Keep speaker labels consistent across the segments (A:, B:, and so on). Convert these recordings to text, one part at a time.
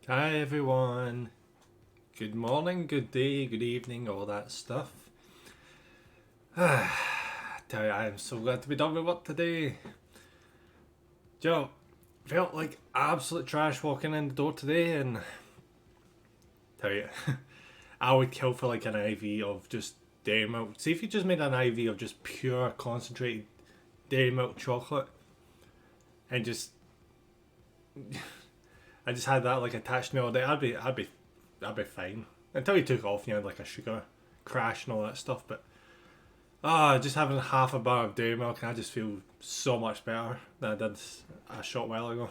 A: Hi everyone. Good morning, good day, good evening, all that stuff. Tell you, I am so glad to be done with work today. Joe, felt like absolute trash walking in the door today, and tell you, I would kill for like an IV of just dairy milk. See if you just made an IV of just pure concentrated dairy milk chocolate, and just I just had that like attached to me all day. I'd be fine until you took off and you had like a sugar crash and all that stuff. But just having half a bar of dairy milk, I just feel so much better than I did a short while ago.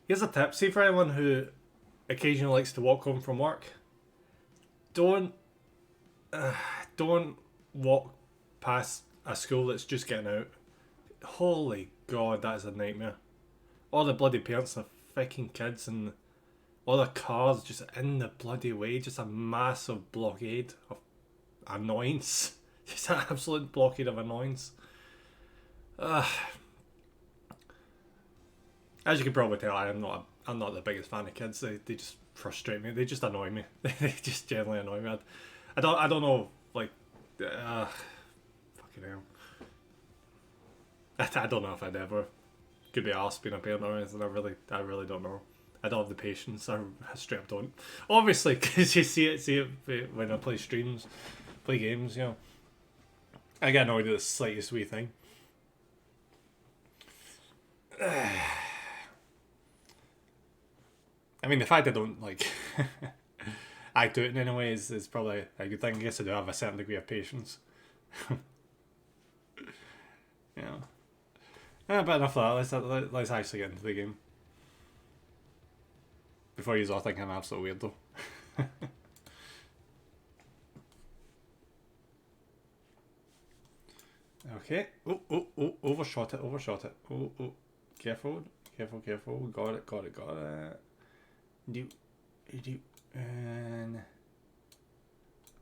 A: Here's a tip: see for anyone who occasionally likes to walk home from work, don't don't walk past a school that's just getting out. Holy God, that is a nightmare. All the bloody parents and fucking kids and all the cars just in the bloody way. Just a massive blockade of annoyance. Just an absolute blockade of annoyance. As you can probably tell, I'm not the biggest fan of kids. They just frustrate me. They just annoy me. They just generally annoy me. I don't know, like, fucking hell. I don't know if I'd ever could be asked being a parent or anything. I really don't know. I don't have the patience. I straight up don't. Obviously, because you see it when I play streams, play games. You know, I get annoyed at the slightest wee thing. I mean, the fact I don't like act out in any way is probably a good thing. I guess I do have a certain degree of patience. Yeah. But enough of that. Let's actually get into the game. Before you all think I'm absolutely weird though. Okay. Oh, overshot it. Oh. Careful. Got it. Do. And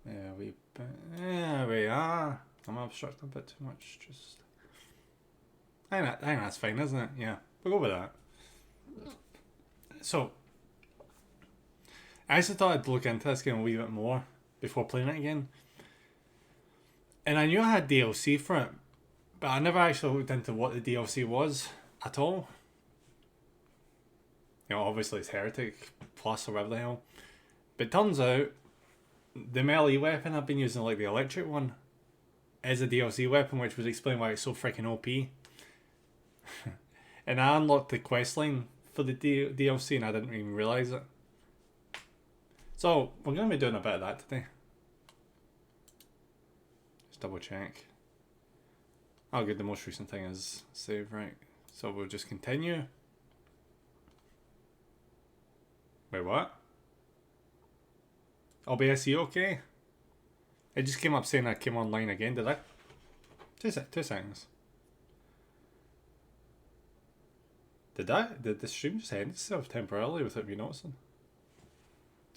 A: there we are. I'm obstructing a bit too much. Just I think that's fine, isn't it? Yeah, we'll go with that. So, I actually thought I'd look into this game a wee bit more before playing it again. And I knew I had DLC for it, but I never actually looked into what the DLC was at all. You know, obviously it's Heretic Plus or whatever the hell. But it turns out the melee weapon I've been using, like the electric one, is a DLC weapon, which would explain why it's so freaking OP. And I unlocked the questline for the DLC and I didn't even realise it. So, we're going to be doing a bit of that today. Just double check. Oh good, the most recent thing is save, right. So we'll just continue. Wait, what? OBS, you okay? It just came up saying I came online again, did I? Two seconds. Did the stream just end itself temporarily without me noticing?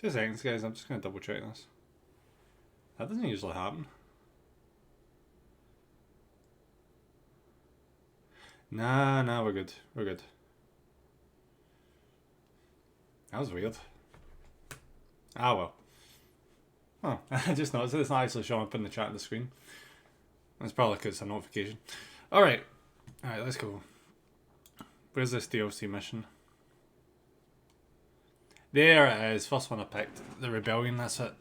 A: 2 seconds, guys. I'm just going to double check this. That doesn't usually happen. Nah, we're good. That was weird. Ah, well. Oh, I just noticed it's not actually showing up in the chat on the screen. That's probably because it's a notification. Alright, let's go. Where's this DLC mission? There it is, first one I picked. The Rebellion, that's it.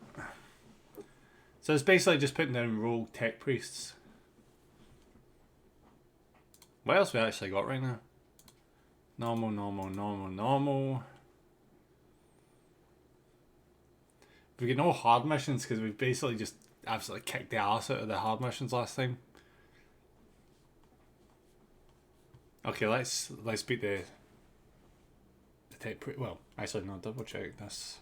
A: So it's basically just putting down rogue tech priests. What else we actually got right now? Normal. We get no hard missions because we've basically just absolutely kicked the ass out of the hard missions last time. Okay, let's beat the tech priest. Well, actually no, double check this.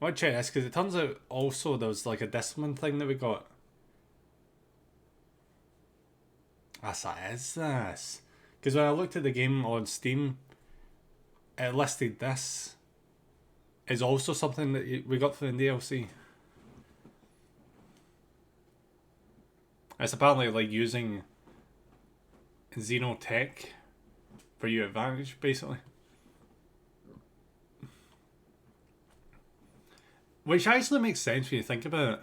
A: I want to check this because it turns out also there was like a discipline thing that we got. Yes, that is this. Because when I looked at the game on Steam, it listed this is also something that we got for the DLC. It's apparently like using Xenotech for you advantage, basically. Which actually makes sense when you think about it.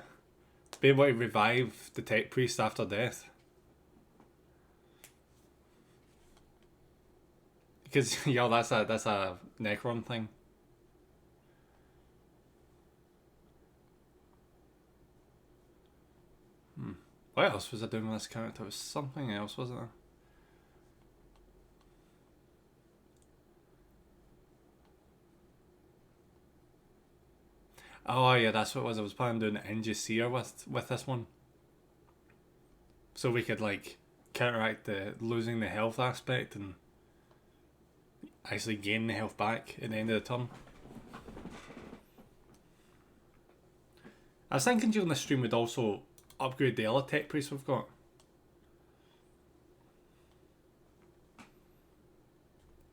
A: Be able to revive the tech priest after death. Because, yeah, that's a Necron thing. What else was I doing with this character? It was something else, wasn't there? Oh yeah, that's what it was. I was planning on doing the Injuseer with this one. So we could like counteract the losing the health aspect and actually gain the health back at the end of the turn. I was thinking during the stream we'd also upgrade the other tech priest we've got.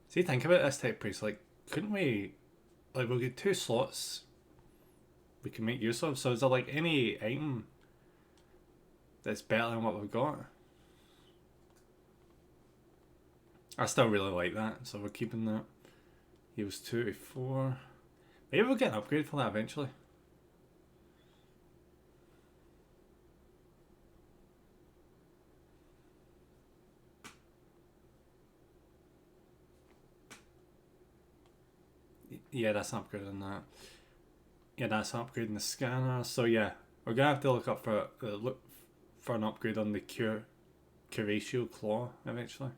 A: See, think about this tech priest, like, couldn't we, like, we'll get 2 slots we can make use of, so is there like any item that's better than what we've got? I still really like that, so we're keeping that. Heals 2 to 4. Maybe we'll get an upgrade for that eventually. Yeah, that's an upgrade on that. Yeah, that's an upgrade in the scanner. So yeah, we're gonna have to look for an upgrade on the Curatio Claw eventually.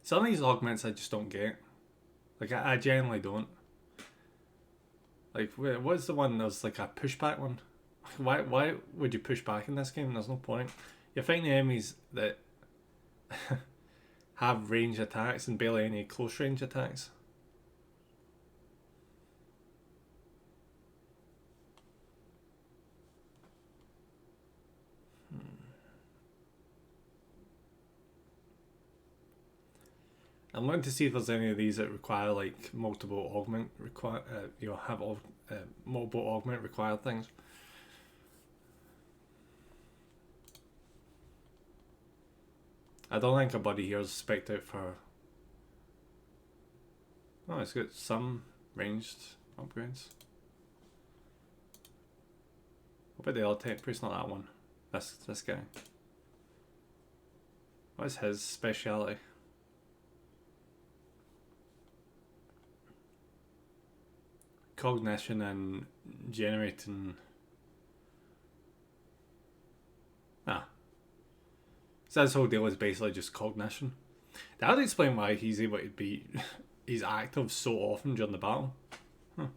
A: Some of these augments I just don't get. Like I genuinely don't. Like what's the one that was like a pushback one? Why would you push back in this game? There's no point. You're fighting enemies that have range attacks and barely any close range attacks. I'm looking to see if there's any of these that require like multiple augment have multiple augment required things. I don't think a buddy here is spec'd out for. Oh, it's got some ranged upgrades. What about the other tech priest? Not that one. This guy. What is his speciality? Cognition and generating. So this whole deal is basically just cognition. That would explain why he's able to be he's active so often during the battle. Huh.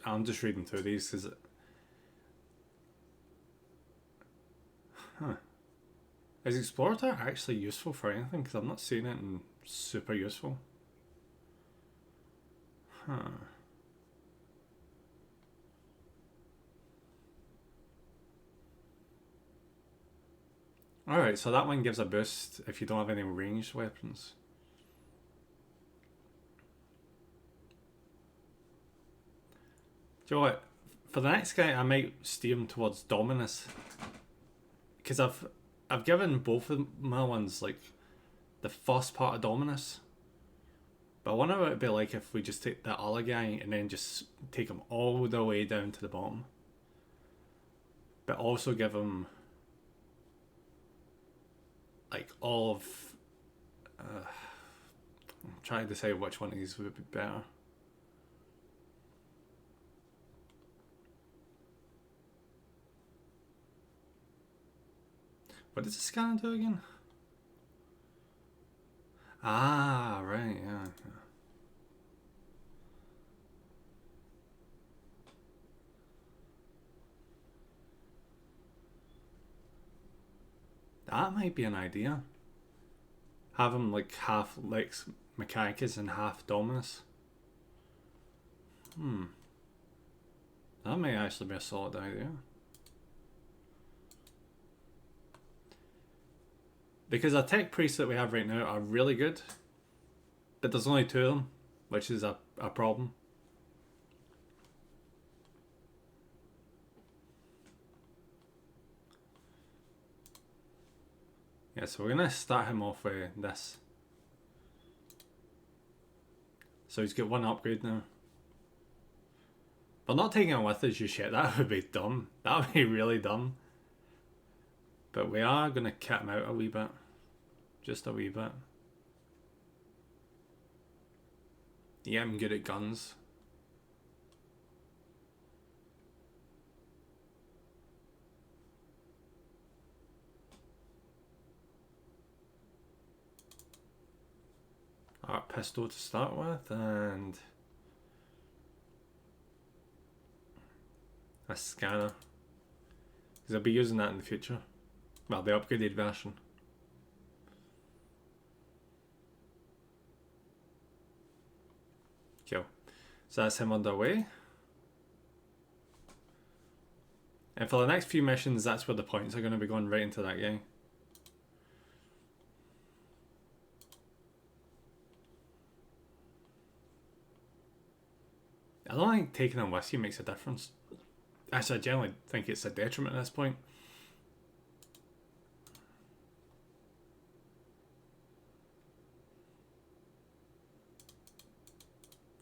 A: I'm just reading through these because is Explorator actually useful for anything? Because I'm not seeing it in super useful. Alright, so that one gives a boost if you don't have any ranged weapons. Do you know what? For the next guy, I might steer him towards Dominus. Because I've given both of my ones like the first part of Dominus. But I wonder what it'd be like if we just take that other guy and then just take him all the way down to the bottom. But also give him like all of. I'm trying to decide which one of these would be better. What does the scanner do again? Ah, right, yeah.
B: That might be an idea. Have him like half Lex Mechanicus and half Dominus. That may actually be a solid idea. Because our tech priests that we have right now are really good, but there's only 2 of them, which is a problem. Yeah, so we're going to start him off with this. So he's got 1 upgrade now. But not taking him with us just yet, that would be dumb. That would be really dumb. But we are going to kit him out a wee bit. Just a wee bit. Yeah, I'm good at guns. Art pistol to start with, and a scanner. Because I'll be using that in the future. Well, the upgraded version. Cool. So that's him underway. And for the next few missions, that's where the points are going to be going right into that guy. I don't think taking him with you makes a difference. Actually, I generally think it's a detriment at this point.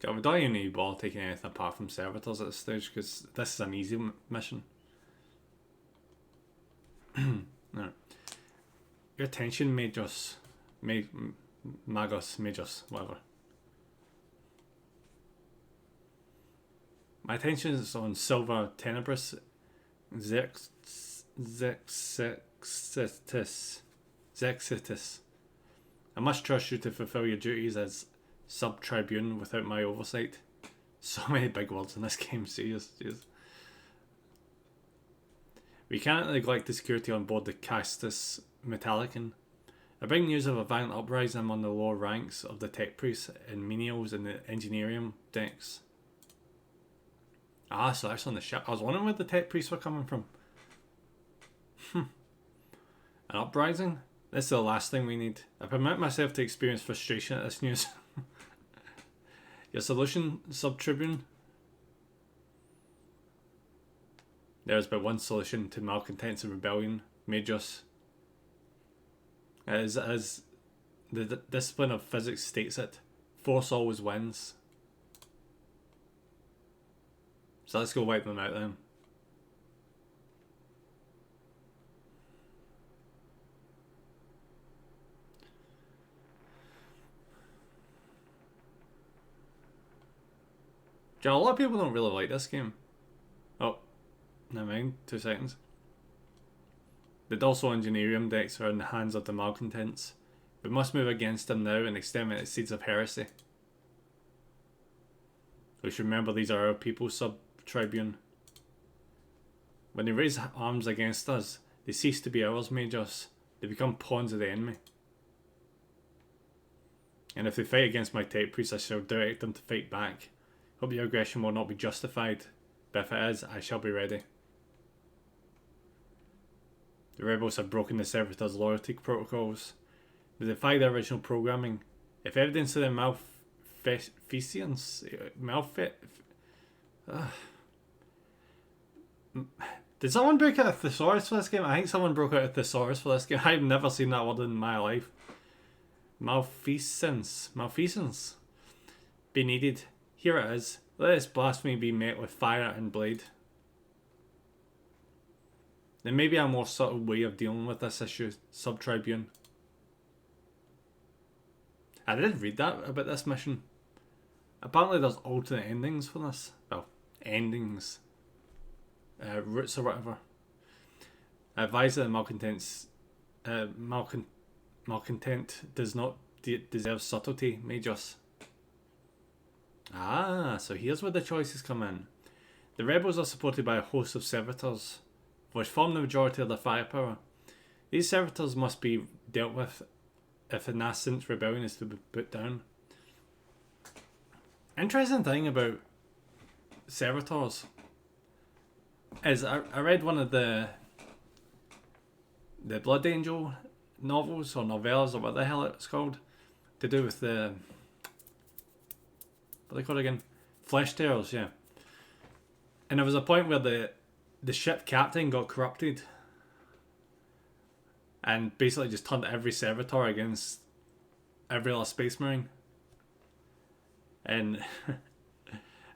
B: Okay, we don't even need ball taking anything apart from servitors at this stage, because this is an easy mission. No. Your attention Magos, whatever. My attention is on Silver Tenebris Zexitus. I must trust you to fulfill your duties as sub-tribune without my oversight. So many big words in this game, serious. We cannot neglect the security on board the Castus Metallicon. I bring news of a violent uprising among the lower ranks of the tech priests and menials in the engineering decks. Ah, so that's on the ship. I was wondering where the tech priests were coming from. An uprising? This is the last thing we need. I permit myself to experience frustration at this news. Your solution, Sub-Tribune? There is but one solution to malcontents and rebellion, Majors. As the discipline of physics states it, force always wins. So let's go wipe them out then. A lot of people don't really like this game. Oh, never mind, 2 seconds. The Dulso Engineerium decks are in the hands of the malcontents. We must move against them now and exterminate the seeds of heresy. We should remember these are our people, Sub-Tribune. When they raise arms against us, they cease to be ours, Majors. They become pawns of the enemy. And if they fight against my tech priests, I shall direct them to fight back. Hope your aggression will not be justified, but if it is, I shall be ready. The rebels have broken the servitors' loyalty protocols. They defy their original programming. If evidence of their malfeasance... Did someone break out a thesaurus for this game? I think someone broke out a thesaurus for this game. I've never seen that word in my life. Malfeasance. Be needed. Here it is. Let this blasphemy be met with fire and blade. There may be a more subtle way of dealing with this issue, Sub-Tribune. I did read that about this mission. Apparently there's alternate endings for this. Well, endings. Routes or whatever. I advise that the malcontents... malcontent does not deserve subtlety, Majors. Ah, so here's where the choices come in. The rebels are supported by a host of servitors, which form the majority of their firepower. These servitors must be dealt with if the nascent rebellion is to be put down. Interesting thing about servitors is I read one of the Blood Angel novels or novellas or what the hell it's called, to do with the, what are they called again? Flesh Tearers, yeah. And there was a point where the ship captain got corrupted and basically just turned every servitor against every other space marine. And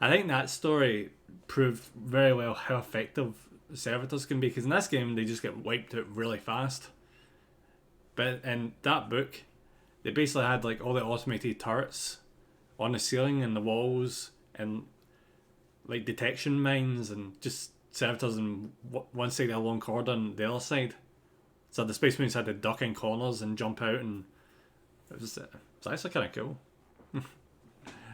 B: I think that story proved very well how effective servitors can be, because in this game they just get wiped out really fast. But in that book, they basically had like all the automated turrets on the ceiling and the walls, and like detection mines, and just servitors on one side of a long corridor and the other side. So the Space Marines had to duck in corners and jump out, and it was actually kind of cool.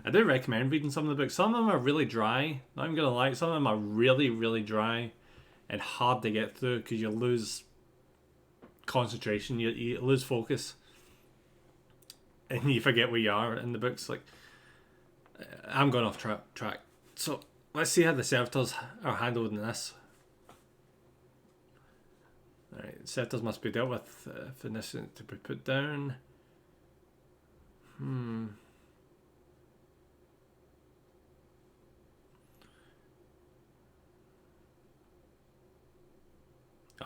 B: I do recommend reading some of the books. Some of them are really dry, not even gonna lie. Some of them are really, really dry and hard to get through because you lose concentration, you lose focus, and you forget where you are in the books. Like, I'm going off track. So let's see how the servitors are handled in this. Alright, servitors must be dealt with for this to be put down.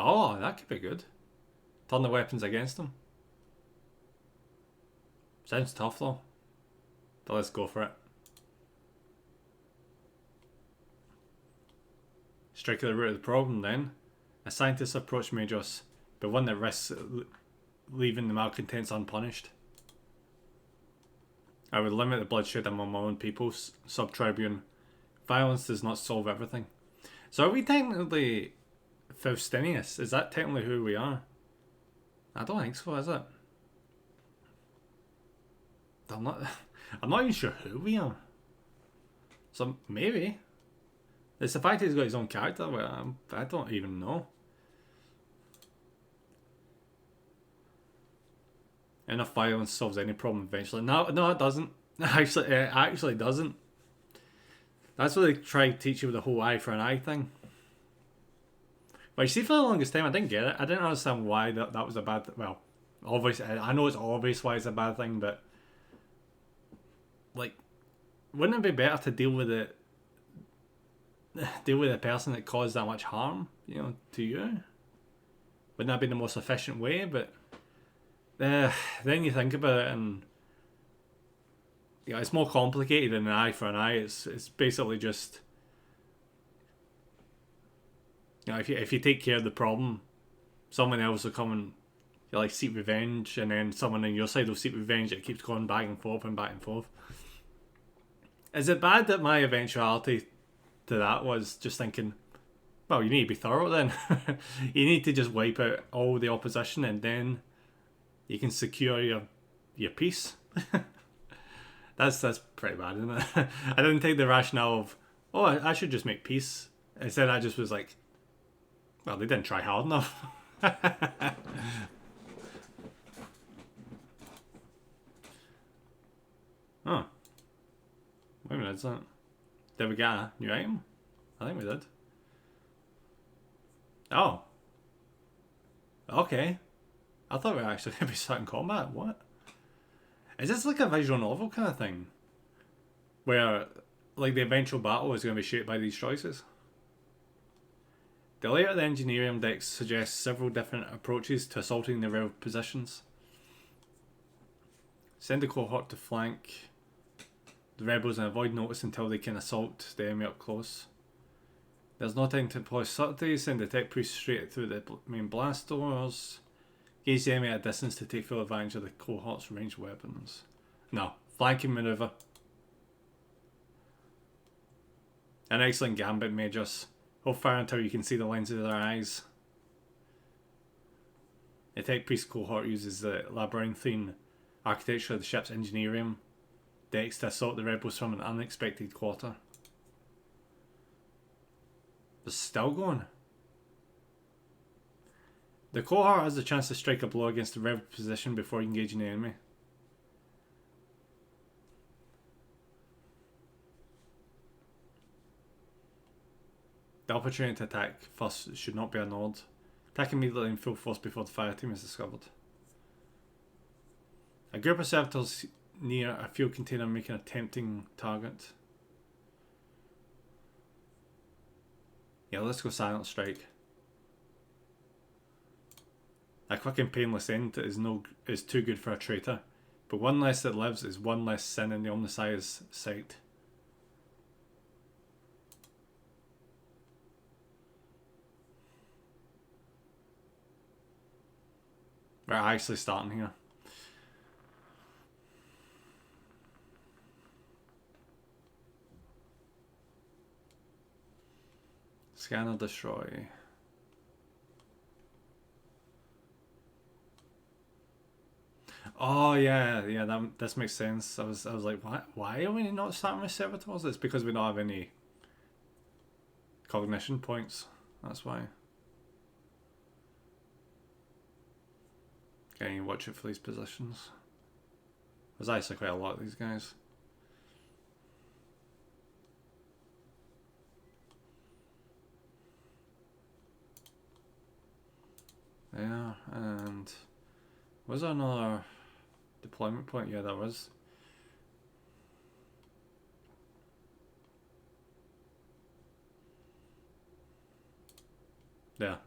B: Oh, that could be good. Turn the weapons against them. Sounds tough though. But let's go for it. Strike at the root of the problem then. A scientist's approach may just be one that risks leaving the malcontents unpunished. I would limit the bloodshed among my own people, sub-tribune. Violence does not solve everything. So are we technically Faustinius? Is that technically who we are? I don't think so, is it? I'm not even sure who we are. So maybe. It's the fact he's got his own character, but I don't even know. Enough violence solves any problem eventually. No, it doesn't. It actually doesn't. That's what they try to teach you with the whole eye for an eye thing. But you see, for the longest time, I didn't get it. I didn't understand why that was a bad thing. Well, obviously, I know it's obvious why it's a bad thing, but like, wouldn't it be better to deal with the person that caused that much harm, to you? Wouldn't that be the most efficient way? But then you think about it, and it's more complicated than an eye for an eye. It's basically just, if you take care of the problem, someone else will come and seek revenge, and then someone on your side will seek revenge. It keeps going back and forth and back and forth. Is it bad that my eventuality to that was just thinking, well, you need to be thorough then. You need to just wipe out all the opposition, and then you can secure your peace. That's pretty bad, isn't it? I didn't take the rationale of, I should just make peace. Instead, I just was like, well, they didn't try hard enough. Oh. Wait a minute, is that... Did we get a new item? I think we did. Oh. Okay. I thought we were actually going to be starting combat. What? Is this like a visual novel kind of thing? Where, like, the eventual battle is going to be shaped by these choices? The layout of the engineering decks suggests several different approaches to assaulting the rail positions. Send a cohort to flank the rebels and avoid notice until they can assault the enemy up close. There's no time to employ subtleties. Send the tech priest straight through the main blast doors. Gauge the enemy at a distance to take full advantage of the cohort's ranged weapons. No, flanking maneuver. An excellent gambit, Majors. Hold fire until you can see the lenses of their eyes. The tech priest cohort uses the labyrinthine architecture of the ship's engineering decks to assault the rebels from an unexpected quarter. It's still going. The cohort has the chance to strike a blow against the rebel position before engaging the enemy. The opportunity to attack first should not be ignored. Attack immediately in full force before the fire team is discovered. A group of servitors near a fuel container making a tempting target. Yeah, let's go silent strike. A quick and painless end is too good for a traitor, but one less that lives is one less sin in the Omnissiah's sight. We're actually starting here. Scanner destroy. Oh yeah, this makes sense. I was like, why are we not starting with servitors? It's because we don't have any cognition points. That's why. Okay, you watch it for these positions. There's actually quite a lot of these guys. There, and was there another deployment point? Yeah, there was. There.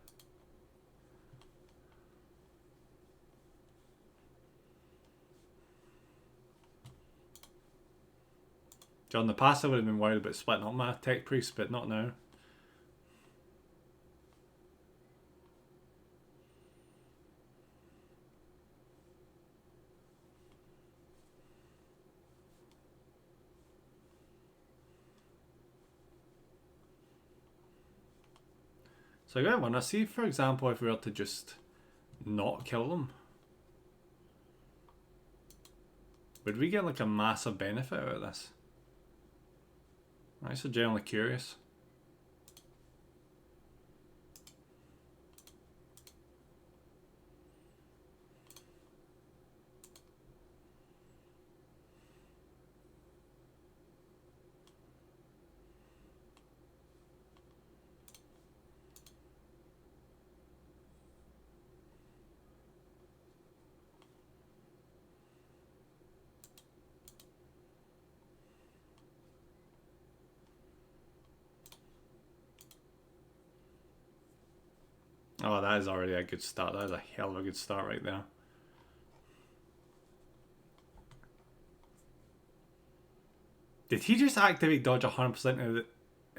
B: John, in the past I would have been worried about splitting up my tech priest, but not now. So I want to see, for example, if we were to just not kill them, would we get like a massive benefit out of this? I'm actually generally curious. Oh, that is already a good start. That is a hell of a good start right there. Did he just activate dodge 100% of the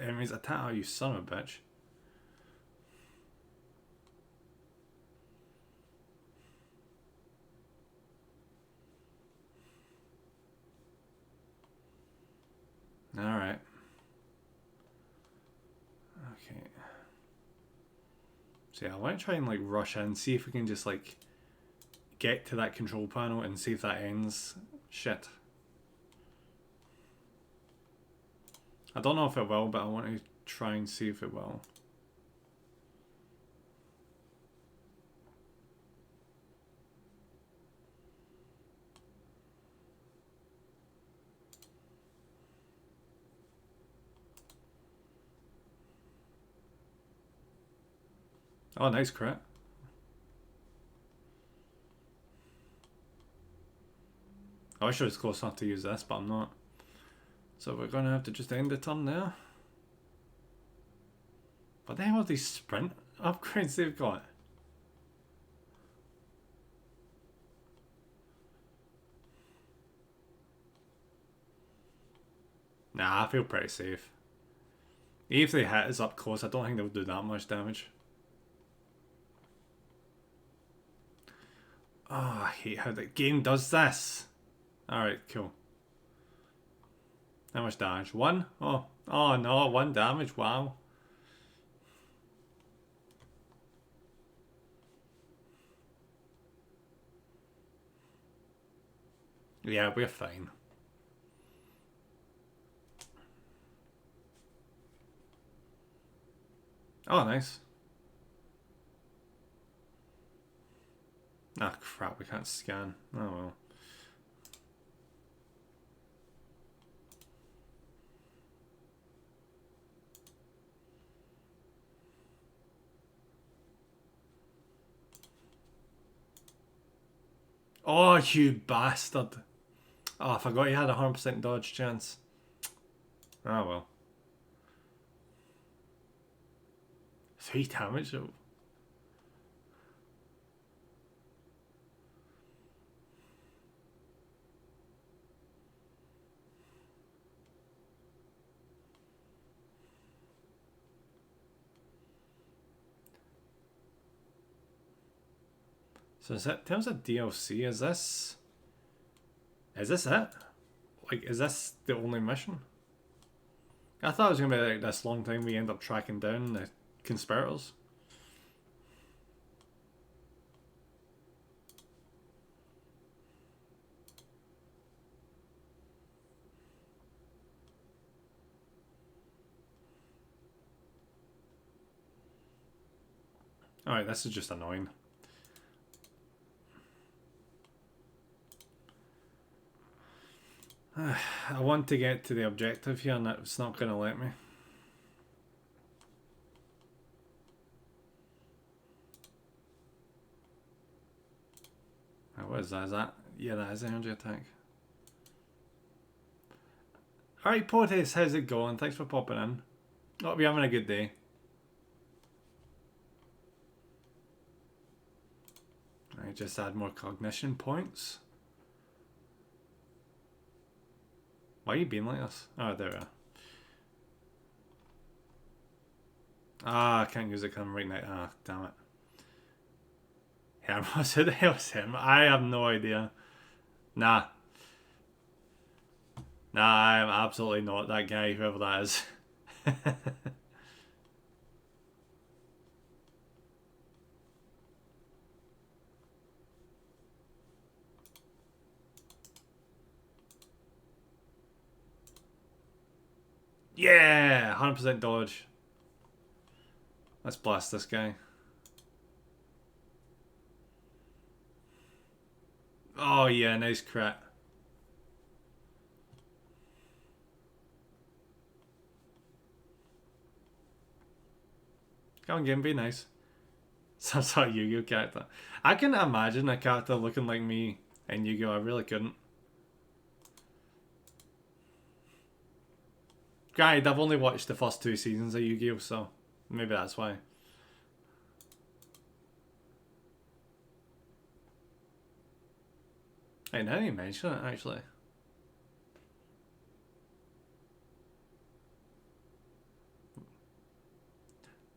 B: enemy's attack? Oh, you son of a bitch. Alright. Okay. So yeah, I want to try and like rush in, see if we can just like get to that control panel and see if that ends shit. I don't know if it will, but I want to try and see if it will. Oh, nice crit. I wish I was close enough to use this, but I'm not. So we're going to have to just end the turn there. What the hell are these sprint upgrades they've got? Nah, I feel pretty safe. Even if they hit us up close, I don't think they'll do that much damage. Oh, I hate how the game does this. Alright, cool. How much damage? 1? Oh no, 1 damage, wow. Yeah, we're fine. Oh, nice. Ah, crap, we can't scan. Oh well. Oh, you bastard. Oh, I forgot you had a 100% dodge chance. Oh well. 3 damage though. So in terms of DLC, is this it? Like, is this the only mission? I thought it was gonna be like this long time we end up tracking down the conspirators. Alright, this is just annoying. I want to get to the objective here and it's not going to let me. What is that? Is that? Yeah, that is energy attack. Alright, Potis, how's it going? Thanks for popping in. Hope you're having a good day. I just add more cognition points. Why are you being like this? Oh, there we are. Ah, I can't use it because I'm right now. Ah, damn it. Hermos, who the hell is him? I have no idea. Nah. Nah, I'm absolutely not that guy, whoever that is. Yeah! 100% dodge. Let's blast this guy. Oh yeah, nice crit. Come on, game, be nice. Some sort of Yu-Gi-Oh character. I can imagine a character looking like me in Yu-Gi-Oh! I really couldn't. Granted, I've only watched the first 2 seasons of Yu-Gi-Oh! So maybe that's why. Hey, now you mention it, actually.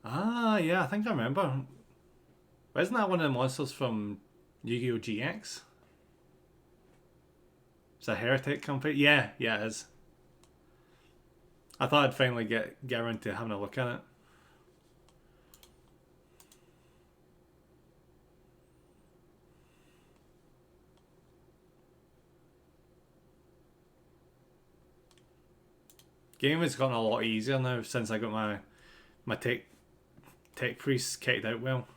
B: Ah, yeah, I think I remember. Isn't that one of the monsters from Yu-Gi-Oh! GX? It's a Heretic company. Yeah, yeah, it is. I thought I'd finally get around to having a look at it. Game has gotten a lot easier now since I got my tech priest kitted out well.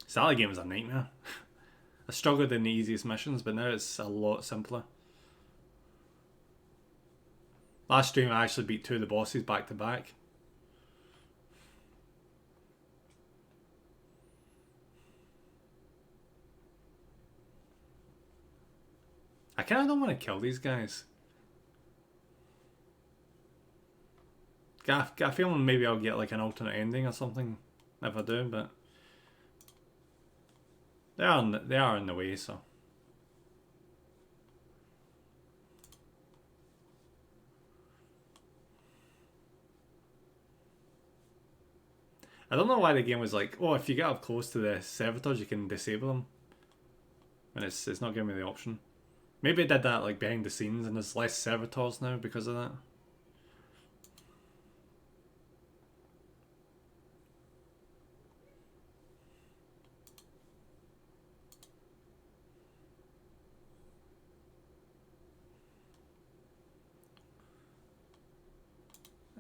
B: Sally game was a nightmare. I struggled in the easiest missions, but now it's a lot simpler. Last stream I actually beat 2 of the bosses back to back. I kinda don't want to kill these guys. Got a feeling maybe I'll get like an alternate ending or something if I do, but they are in the way, so. I don't know why the game was like, oh, if you get up close to the servitors, you can disable them. And it's not giving me the option. Maybe it did that like behind the scenes and there's less servitors now because of that.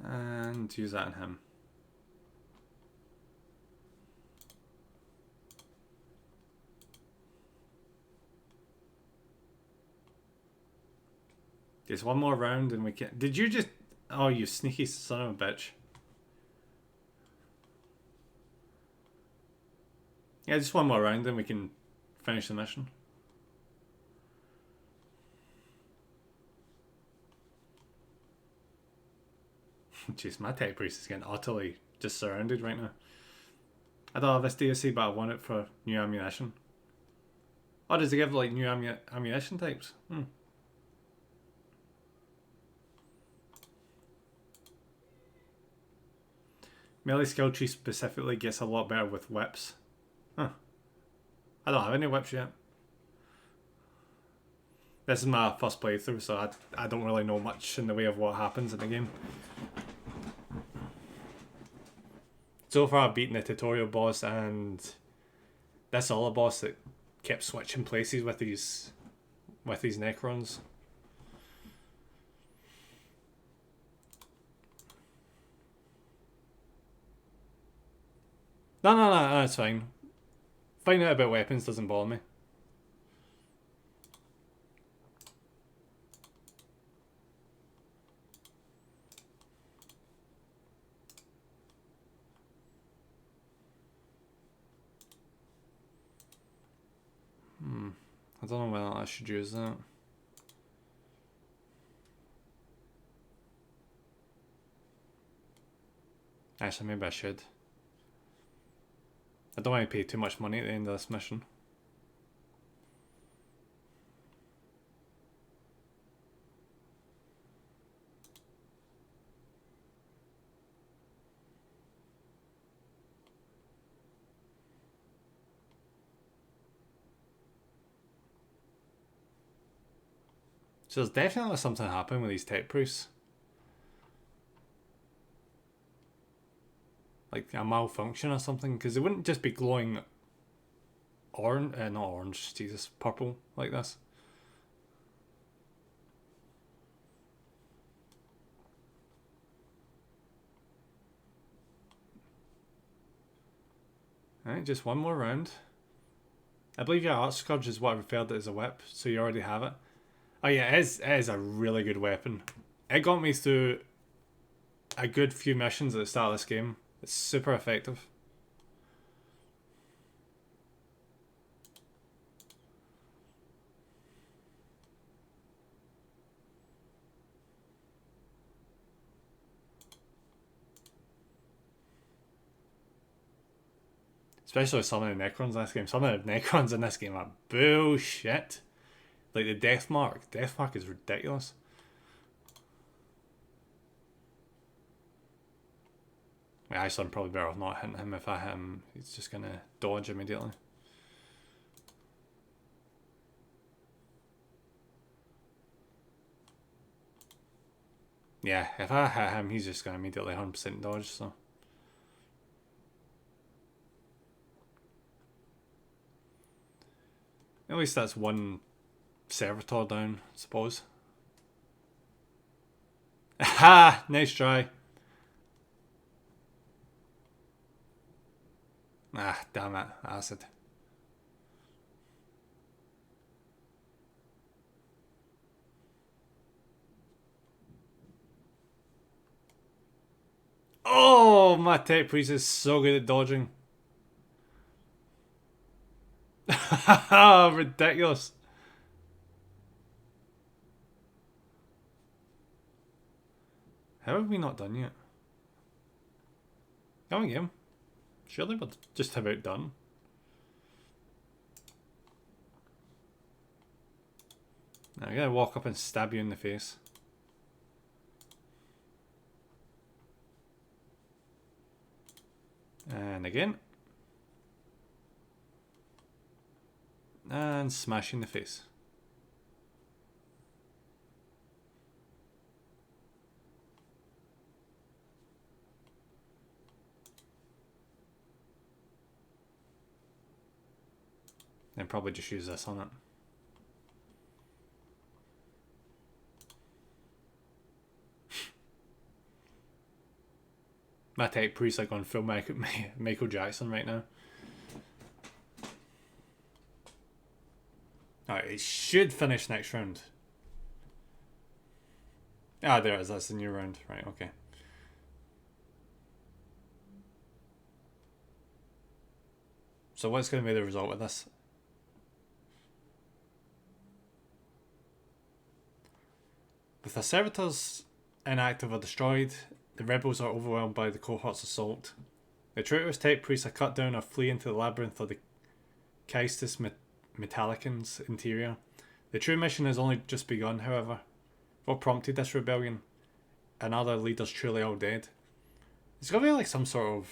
B: And use that on him. Just one more round and we can. Did you just? Oh, you sneaky son of a bitch! Yeah, just one more round and we can finish the mission. Jeez, my tech priest is getting utterly just surrounded right now. I don't have this DLC, but I want it for new ammunition. Oh, does it give like new ammunition types? Melee skill tree specifically gets a lot better with whips. Huh. I don't have any whips yet. This is my first playthrough, so I don't really know much in the way of what happens in the game. So far I've beaten the tutorial boss and this other boss that kept switching places with these Necrons. No, it's fine. Finding out about weapons doesn't bother me. I don't know whether I should use that. Actually, maybe I should. I don't want to pay too much money at the end of this mission. So there's definitely something happening with these tech proofs. Like a malfunction or something, because they wouldn't just be glowing orange, not orange, Jesus, purple like this. Alright, just one more round. I believe your Art Scourge is what I referred to as a whip, so you already have it. Oh yeah, it is a really good weapon. It got me through a good few missions at the start of this game. It's super effective. Especially with some of the Necrons in this game. Some of the Necrons in this game are bullshit. Like the Death Mark. Death Mark is ridiculous. Actually, I'm probably better off not hitting him. If I hit him, he's just going to dodge immediately. Yeah, if I hit him, he's just going to immediately 100% dodge, so... At least that's one servitor down, I suppose. Ha! Nice try. Ah, damn it. Acid. Oh, my tech priest is so good at dodging. Ridiculous. How have we not done yet? Come on, game. Surely we're just about done. Now I gotta walk up and stab you in the face. And again. And smash in the face. Then probably just use this on it. My tech priest like on full Michael Jackson right now. Alright, it should finish next round. Ah, there it is. That's the new round. Right, okay. So what's going to be the result of this? With the servitors inactive or destroyed, the rebels are overwhelmed by the cohort's assault. The traitorous tech priests are cut down or flee into the labyrinth of the Caestus Metallican's interior. The true mission has only just begun, however. What prompted this rebellion? And are their leaders truly all dead? It's going to be like some sort of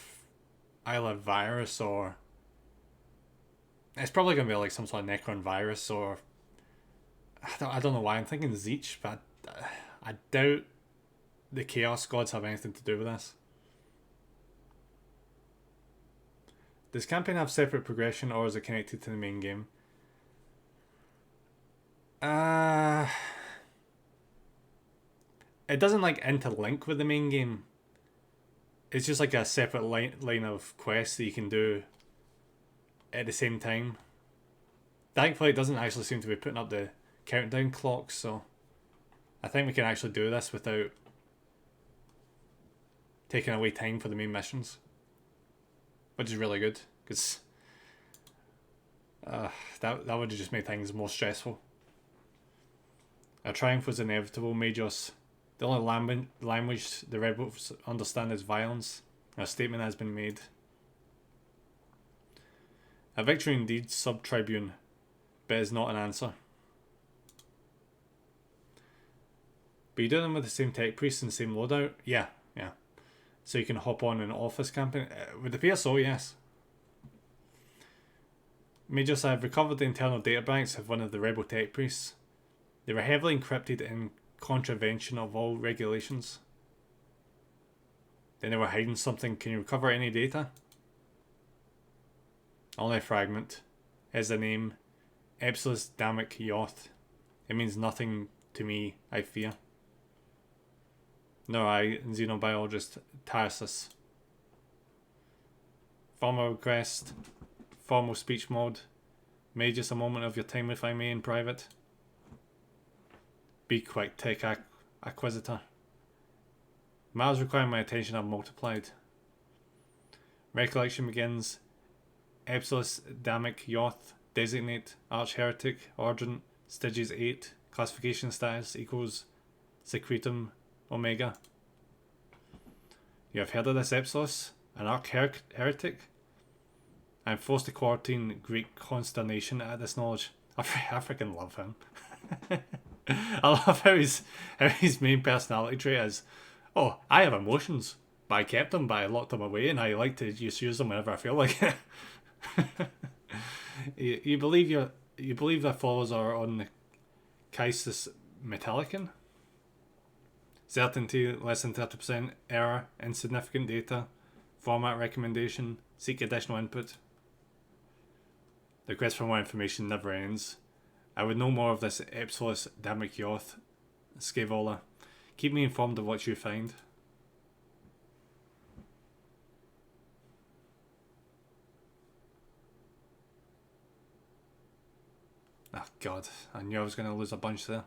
B: either virus or... It's probably going to be like some sort of Necron virus or... I don't know why I'm thinking Zeech, but I doubt the Chaos Gods have anything to do with this. Does campaign have separate progression or is it connected to the main game? It doesn't like interlink with the main game. It's just like a separate line of quests that you can do at the same time. Thankfully, it doesn't actually seem to be putting up the countdown clocks, so I think we can actually do this without taking away time for the main missions, which is really good because that would have just made things more stressful. A triumph was inevitable, Majors. The only language the rebels understand is violence. A statement has been made. A victory indeed, Sub-Tribune, but is not an answer. But you do them with the same tech priest and the same loadout? Yeah. So you can hop on an office campaign. With the PSO, yes. Majors, I have recovered the internal data banks of one of the rebel tech priests. They were heavily encrypted in contravention of all regulations. Then they were hiding something. Can you recover any data? Only a fragment. Is the name Epsilus Damic Yoth. It means nothing to me, I fear. No, xenobiologist Tarsus. Formal request. Formal speech mode. May just a moment of your time if I may in private. Be quick, tech acquisitor. Matters requiring my attention have multiplied. Recollection begins. Epsilus Damic Yoth. Designate. Arch-Heretic. Origin. Styges 8. Classification status equals Secretum Omega. You have heard of this Epsilus? An Arch-Heretic? I am forced to quarantine Greek consternation at this knowledge. I freaking love him. I love how his main personality trait is, oh, I have emotions, but I kept them, but I locked them away, and I like to just use them whenever I feel like it. You believe their followers are on the Caestus Metallican? Certainty less than 30%, error, insignificant data, format recommendation, seek additional input. The quest for more information never ends. I would know more of this Epsilus Damic Yoth, Scaevola. Keep me informed of what you find. Oh god, I knew I was going to lose a bunch there.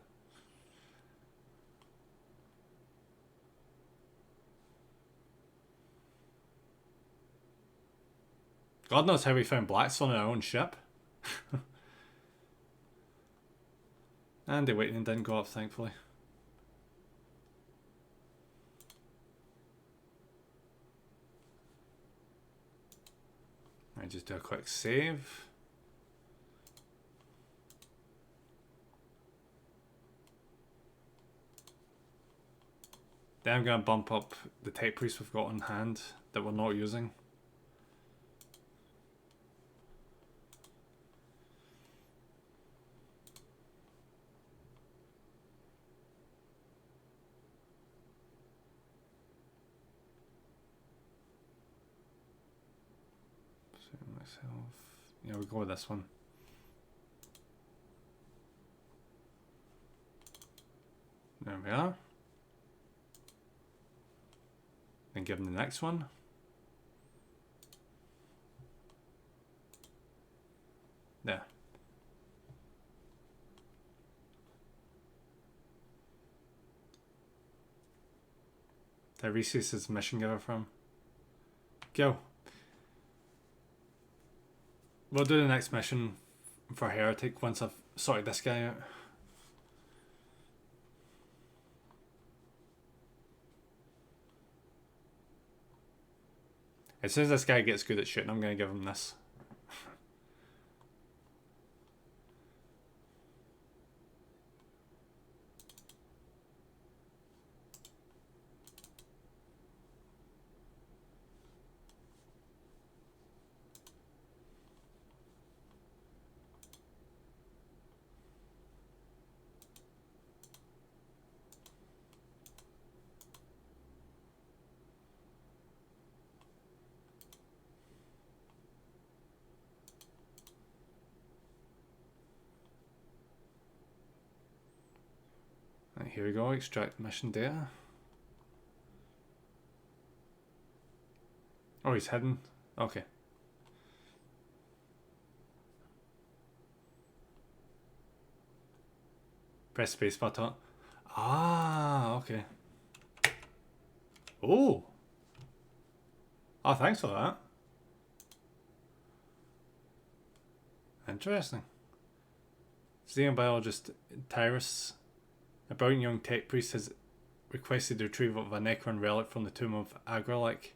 B: God knows how we found Blackstone on our own ship. And the waiting didn't go up, thankfully. I just do a quick save. Then I'm going to bump up the tech priest we've got on hand that we're not using. Yeah, we'll go with this one. There we are. Then give him the next one. There. Tiresias' mission giver from. Go. We'll do the next mission for Heretic once I've sorted this guy out. As soon as this guy gets good at shooting, I'm going to give him this. Right, here we go, extract mission data. Oh, he's hidden. Okay. Press spacebar to. Ah, okay. Oh. Oh, thanks for that. Interesting. Xenobiologist Tyrus, a brilliant young tech priest, has requested the retrieval of a Necron relic from the tomb of Agralik.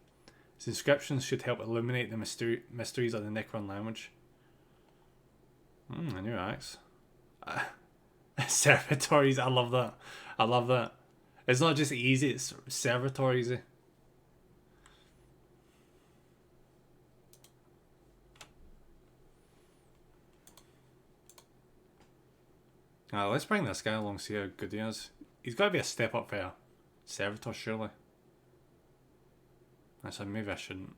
B: His inscriptions should help illuminate the mysteries of the Necron language. A new axe. Servitories, I love that. I love that. It's not just easy, it's servitor easy. Let's bring this guy along, see how good he is. He's got to be a step up for a servitor, surely. So maybe I shouldn't.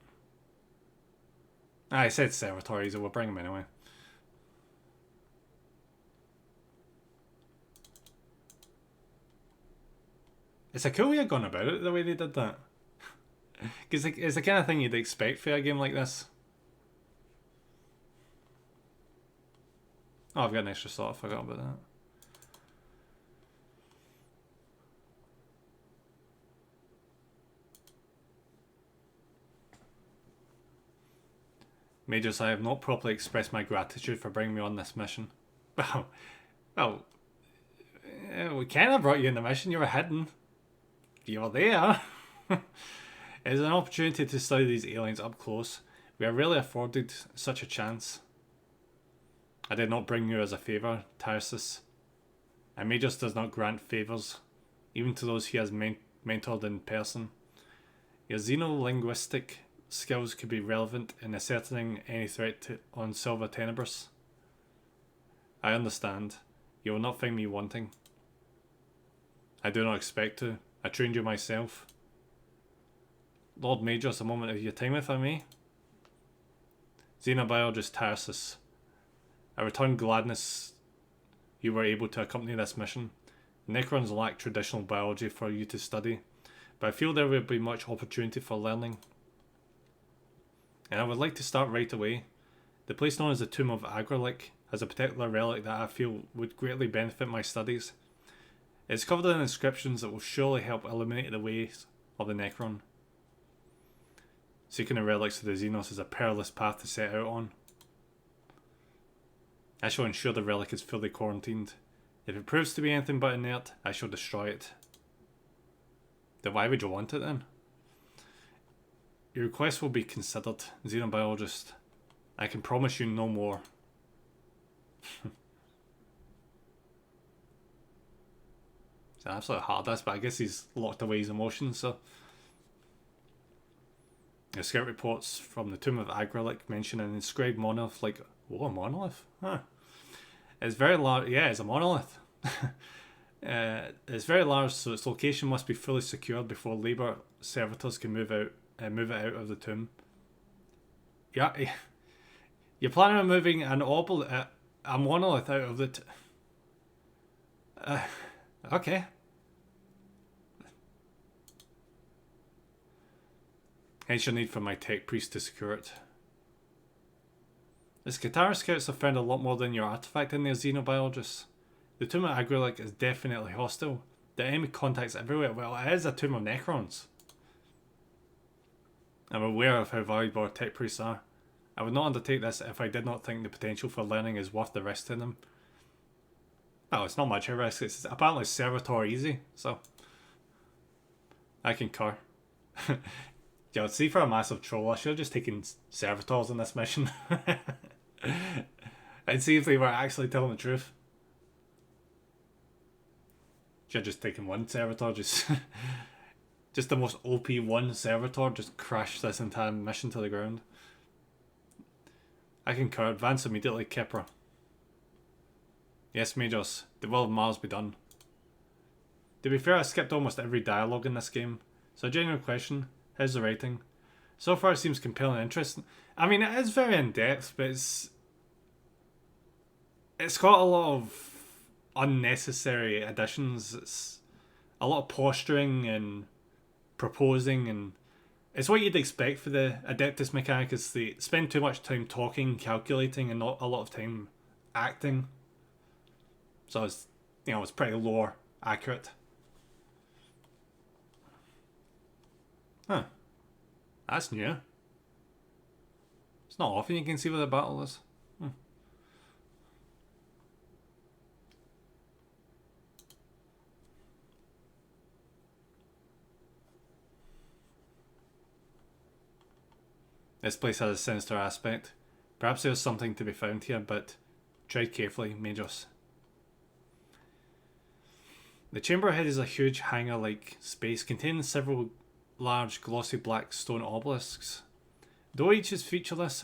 B: I said servitor easy, we'll bring him anyway. It's a cool way of going about it, the way they did that. Because it's the kind of thing you'd expect for a game like this. Oh, I've got an extra slot, I forgot about that. Majors, I have not properly expressed my gratitude for bringing me on this mission. Well, we kind of brought you in the mission, you were hidden. You were there. It is an opportunity to study these aliens up close. We are rarely afforded such a chance. I did not bring you as a favour, Tarsus. And Majors does not grant favours, even to those he has mentored in person. Your xenolinguistic skills could be relevant in ascertaining any threat on Silva Tenebris. I understand. You will not find me wanting. I do not expect to. I trained you myself. Lord Majors, a moment of your time, if I may. Xenobiologist Tarsus. I return gladness you were able to accompany this mission. Necrons lack traditional biology for you to study, but I feel there will be much opportunity for learning. And I would like to start right away. The place known as the Tomb of Agralik has a particular relic that I feel would greatly benefit my studies. It's covered in inscriptions that will surely help illuminate the ways of the Necron. Seeking the relics of the Xenos is a perilous path to set out on. I shall ensure the relic is fully quarantined. If it proves to be anything but inert, I shall destroy it. Then why would you want it then? Your request will be considered, Xenobiologist. I can promise you no more. It's an absolute hard ass, but I guess he's locked away his emotions, so. The scout reports from the Tomb of Agralik mention an inscribed monolith like... Oh, a monolith? Huh. It's very large. Yeah, it's a monolith. It's very large, so its location must be fully secured before Labour servitors can move it out of the tomb. Yeah, you're planning on moving a monolith out of the... okay. Hence your need for my tech priest to secure it. The Skatara scouts have found a lot more than your artifact in there, Xenobiologists. The Tomb of Agralik is definitely hostile. The enemy contacts everywhere. Well, it is a tomb of Necrons. I'm aware of how valuable tech priests are. I would not undertake this if I did not think the potential for learning is worth the risk to them. Well, it's not much of a risk. It's apparently servitor easy, so I concur. Yeah, see, for a massive troll, I should have just taken servitors in this mission. And see if they were actually telling the truth. Should have just taken one servitor, just just the most OP one servitor, just crash this entire mission to the ground. I concur. Advance immediately, Kipper. Yes, Majors. The will of Mars be done. To be fair, I skipped almost every dialogue in this game. So a genuine question, how's the writing? So far it seems compelling and interesting. I mean, it is very in-depth, but it's got a lot of unnecessary additions. It's a lot of posturing and proposing, and it's what you'd expect for the Adeptus Mechanicus. They spend too much time talking, calculating, and not a lot of time acting. So it's, it's pretty lore accurate. Huh. That's new. It's not often you can see what the battle is. This place has a sinister aspect. Perhaps there's something to be found here, but tread carefully, Majors. The chamber head is a huge hangar-like space containing several large glossy black stone obelisks. Though each is featureless,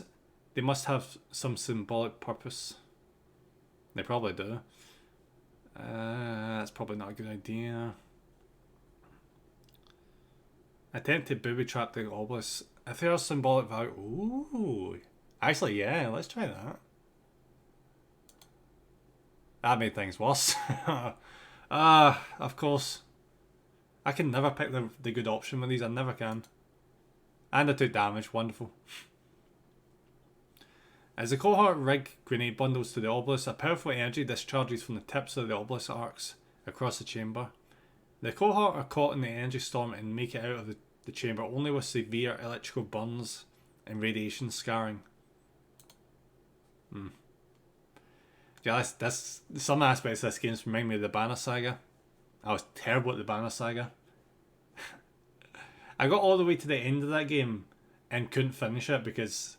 B: they must have some symbolic purpose. They probably do. That's probably not a good idea. Attempt to booby-trap the obelisk. If there are symbolic value... Ooh. Actually, yeah, let's try that. That made things worse. Of course. I can never pick the good option with these. I never can. And I took damage. Wonderful. As the cohort rig grenade bundles to the obelisk, a powerful energy discharges from the tips of the obelisk arcs across the chamber. The cohort are caught in the energy storm and make it out of the chamber only with severe electrical burns and radiation scarring. Yeah, that's some aspects of this game remind me of the Banner Saga. I was terrible at the Banner Saga. I got all the way to the end of that game and couldn't finish it because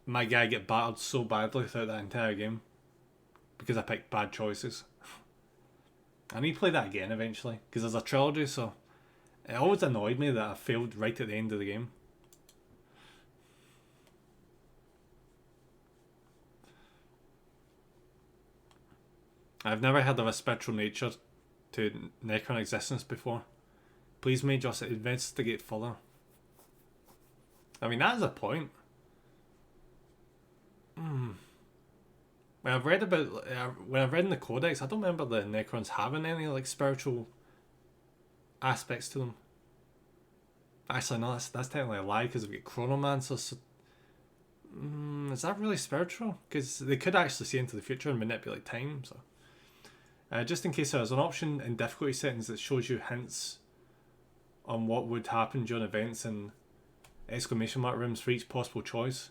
B: my guy get battered so badly throughout that entire game because I picked bad choices. I need to play that again eventually because there's a trilogy, so it always annoyed me that I failed right at the end of the game. I've never heard of a spectral nature to Necron existence before. Please, Majors, investigate further. I mean, that is a point. When I've read in the Codex, I don't remember the Necrons having any like spiritual aspects to them. Actually, no, that's technically a lie because we've got Chronomancers. So, is that really spiritual? Because they could actually see into the future and manipulate time. So, just in case there's an option in difficulty settings that shows you hints on what would happen during events and exclamation mark rooms for each possible choice.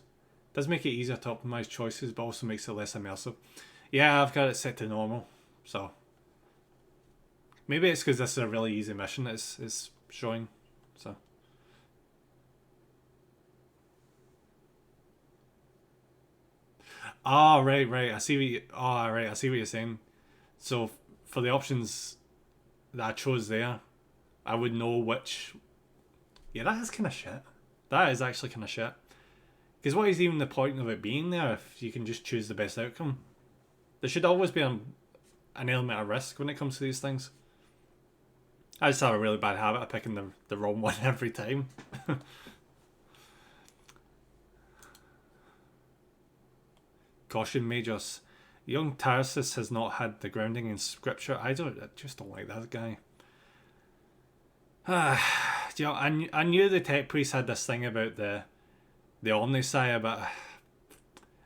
B: It does make it easier to optimize choices, but also makes it less immersive. Yeah, I've got it set to normal, so maybe it's because this is a really easy mission it's showing. So right. I see what you're saying. So for the options that I chose there, I would know which. Yeah, that is kind of shit. That is actually kind of shit. Because what is even the point of it being there if you can just choose the best outcome? There should always be an element of risk when it comes to these things. I just have a really bad habit of picking the wrong one every time. Caution, Majors. Young Tarsus has not had the grounding in scripture. I just don't like that guy. I knew the tech priest had this thing about the Omniscire, but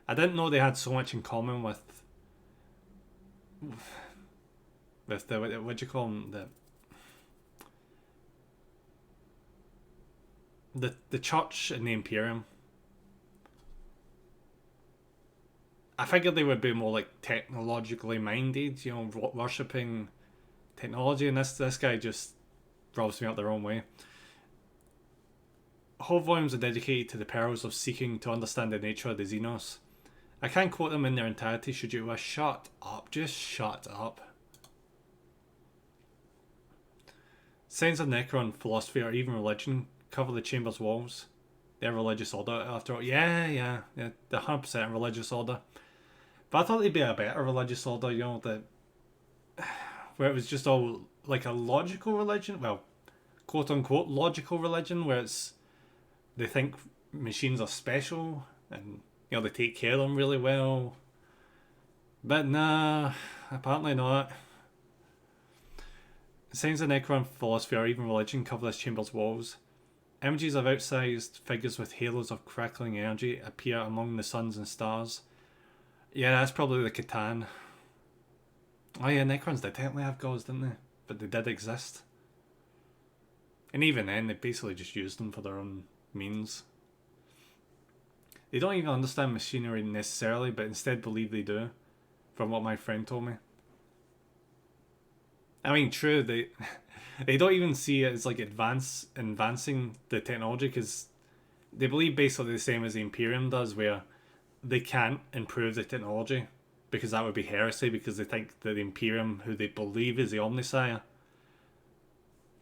B: I didn't know they had so much in common with the what do you call them, the church and the Imperium. I figured they would be more like technologically minded, you know, worshipping technology, and this guy just rubs me up the wrong way. Whole volumes are dedicated to the perils of seeking to understand the nature of the Xenos. I can't quote them in their entirety should you wish. Shut up, just shut up. Signs of Necron, philosophy, or even religion cover the chamber's walls. They're religious order, after all. Yeah, they're 100% religious order. But I thought they'd be a better religious order, you know, that where it was just all like a logical religion, well, quote unquote logical religion, where it's they think machines are special and you know they take care of them really well. But nah, apparently not. Signs of Necron, philosophy, or even religion cover this chamber's walls. Images of outsized figures with halos of crackling energy appear among the suns and stars. Yeah, that's probably the Catan. Oh yeah, Necrons did technically have gods, didn't they? But they did exist. And even then, they basically just used them for their own means. They don't even understand machinery necessarily, but instead believe they do, from what my friend told me. I mean, true, they don't even see it as like advancing the technology, because they believe basically the same as the Imperium does, where they can't improve the technology because that would be heresy, because they think that the Imperium, who they believe is the Omnissiah,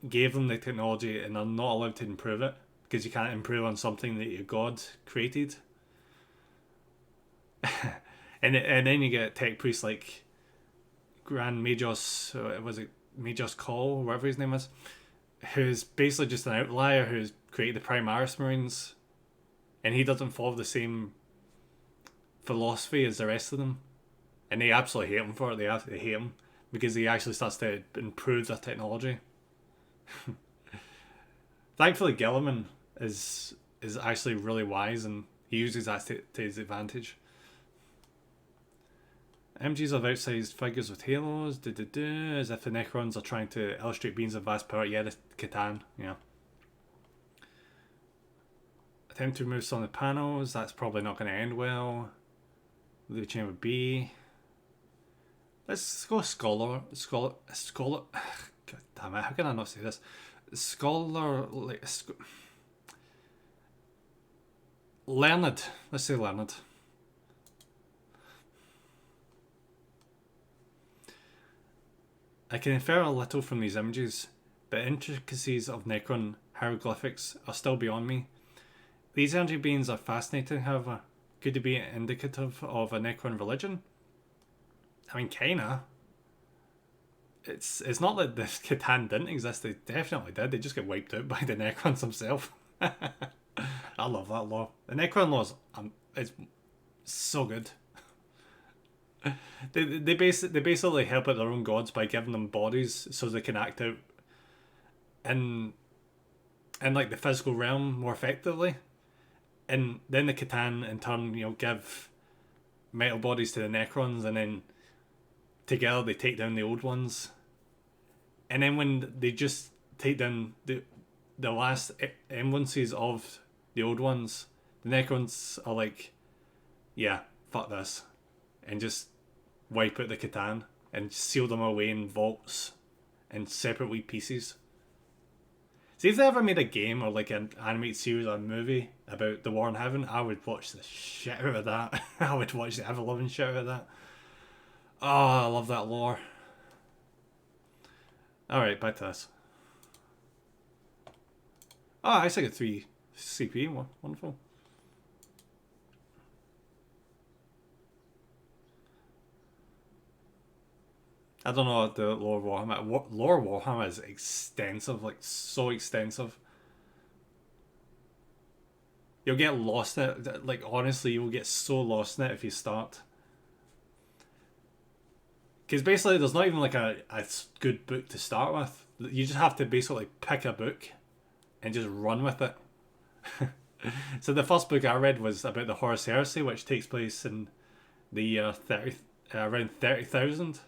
B: gave them the technology and they're not allowed to improve it because you can't improve on something that your god created. and then you get tech priests like Grand Magos, was it Magos Call, whatever his name is, who's basically just an outlier who's created the Primaris Marines, and he doesn't follow the same philosophy as the rest of them, and they absolutely hate him for it. They hate him because he actually starts to improve their technology. Thankfully, Gilliman is actually really wise, and he uses that to his advantage. Images of outsized figures with halos, as if the Necrons are trying to illustrate beings of vast power. Yeah, the Catan, yeah. Attempt to remove some of the panels, that's probably not going to end well. The chamber B. Let's go scholar. God damn it, how can I not say this? Learned. Let's say learned. I can infer a little from these images, but intricacies of Necron hieroglyphics are still beyond me. These energy beings are fascinating, however. Could they be indicative of a Necron religion? I mean, kinda. It's not that the Catan didn't exist, they definitely did. They just get wiped out by the Necrons themselves. I love that law. The Necron law is so good. They basically help out their own gods by giving them bodies so they can act out in like the physical realm more effectively. And then the Catan in turn, you know, give metal bodies to the Necrons, and then together they take down the old ones. And then when they just take down the last emblems of the old ones, the Necrons are like, yeah, fuck this, and just wipe out the Catan and seal them away in vaults and separate wee pieces. See, if they ever made a game or like an animated series or a movie about the War in Heaven, I would watch the shit out of that. I would watch the ever-loving shit out of that. Oh, I love that lore. Alright, back to this. Oh, I actually got 3 CP. Wonderful. I don't know what the lore of Warhammer. Lore of Warhammer is extensive, like so extensive. You'll get lost in it. Like honestly, you'll get so lost in it if you start. Because basically, there's not even like a good book to start with. You just have to basically pick a book and just run with it. So the first book I read was about the Horus Heresy, which takes place in the year around 30,000.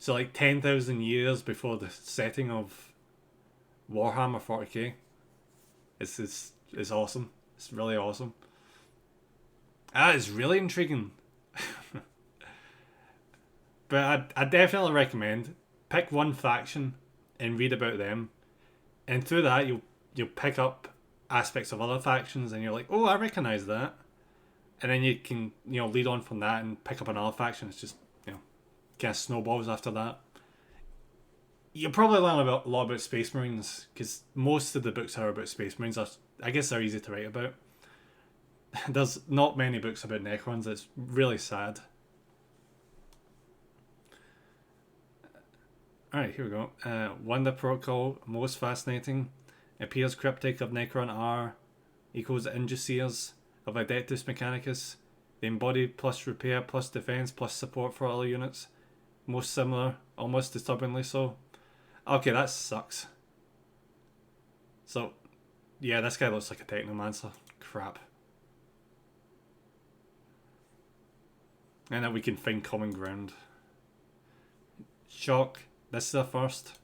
B: So like 10,000 years before the setting of Warhammer 40k. It's
A: is awesome. It's really awesome. That is really intriguing. But I definitely recommend pick one faction and read about them, and through that you'll pick up aspects of other factions, and you're like, oh, I recognize that, and then you can lead on from that and pick up another faction. It's just kind of snowballs after that. You'll probably learn a lot about Space Marines because most of the books are about Space Marines. I guess they're easy to write about. There's not many books about Necrons. It's really sad. Alright, here we go. Wonder Protocol, most fascinating. Appears cryptic of Necron R equals Induceers of Adeptus Mechanicus. They embody plus repair plus defense plus support for other units. Most similar, almost disturbingly so. Okay, that sucks. So, yeah, this guy looks like a Technomancer. Crap. And that we can find common ground. Shock. This is the first.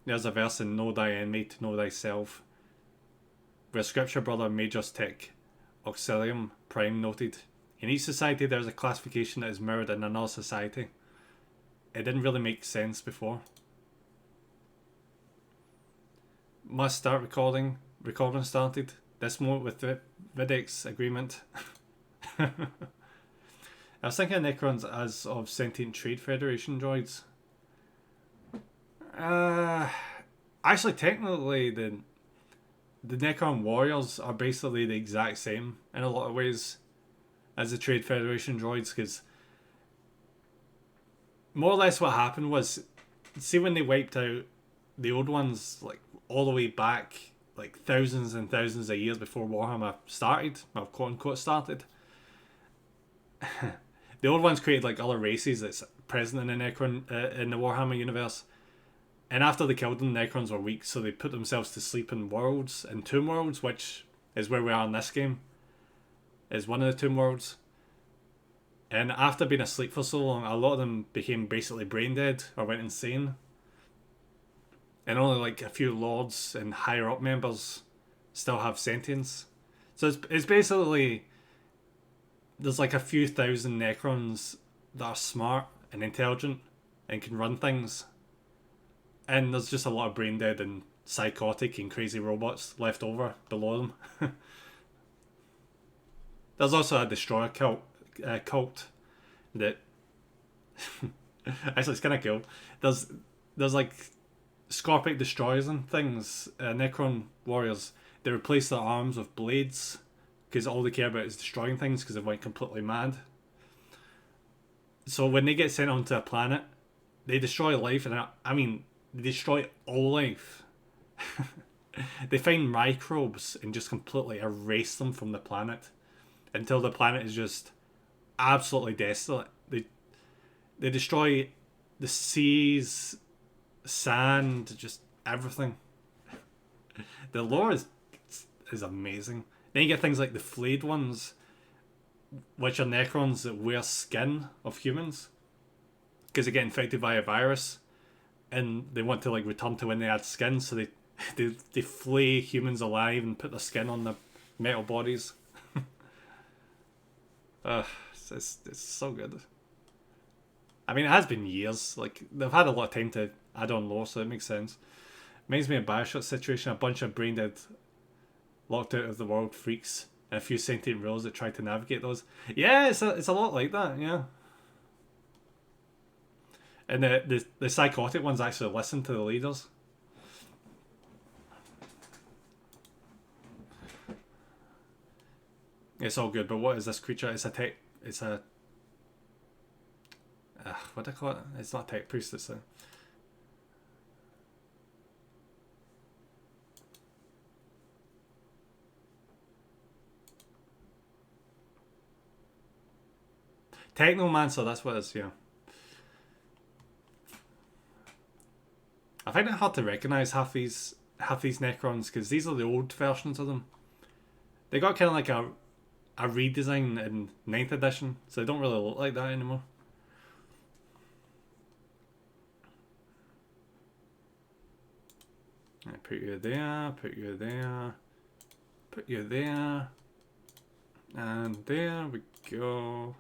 A: There's a verse in Know Thy Enemy to Know Thyself, where Scripture Brother Major's Tech Auxilium Prime noted, in each society there's a classification that is mirrored in another society. It didn't really make sense before. Must start recording. Recording started. This moment with the Vidic's agreement. I was thinking of Necrons as of Sentient Trade Federation droids. Actually, technically, the Necron warriors are basically the exact same in a lot of ways as the Trade Federation droids, because more or less what happened was, see when they wiped out the old ones, like all the way back, like thousands and thousands of years before Warhammer started, well, quote unquote started. The old ones created like other races that's present in the Necron in the Warhammer universe, and after they killed them, Necrons were weak, so they put themselves to sleep in worlds, in tomb worlds, which is where we are in this game. Is one of the tomb worlds, and after being asleep for so long, a lot of them became basically brain dead or went insane, and only like a few lords and higher up members still have sentience. So it's basically, there's like a few thousand Necrons that are smart and intelligent and can run things. And there's just a lot of brain dead and psychotic and crazy robots left over below them. There's also a destroyer cult that actually it's kind of cool. There's like Scorpic destroyers and things, Necron warriors. They replace their arms with blades because all they care about is destroying things because they went completely mad. So when they get sent onto a planet, they destroy life, and I mean, they destroy all life. They find microbes and just completely erase them from the planet until the planet is just absolutely desolate. They destroy the seas, sand, just everything. The lore is amazing. Then you get things like the flayed ones, which are Necrons that wear skin of humans because they get infected by a virus, and they want to like return to when they had skin, so they flay humans alive and put their skin on their metal bodies. It's so good. I mean, it has been years. Like, they've had a lot of time to add on lore, so it makes sense. Reminds me of Bioshock situation, a bunch of brain dead, locked out of the world freaks, and a few sentient rules that try to navigate those. Yeah, it's a lot like that, yeah. And the psychotic ones actually listen to the leaders. It's all good, but what is this creature? It's a what do I call it? It's not a tech priest, it's a... Technomancer, that's what it is, yeah. I find it hard to recognise half these Necrons, because these are the old versions of them. They got kind of like a redesign in 9th edition, so they don't really look like that anymore.
B: I put you there, put you there, put you there, and there we go.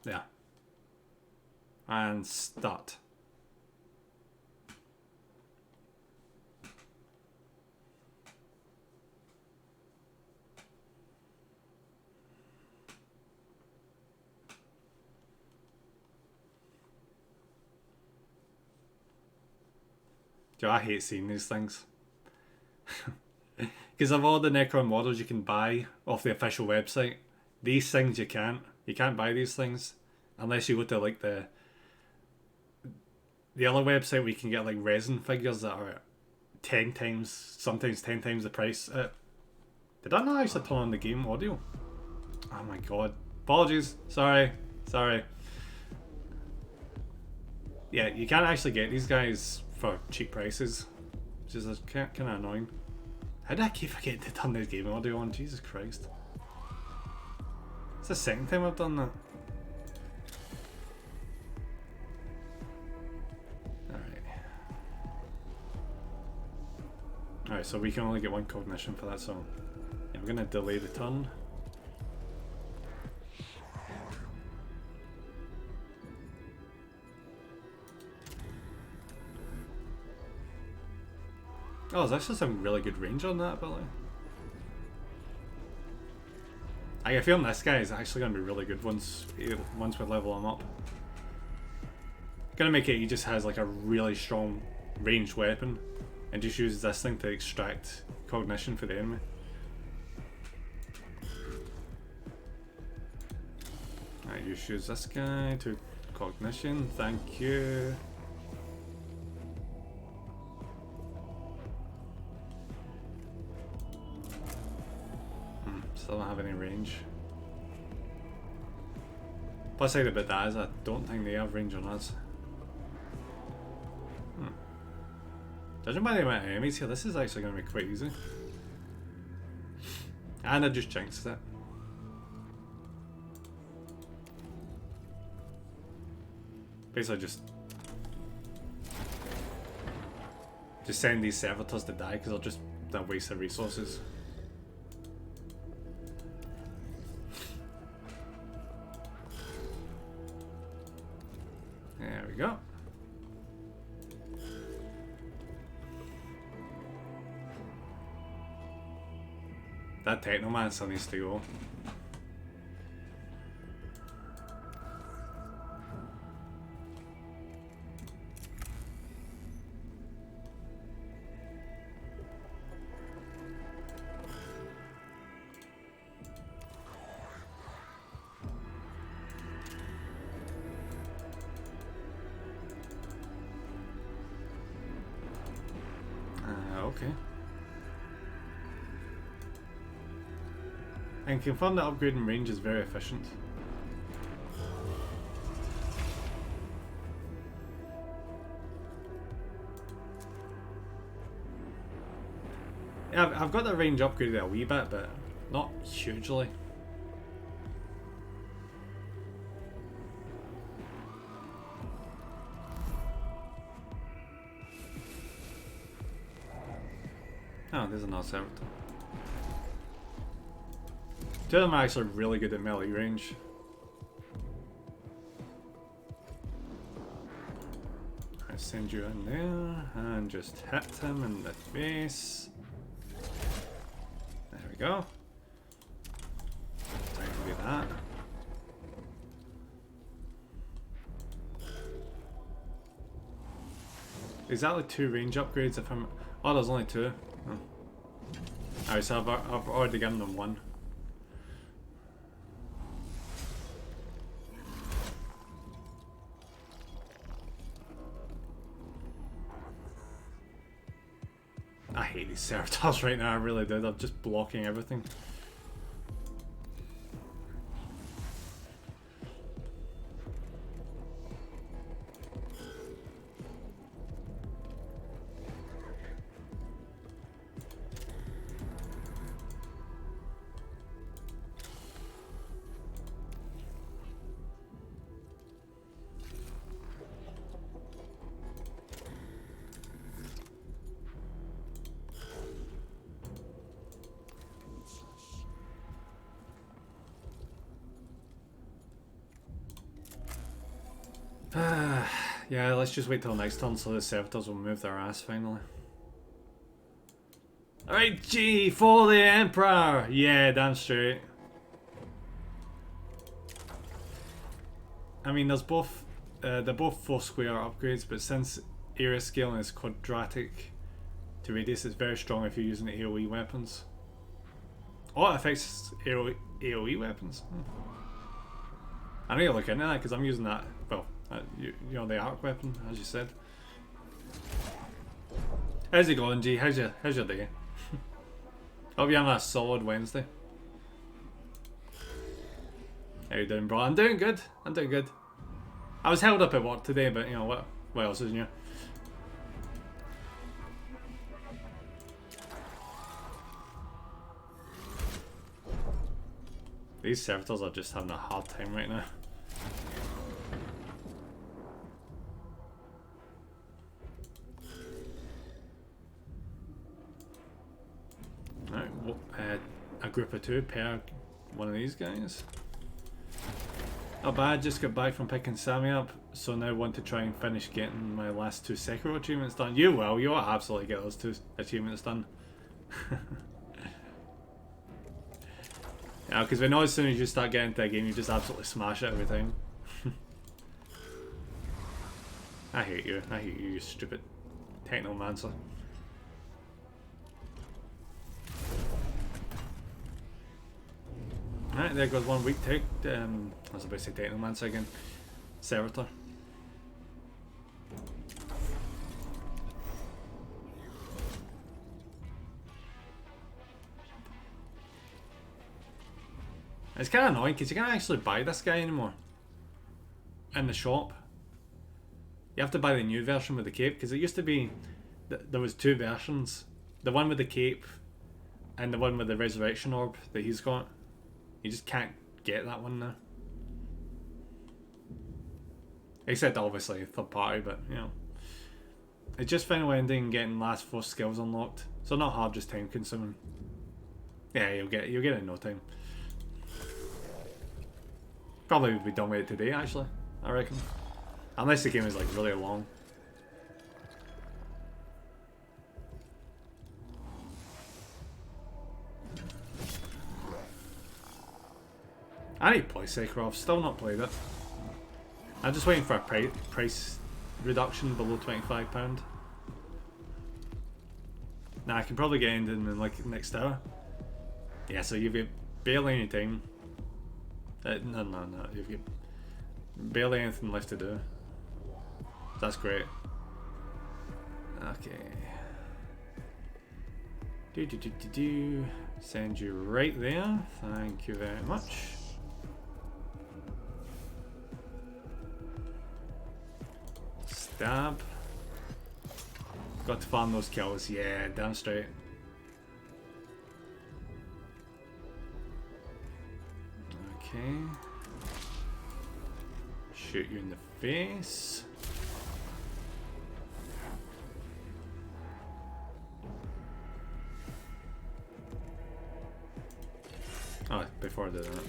B: There. And start. Dude, I hate seeing these things. Because of all the Necron models you can buy off the official website, these things you can't. You can't buy these things unless you go to like the other website where you can get like resin figures that are 10 times, sometimes 10 times the price. Did I not actually turn on the game audio? Oh my god. Apologies. Sorry. Yeah, you can't actually get these guys for cheap prices, which is kind of annoying. How did I keep forgetting to turn the game audio on? Jesus Christ. It's the second time I've done that. Alright, so we can only get one cognition for that, so yeah, we're gonna delay the turn. Oh, there's actually some really good range on that ability. I get a feeling this guy is actually going to be really good once we level him up. Gonna make it he just has like a really strong ranged weapon and just uses this thing to extract cognition for the enemy. Alright, you use this guy to cognition, thank you. Still don't have any range. Plus side about that is I don't think they have range on us. Judging by the amount of enemies here, this is actually going to be quite easy. And I just jinxed it. Basically just send these servitors to die because they'll just waste their resources. There we go. That Technomancer needs to go. Okay. And confirm that upgrading range is very efficient. Yeah, I've got the range upgraded a wee bit, but not hugely. Oh, there's another servitor. Two of them are actually really good at melee range. I send you in there and just hit him in the face. There we go. Time to do that. Exactly 2 range upgrades if I'm... Oh, there's only 2. Oh. Alright, so I've already given them 1. I hate these servitors right now, I really do. They're just blocking everything. Yeah, let's just wait till next turn so the servitors will move their ass finally. Alright, G for the Emperor! Yeah, damn straight. I mean, they're both four square upgrades, but since area scaling is quadratic to radius, it's very strong if you're using AoE weapons. Oh, it affects AoE weapons. I need to look into that because I'm using that. Well, you know, the arc weapon, as you said. How's it going, G? How's your day? Hope you're having a solid Wednesday. How you doing, bro? I'm doing good. I was held up at work today, but you know what else is new? These servitors are just having a hard time right now. Right, a group of 2 per one of these guys. Not bad, just got back from picking Sammy up, so now want to try and finish getting my last 2 Sekiro achievements done. You'll absolutely get those 2 achievements done. Yeah, because we know as soon as you start getting into a game, you just absolutely smash it every time. I hate you, you stupid technomancer. Alright, there goes one weak tech. I was about to say technomancer again. Servitor. It's kind of annoying because you can't actually buy this guy anymore in the shop. You have to buy the new version with the cape because it used to be there was 2 versions, the one with the cape and the one with the resurrection orb that he's got. You just can't get that one now, except obviously third party, but you know, it's just final ending and getting last 4 skills unlocked, so not hard, just time consuming. Yeah, you'll get it in no time. Probably would be done with it today, actually, I reckon. Unless the game is like really long. I need to play Sekiro, I've still not played it. I'm just waiting for a price reduction below £25. Nah, I can probably get ended in like next hour. Yeah, so you've got barely any time. No, you've got barely anything left to do. That's great. Okay. Send you right there. Thank you very much. Stab. Got to farm those kills. Yeah, damn straight. Okay. Shoot you in the face. Oh, before I did that.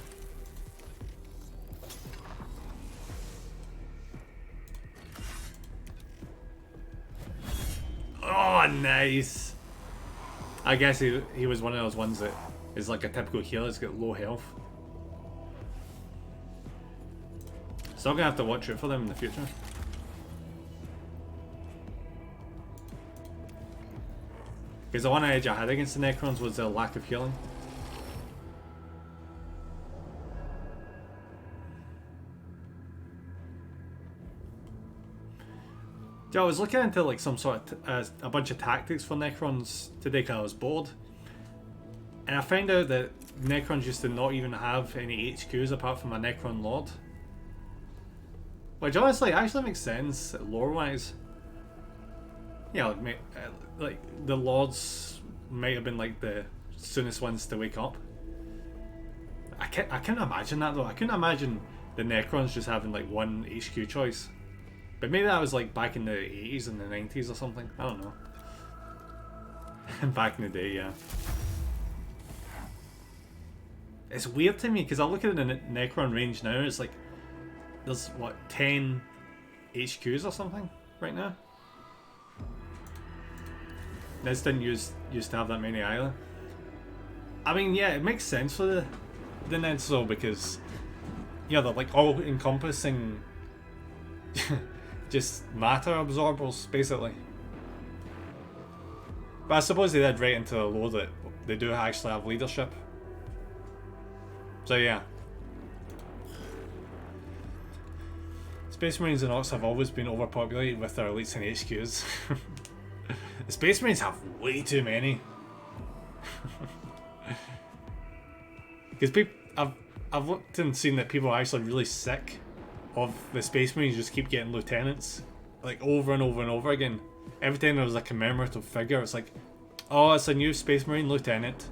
B: Oh, nice. I guess he was one of those ones that is like a typical healer, he's got low health. So I'm gonna have to watch it for them in the future. Because the one edge I had against the Necrons was their lack of healing. Yeah, I was looking into like some sort of a bunch of tactics for Necrons today because I was bored, and I found out that Necrons used to not even have any HQs apart from a Necron Lord, which honestly actually makes sense lore-wise. Yeah, like the Lords might have been like the soonest ones to wake up. I can't imagine that though. I couldn't imagine the Necrons just having like one HQ choice. But maybe that was like back in the 80s and the 90s or something. I don't know. Back in the day, yeah. It's weird to me because I look at the Necron range now. It's like there's what 10 HQs or something right now. This didn't used to have that many either. I mean, yeah, it makes sense for the Neds though, because yeah, they're like all encompassing just matter absorbers basically. But I suppose they did right into the law that they do actually have leadership. So yeah. Space Marines and Orcs have always been overpopulated with their elites and HQs. The Space Marines have way too many. Because I've looked and seen that people are actually really sick of the Space Marines just keep getting lieutenants. Like over and over and over again. Every time there was a commemorative figure, it's like, oh, it's a new Space Marine lieutenant.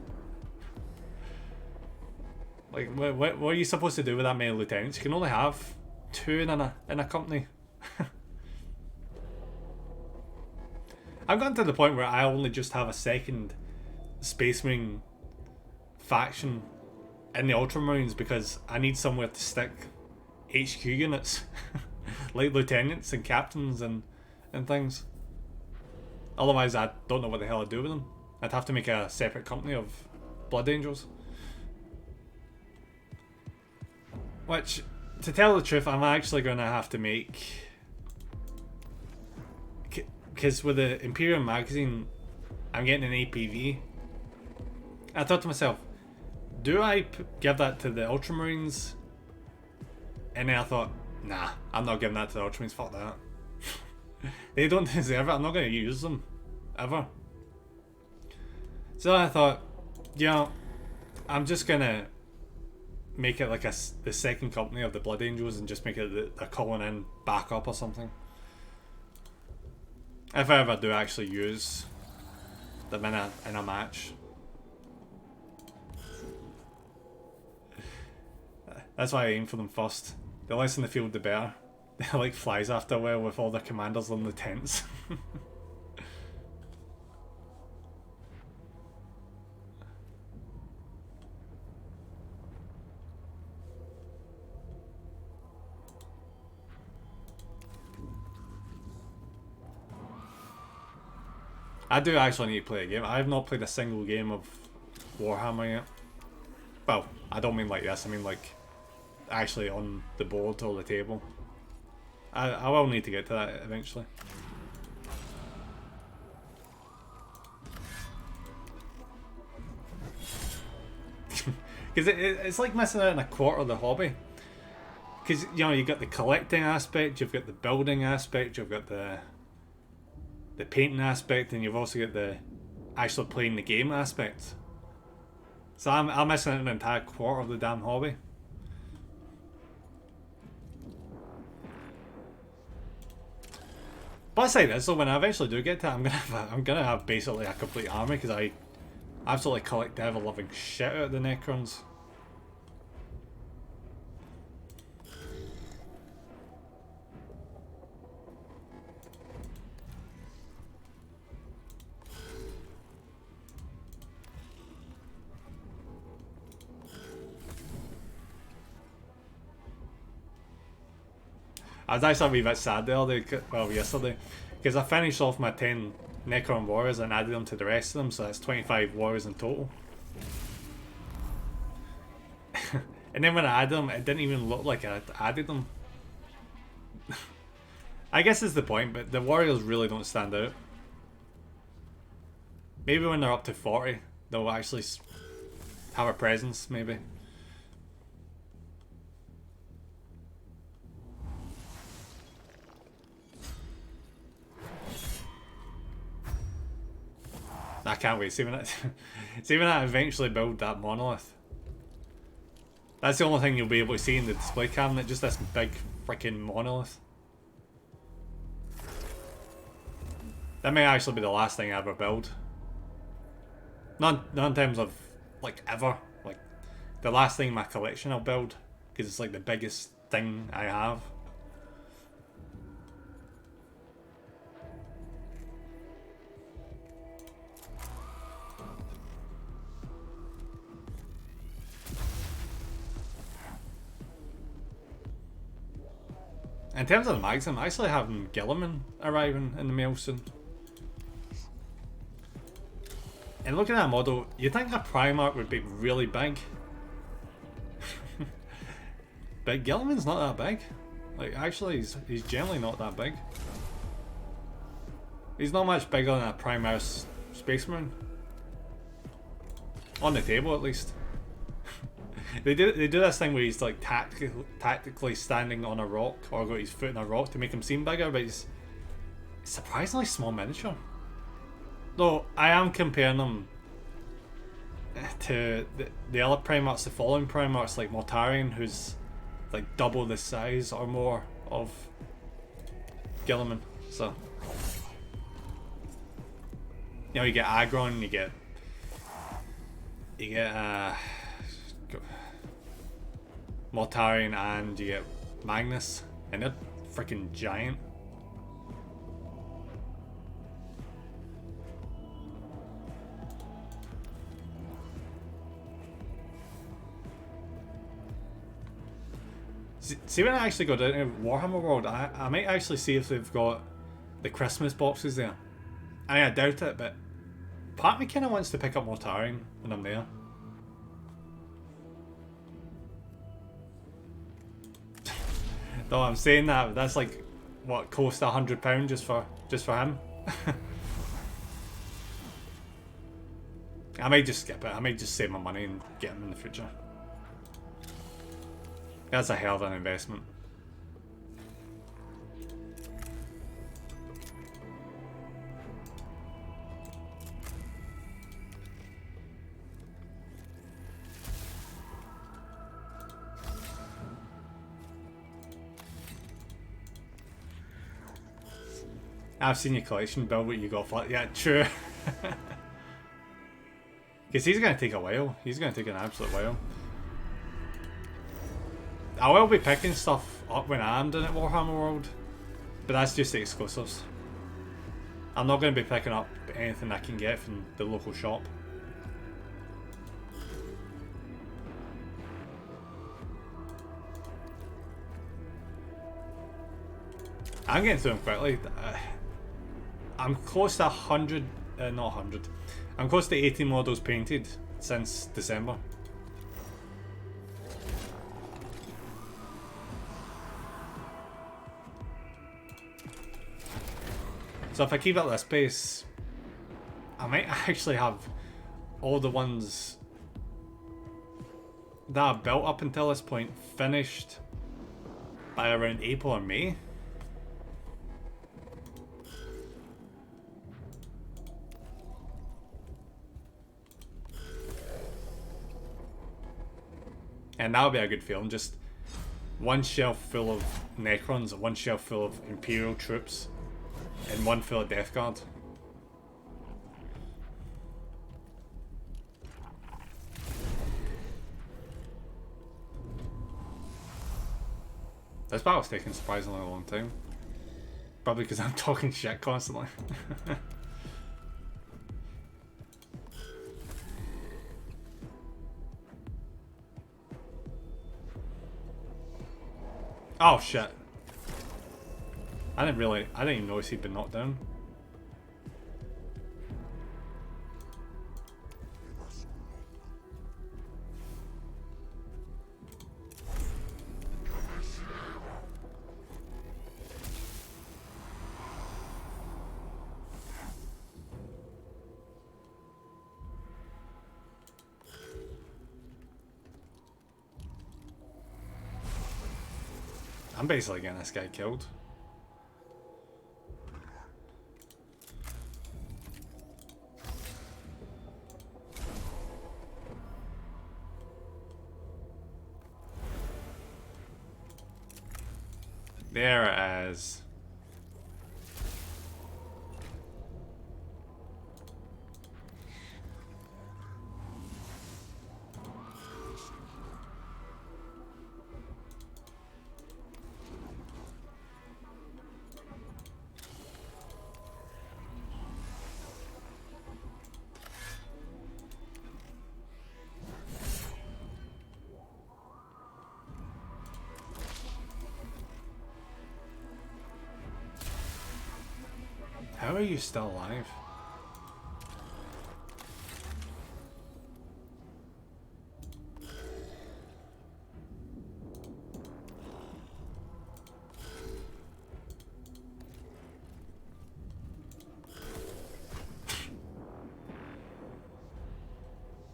B: Like, what are you supposed to do with that many lieutenants? You can only have 2 in a company. I've gotten to the point where I only just have a second Space Marine faction in the Ultramarines because I need somewhere to stick HQ units. Like lieutenants and captains and things. Otherwise I don't know what the hell I'd do with them. I'd have to make a separate company of Blood Angels. Which, to tell the truth, I'm actually going to have to make... Because with the Imperial magazine, I'm getting an APV. I thought to myself, do I give that to the Ultramarines? And then I thought, nah, I'm not giving that to the Ultramarines, fuck that. They don't deserve it, I'm not going to use them. Ever. So I thought, you know, I'm just going to make it like the second company of the Blood Angels and just make it a calling in backup or something. If I ever do actually use them in a match. That's why I aim for them first. The less in the field the better. They're like flies after a while with all their commanders in the tents. I do actually need to play a game. I have not played a single game of Warhammer yet. Well, I don't mean like this, I mean like actually on the board or the table. I will need to get to that eventually. Because it's like missing out on a quarter of the hobby. Because, you know, you've got the collecting aspect, you've got the building aspect, you've got the painting aspect, and you've also got the actually playing the game aspect. So I'm missing out an entire quarter of the damn hobby. But aside this, so when I eventually do get to it, I'm gonna have basically a complete army because I absolutely collect the ever-loving shit out of the Necrons. I was actually a wee bit sad the other day, well yesterday, because I finished off my 10 Necron warriors and added them to the rest of them, so that's 25 warriors in total. And then when I added them, it didn't even look like I added them. I guess is the point, but the warriors really don't stand out. Maybe when they're up to 40, they'll actually have a presence, maybe. I can't wait. See when I eventually build that monolith. That's the only thing you'll be able to see in the display cabinet, just this big freaking monolith. That may actually be the last thing I ever build. Not in terms of, like, ever. Like, the last thing in my collection I'll build. Because it's, like, the biggest thing I have. In terms of the mags, I'm actually having Gilliman arriving in the mail soon. And looking at that model, you'd think a Primarch would be really big. But Gilliman's not that big. Like, actually, he's generally not that big. He's not much bigger than a Primaris Space Marine. On the table, at least. They do this thing where he's like tactically standing on a rock or got his foot in a rock to make him seem bigger, but he's surprisingly small miniature. Though I am comparing them to the other Primarchs, the following Primarchs like Mortarion, who's like double the size or more of Gilliman. So you know, you get Agron, you get Mortarion, and you get Magnus, and they're freaking giant. See, when I actually go down to Warhammer World, I might actually see if they've got the Christmas boxes there. I mean, I doubt it, but part of me kind of wants to pick up Mortarion when I'm there. Though I'm saying that, that's like, what, close to £100 just for him. I might just skip it. I might just save my money and get him in the future. That's a hell of an investment. I've seen your collection build what you got for it. Yeah, true. Because he's going to take a while. He's going to take an absolute while. I will be picking stuff up when I am doing at Warhammer World, but that's just the exclusives. I'm not going to be picking up anything I can get from the local shop. I'm getting through them quickly. I'm close to 100, not 100. I'm close to 80 models painted since December. So if I keep at this pace, I might actually have all the ones that I've built up until this point finished by around April or May. And that'll be a good feeling, just one shelf full of Necrons, one shelf full of Imperial troops, and one full of Death Guard. This battle's taking surprisingly a long time. Probably because I'm talking shit constantly. Oh shit. I didn't even notice he'd been knocked down. I'm basically getting this guy killed. There it is. How are you still alive?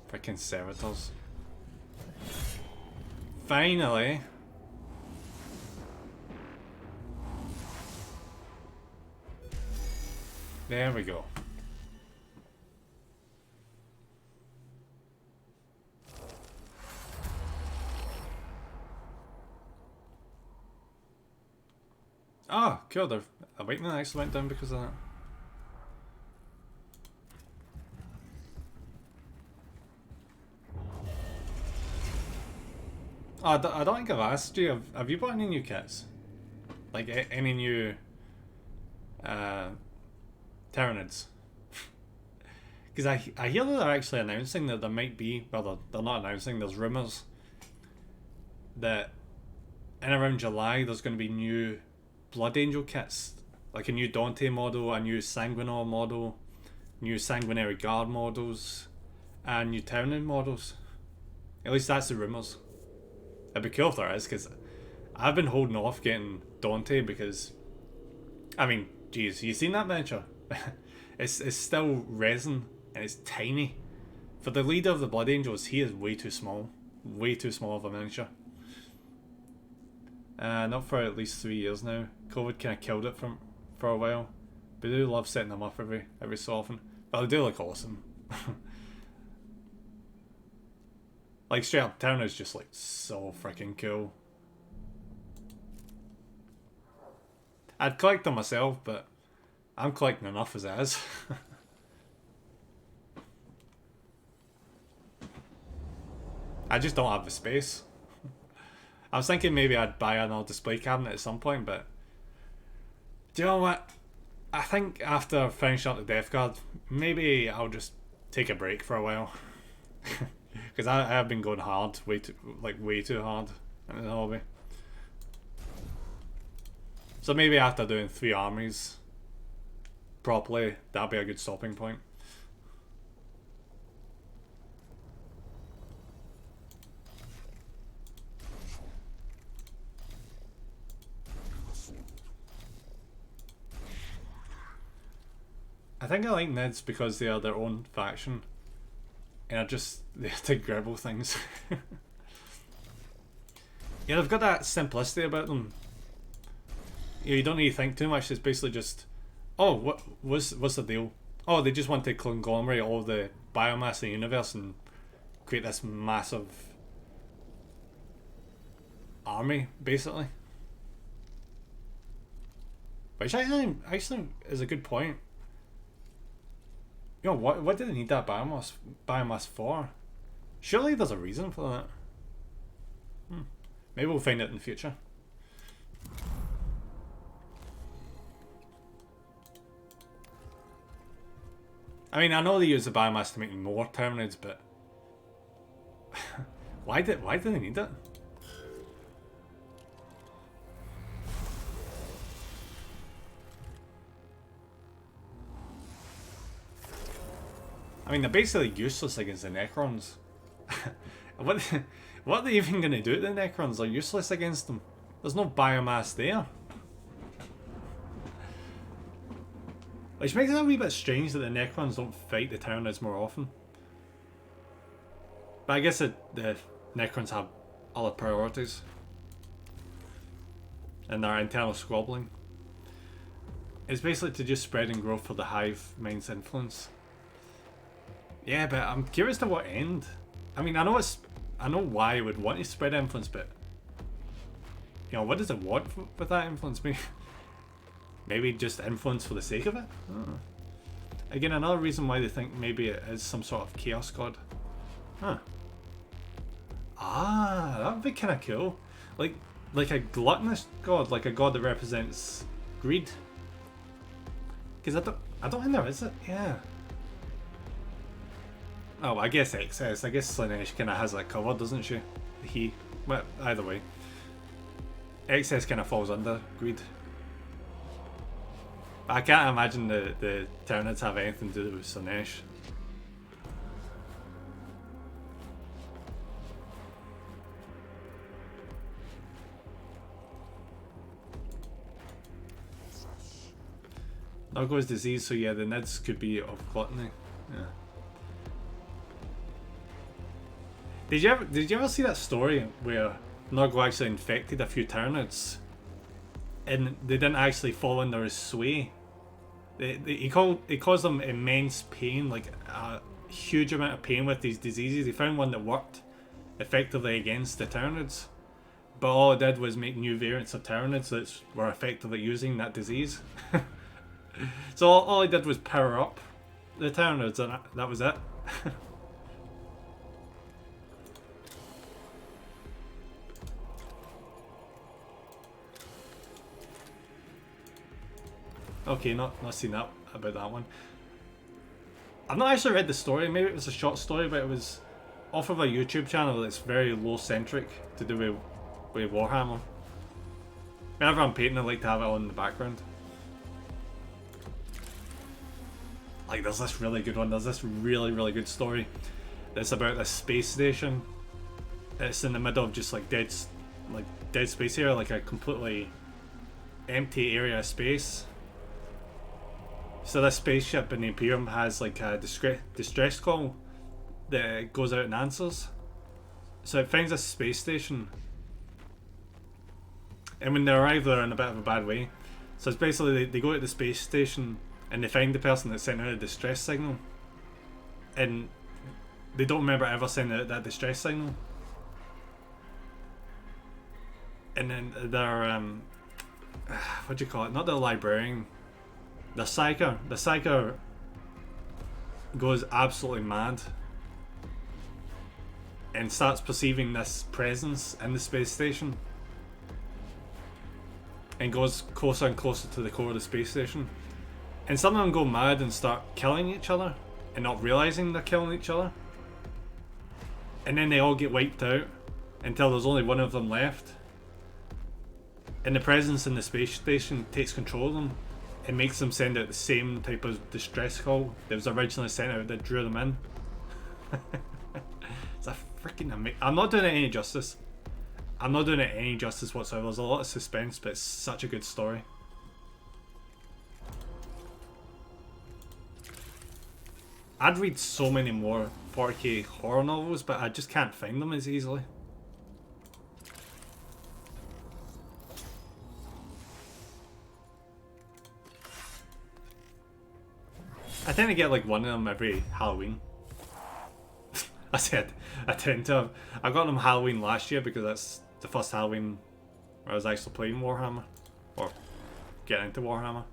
B: Freaking servitors. Finally. There we go. Oh, cool. The awakening actually went down because of that. Oh, I don't think I've asked you. Have you bought any new kits? Like any new Tyranids? Because I hear that they're actually announcing that there might be, well, they're not announcing, there's rumours that in around July there's going to be new Blood Angel kits. Like a new Dante model, a new Sanguinor model, new Sanguinary Guard models, and new Tyranid models. At least that's the rumours. It'd be cool if there is, because I've been holding off getting Dante because, I mean, geez, you seen that miniature? it's still resin and it's tiny. For the leader of the Blood Angels, he is way too small. Way too small of a miniature. Not for at least 3 years now. COVID kind of killed it for a while. But I do love setting them up every so often. But they do look awesome. Like straight up, Town is just like so freaking cool. I'd collect them myself, but I'm collecting enough as it is. I just don't have the space. I was thinking maybe I'd buy another display cabinet at some point, but do you know what? I think after finishing up the Death Guard, maybe I'll just take a break for a while. Because I have been going hard, way too hard in the hobby. So maybe after doing 3 armies properly, that'll be a good stopping point. I think I like Nids because they are their own faction. And they have to gribble things. Yeah, they've got that simplicity about them. You don't need to think too much. It's basically just, oh, what's the deal? Oh, they just want to conglomerate all the biomass in the universe and create this massive army, basically. Which I think actually is a good point. You know, what do they need that biomass for? Surely there's a reason for that. Maybe we'll find it in the future. I mean, I know they use the biomass to make more Tyranids, but why do they need it? I mean, they're basically useless against the Necrons. What are they even going to do to the Necrons? They're useless against them. There's no biomass there. Which makes it a wee bit strange that the Necrons don't fight the Tyranids more often. But I guess the Necrons have other priorities. And their internal squabbling. It's basically to just spread and grow for the hive mind's influence. Yeah, but I'm curious to what end. I mean, I know why it would want to spread influence, but you know, what does it want with that influence? Maybe just influence for the sake of it? I don't know. Again, another reason why they think maybe it is some sort of chaos god. Huh. Ah, that would be kind of cool. Like a gluttonous god, like a god that represents greed. Because I don't think there is it. Yeah. Oh, I guess XS. I guess Slaanesh kind of has that covered, doesn't she? Well, either way. XS kind of falls under greed. But I can't imagine the Tyranids have anything to do with Slanesh. Nurgle's disease, so yeah, the Nids could be of gluttony. Yeah. Did you ever see that story where Nurgle actually infected a few Tyranids, and they didn't actually fall under his sway? He caused them immense pain, like a huge amount of pain with these diseases. He found one that worked effectively against the Tyranids, but all it did was make new variants of Tyranids that were effectively using that disease. So all he did was power up the Tyranids, and that was it. Okay, not seen that about that one. I've not actually read the story. Maybe it was a short story, but it was off of a YouTube channel that's very low-centric to do with Warhammer. Whenever I'm painting, I like to have it on in the background. Like, there's this really good one. There's this really good story that's about this space station. It's in the middle of just like dead space here, like a completely empty area of space. So this spaceship in the Imperium has like a distress call that goes out and answers. So it finds a space station, and when they arrive, they're in a bit of a bad way. So it's basically they go to the space station and they find the person that sent out a distress signal, and they don't remember ever sending out that distress signal. And then their what do you call it? Not the librarian. The psyker goes absolutely mad and starts perceiving this presence in the space station and goes closer and closer to the core of the space station. And some of them go mad and start killing each other and not realizing they're killing each other. And then they all get wiped out until there's only one of them left. And the presence in the space station takes control of them. It makes them send out the same type of distress call that was originally sent out that drew them in. It's a freaking amazing. I'm not doing it any justice. I'm not doing it any justice whatsoever. There's a lot of suspense, but it's such a good story. I'd read so many more 40k horror novels, but I just can't find them as easily. I tend to get like one of them every Halloween. I said I tend to have. I got them Halloween last year because that's the first Halloween where I was actually playing Warhammer, or getting into Warhammer.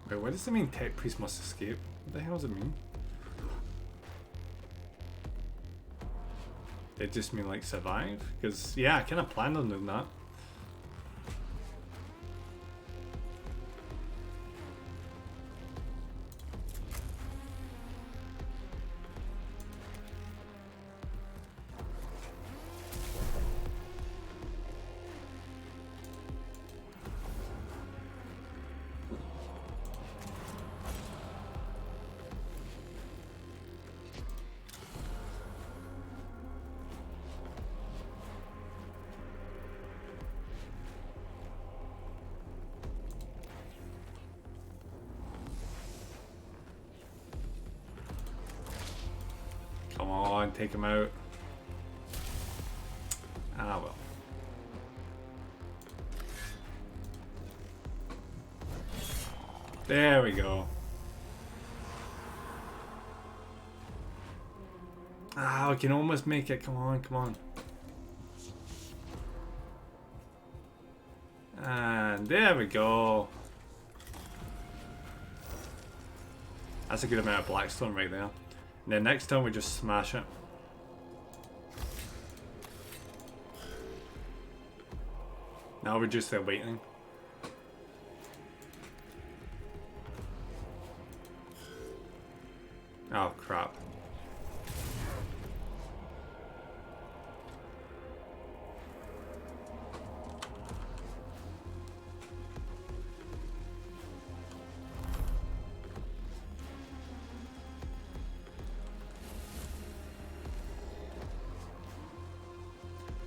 B: Wait, what does it mean Tech Priest must escape? What the hell does it mean? It just mean like survive? Because yeah, I kind of planned on doing that. Come on, take him out. Ah well. There we go. Ah, we can almost make it. Come on, come on. And there we go. That's a good amount of blackstone right there. And then next time we just smash it. Now we're just there waiting. Oh crap.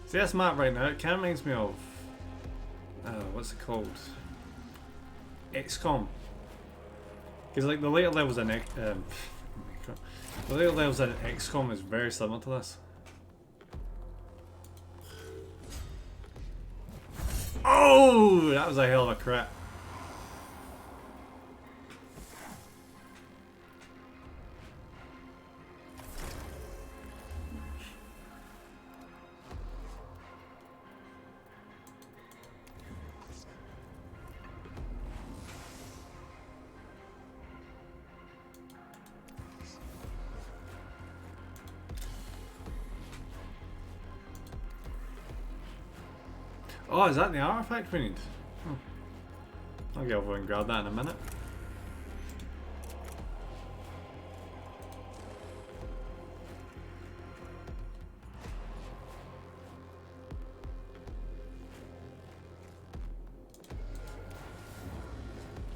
B: See this map right now, it kind of reminds me of what's it called? XCOM. Because like the later levels in the later levels in XCOM is very similar to this. Oh, that was a hell of a crit. Oh, is that the artifact we need? I'll get over and grab that in a minute.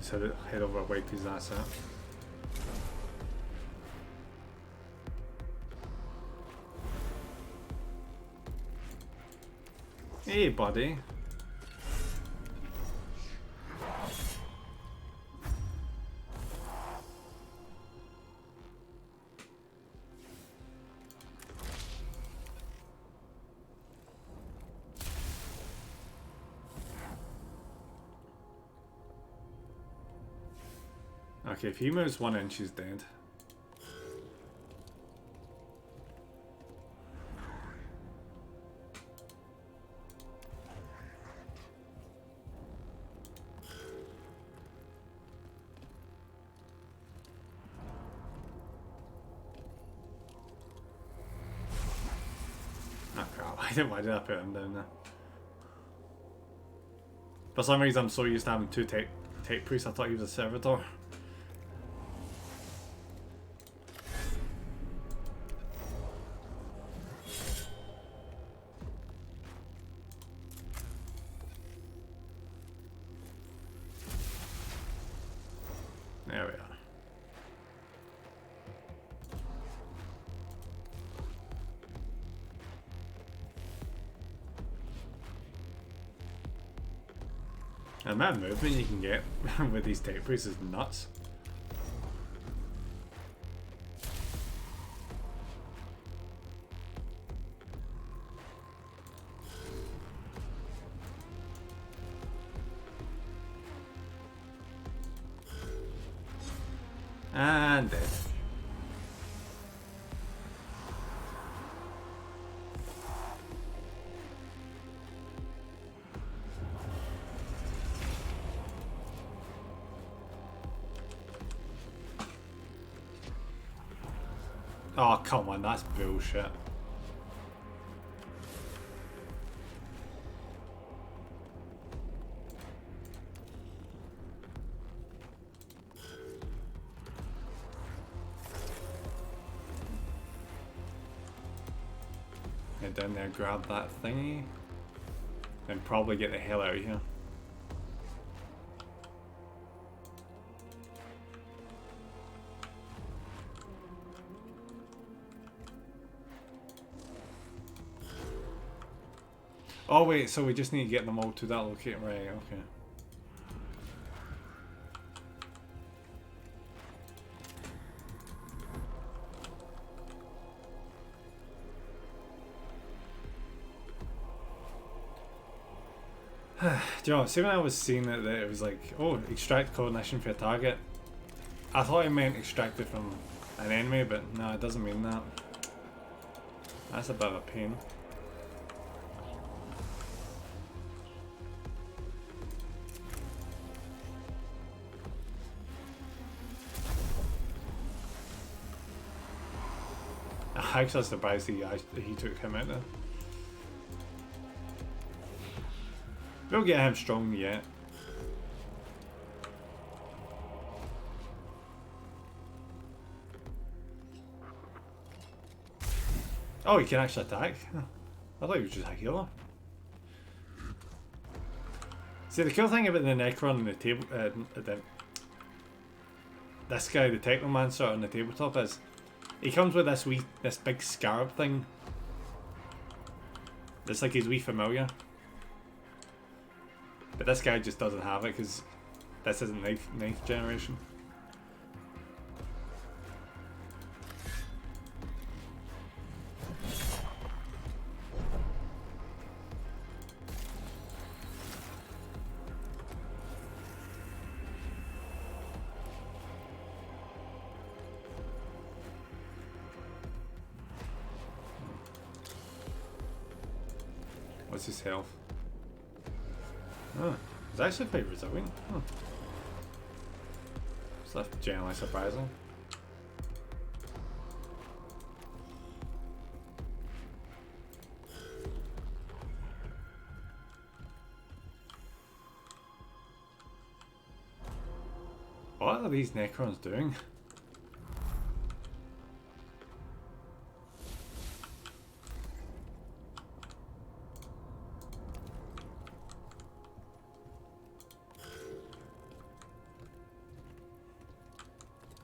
B: Just head over and wipe his ass out. Hey, buddy. Okay, if he moves 1 inch, he's dead. Why did I put him down there? For some reason I'm so used to having 2 tech priests, I thought he was a servitor. There we are. The amount of movement you can get with these tech priests is nuts. And dead. Oh, come on, that's bullshit. Head down there, grab that thingy, and probably get the hell out of here. Oh wait, so we just need to get them all to that location, right? Okay. Do you know, see when I was seeing it, that it was like, oh, extract coordination for a target. I thought it meant extract it from an enemy, but no, it doesn't mean that. That's a bit of a pain. I'm actually surprised he took him out there. We'll get him strong yet. Oh, he can actually attack? I thought he was just a healer. See, the cool thing about the Necron and the table, this guy, the Technomancer on the tabletop, is he comes with this big scarab thing. It's like his wee familiar. But this guy just doesn't have it because this isn't knife generation. What's his health? Oh, it's actually quite resilient. Huh. So that's generally surprising. What are these Necrons doing?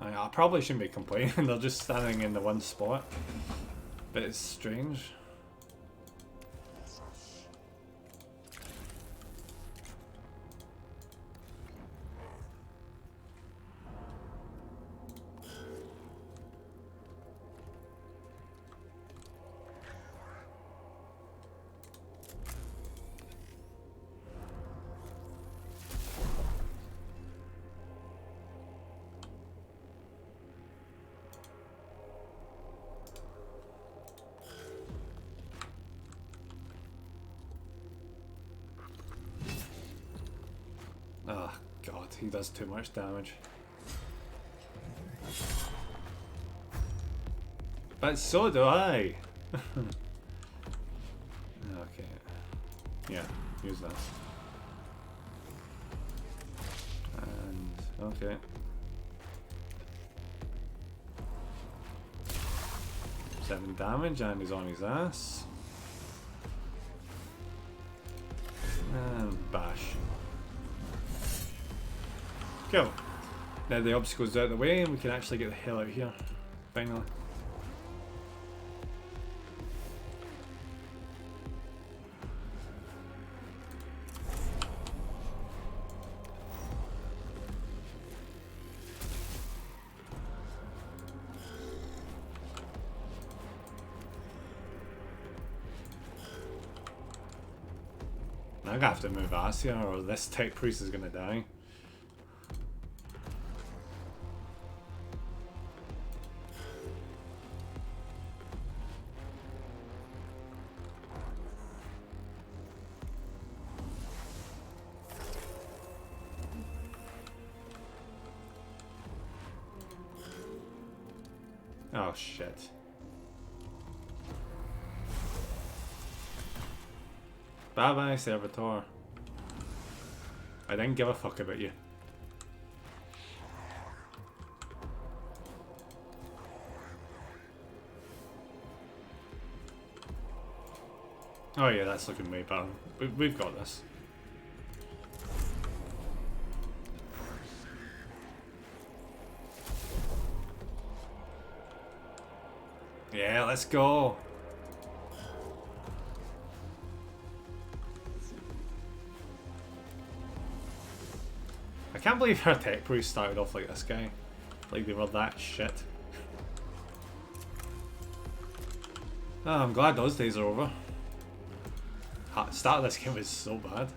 B: I probably shouldn't be complaining, they're just standing in the one spot. But it's strange. Oh god, he does too much damage. But so do I! Okay. Yeah, use that. And okay. Seven damage and he's on his ass. And bash. Cool. Now the obstacle's out of the way and we can actually get the hell out of here. Finally. I'm gonna have to move ass here or this tech priest is gonna die. Oh shit. Bye bye, Servitor. I didn't give a fuck about you. Oh yeah, that's looking way better. We've got this. Yeah, let's go. I can't believe our tech priest started off like this guy. Like they were that shit. Oh, I'm glad those days are over. Start of this game was so bad.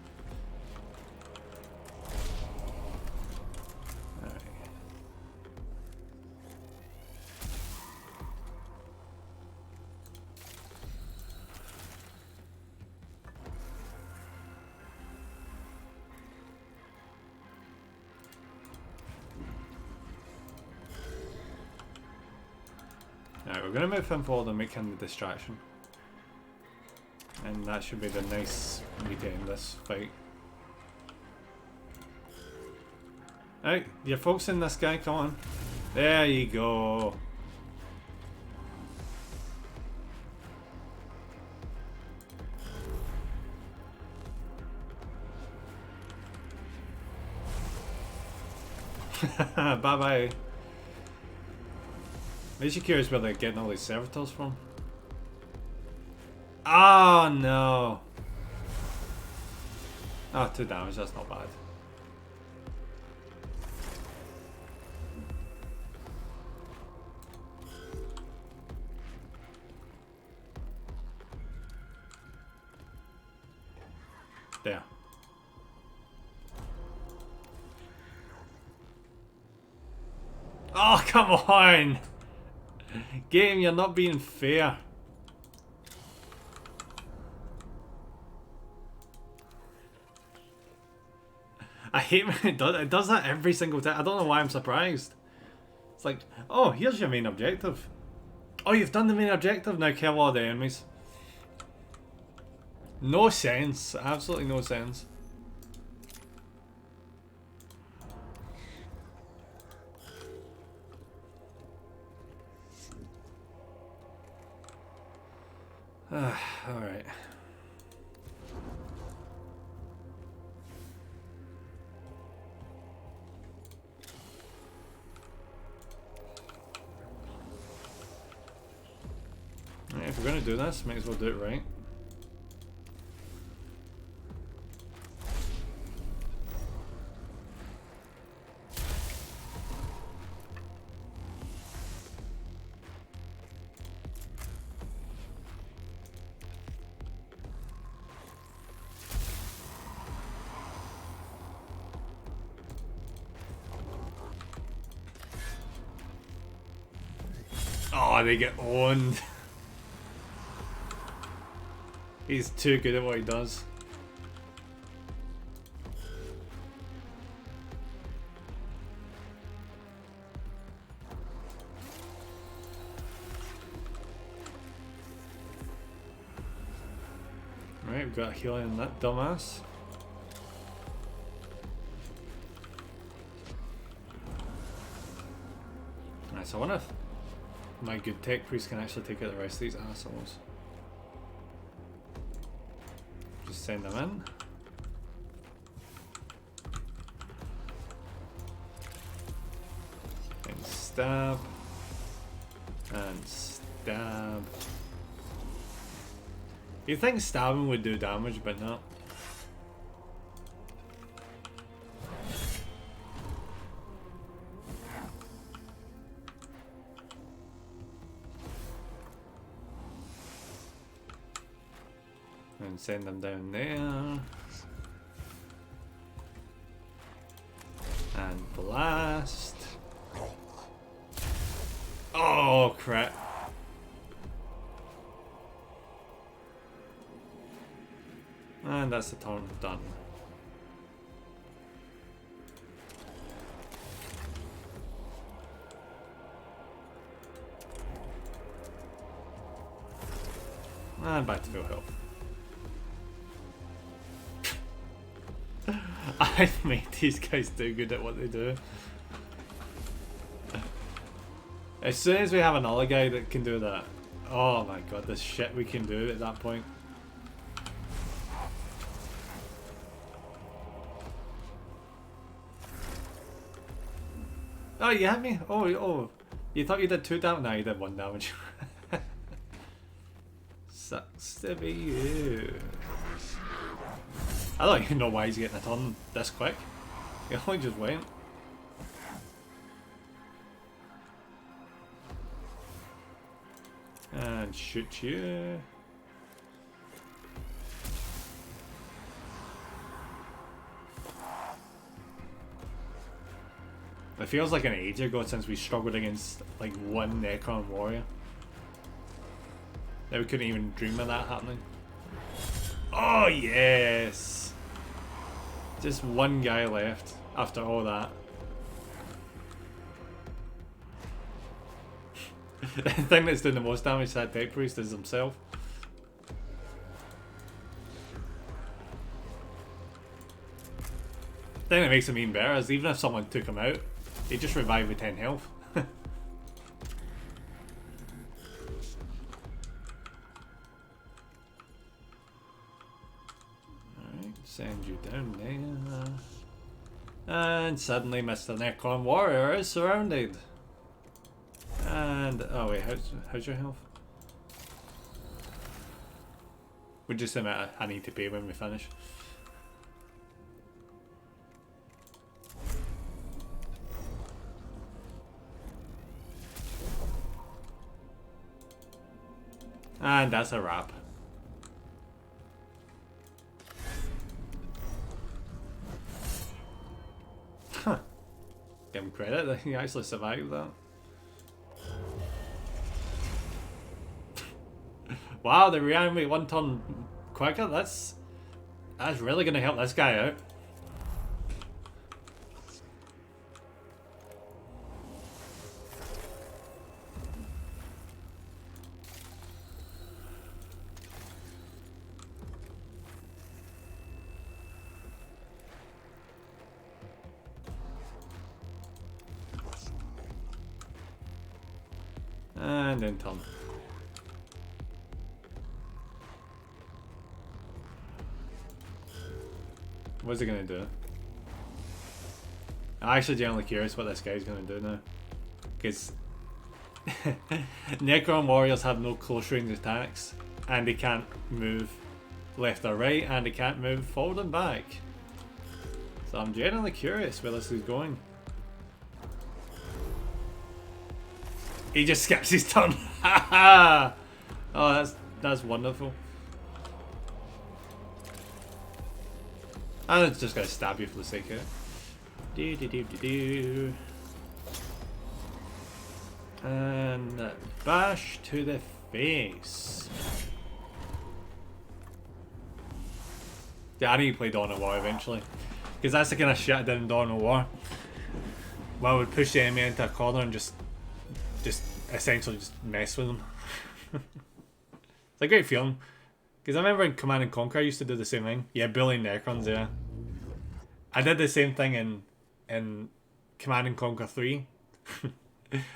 B: Alright, we're going to move him forward and make him the distraction. And that should be the nice way to end this fight. Alright, you're focusing this guy, come on. There you go. Bye bye. Makes you curious where they're getting all these servitors from. Oh no. Oh, 2 damage, that's not bad. There. Oh, come on! Game, you're not being fair. I hate when it does. It does that every single time. I don't know why I'm surprised. It's like, oh, here's your main objective. Oh, you've done the main objective, now kill all the enemies. No sense. Absolutely no sense. Alright. If we're going to do this, might as well do it right. Oh, they get owned. He's too good at what he does. Right, we've got a healing on that dumbass. Right, so I wonder if my good tech priest can actually take out the rest of these assholes. Just send them in. And stab. And stab. You'd think stabbing would do damage, but not. And send them down there. And blast. Oh crap. And that's the turn done. And back to full health. I've made these guys too good at what they do. As soon as we have another guy that can do that, oh my god, the shit we can do at that point. Oh, you hit me? Oh, you thought you did 2 damage? No, you did 1 damage. Sucks to be you. I don't even know why he's getting a turn this quick. He only just went. And shoot you. It feels like an age ago since we struggled against like one Necron warrior. That we couldn't even dream of that happening. Oh yes! Just one guy left after all that. The thing that's doing the most damage to that Tech Priest is himself. The thing that makes him even better is even if someone took him out, he'd just revive with 10 health. Alright, send you down there. And suddenly Mr. Necron Warrior is surrounded. And, oh wait, how's your health? We'll just admit I need to pay when we finish. And that's a wrap. Huh. Give him credit that he actually survived that. Wow, they reanimate one turn quicker. That's really gonna help this guy out. And then turn. What's he gonna do? I'm actually genuinely curious what this guy's gonna do now. Because Necron Warriors have no close range attacks, and they can't move left or right, and they can't move forward and back. So I'm genuinely curious where this is going. He just skips his turn. Oh, that's wonderful. And it's just gonna stab you for the sake of it. Do do do do do. And bash to the face. Yeah, I need to play Dawn of War eventually, because that's the kind of shit I did in Dawn of War. Well, I would push the enemy into a corner and just essentially just mess with them. It's a great feeling. Because I remember in Command and Conquer I used to do the same thing. Yeah, bullying Necrons, yeah. I did the same thing in Command and Conquer 3.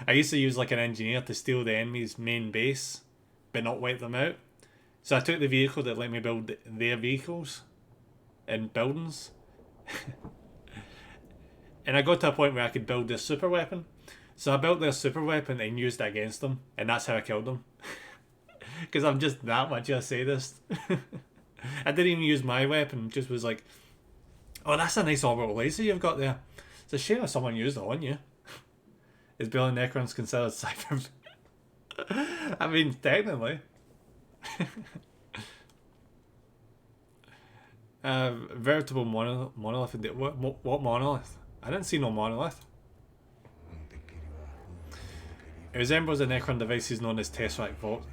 B: I used to use like an engineer to steal the enemy's main base, but not wipe them out. So I took the vehicle that let me build their vehicles in buildings. And I got to a point where I could build their super weapon. So I built their super weapon and used it against them, and that's how I killed them. Because I'm just that much of a sadist. I didn't even use my weapon, just was like, oh, that's a nice orbital laser you've got there. It's a shame if someone used it on you. Is Billy Necrons considered cyber? I mean, technically. Veritable monolith. What monolith? I didn't see no monolith. It resembles a Necron devices known as Tesseract Vault.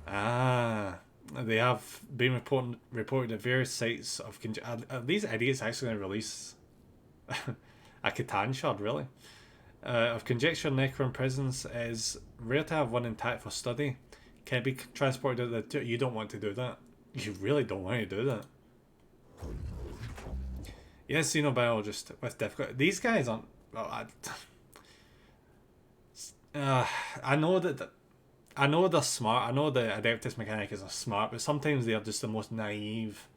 B: Ah, they have been reported at various sites of... Are these idiots actually going to release a Catan shard, really? Of conjecture Necron presence is rare to have one intact for study. Can it be transported out the... You don't want to do that. You really don't want to do that. Yes, xenobiologist with difficulty. These guys aren't... Well, I know they're smart. I know the Adeptus Mechanicus are smart, but sometimes they are just the most naive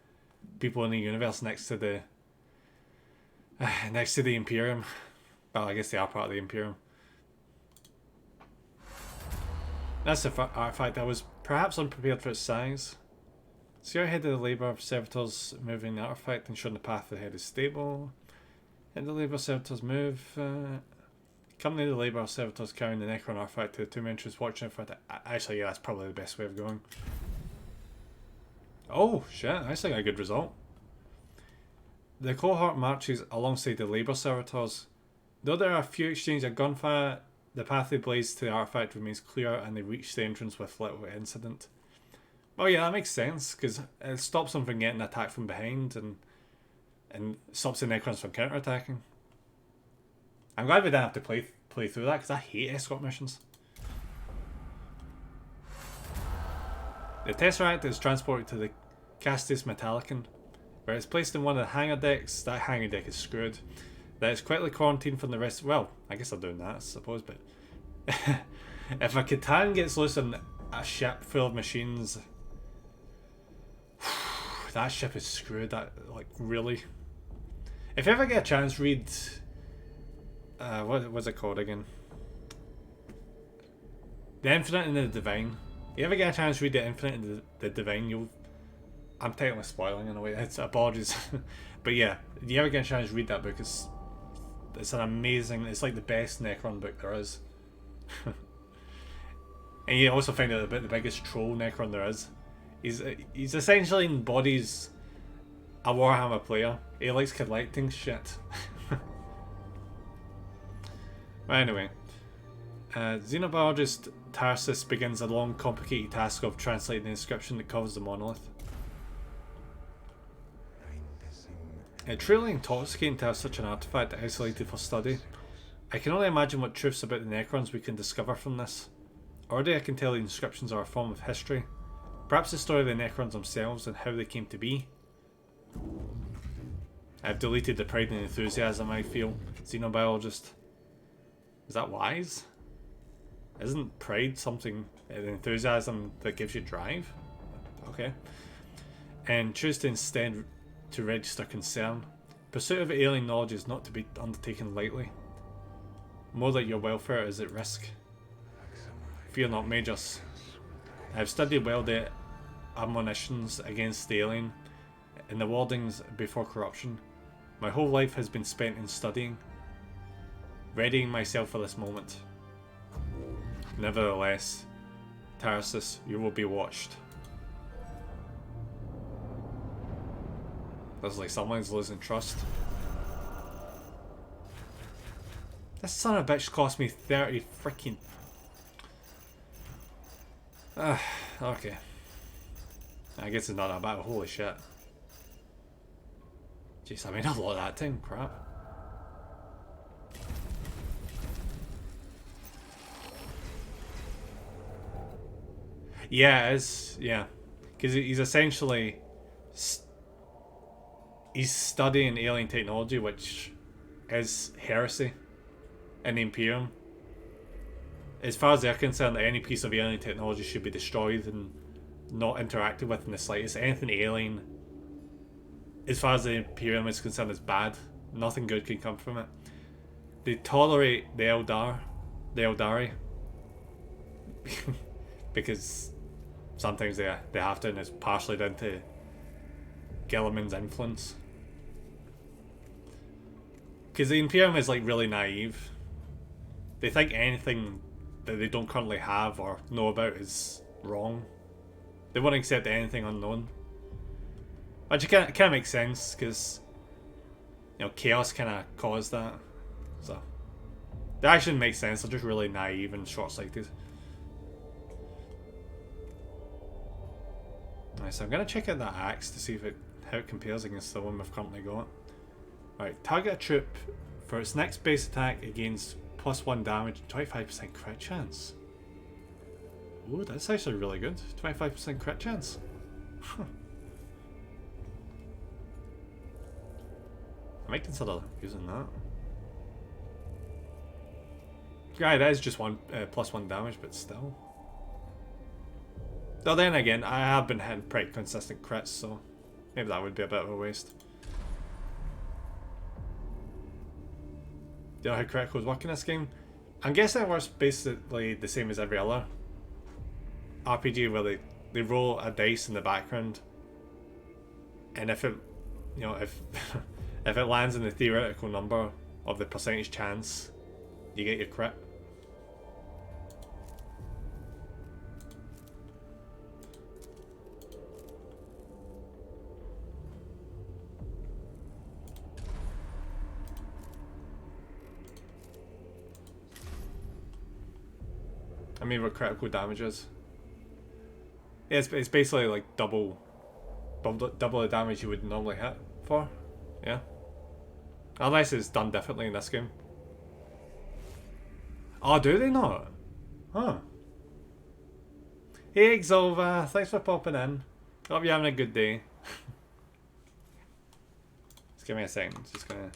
B: people in the universe next to the Imperium. Well, I guess they are part of the Imperium. That's the artifact. I was perhaps unprepared for its size. See ahead of the labour servitors moving the artifact, ensuring the path ahead is stable. And the labour servitors move. Company of the labour servitors carrying the Necron artifact to the tomb entrance, watching for it. Actually, yeah, that's probably the best way of going. Oh, shit, actually got a good result. The cohort marches alongside the labour servitors. Though there are a few exchanges of gunfire, the path they blaze to the artifact remains clear and they reach the entrance with little incident. Oh yeah, that makes sense, because it stops them from getting attacked from behind and stops the Necrons from counter-attacking. I'm glad we didn't have to play through that, because I hate escort missions. The Tesseract is transported to the Castus Metallicum, where it's placed in one of the hangar decks. That hangar deck is screwed. That is quickly quarantined from the rest. Well, I guess I'm doing that, I suppose, but if a Catan gets loose on a ship full of machines, that ship is screwed. That, like, really. If you ever get a chance, read what was it called again? The Infinite and the Divine. If you ever get a chance to read The Infinite and the Divine, you'll... I'm technically spoiling in a way, it's apologies. But yeah, if you ever get a chance to read that book, it's an amazing... It's like the best Necron book there is. And you also find out about the biggest troll Necron there is. He's essentially embodies a Warhammer player. He likes collecting shit. But anyway, xenobiologist Tarsus begins a long, complicated task of translating the inscription that covers the monolith. It's truly intoxicating to have such an artifact isolated for study. I can only imagine what truths about the Necrons we can discover from this. Already I can tell the inscriptions are a form of history. Perhaps the story of the Necrons themselves and how they came to be. I've deleted the pride and enthusiasm I feel. Xenobiologist. Is that wise? Isn't pride something, an enthusiasm that gives you drive? Okay. And choose to instead to register concern. Pursuit of alien knowledge is not to be undertaken lightly. More that your welfare is at risk. Fear not, Majors. I have studied well the admonitions against the alien and the wardings before corruption. My whole life has been spent in studying, readying myself for this moment. Nevertheless, Tarsus, you will be watched. That's like someone's losing trust. This son of a bitch cost me 30 freaking... okay. I guess it's not that bad. Holy shit. Jeez, I made a lot of that thing. Crap. Yeah, it's... yeah. Because he's essentially... he's studying alien technology, which is heresy in the Imperium. As far as they're concerned, any piece of alien technology should be destroyed and not interacted with in the slightest. Anything alien, as far as the Imperium is concerned, is bad. Nothing good can come from it. They tolerate the Eldari, because sometimes they have to, and it's partially down to Gilliman's influence. Because the Imperium is like really naive. They think anything that they don't currently have or know about is wrong. They won't accept anything unknown. Which kind of makes sense, because you know, chaos kind of caused that. So that actually makes sense. They're just really naive and short-sighted. Alright, so I'm gonna check out that axe to see how it compares against the one we've currently got. Right, target a troop for its next base attack against +1 damage, 25% crit chance. Ooh, that's actually really good. 25% crit chance. Huh. I might consider using that. Yeah, that is just +1 damage, but still. Though then again, I have been hitting pretty consistent crits, so maybe that would be a bit of a waste. Do you know how criticals work in this game? I'm guessing it works basically the same as every other RPG, where they roll a dice in the background, and if it, you know, if if it lands in the theoretical number of the percentage chance, you get your crit. I mean, what critical damage is. Yeah, it's basically like double the damage you would normally hit for. Yeah. Unless it's done differently in this game. Oh, do they not? Huh. Hey Exolva, thanks for popping in. Hope you're having a good day. Just give me a second. Just gonna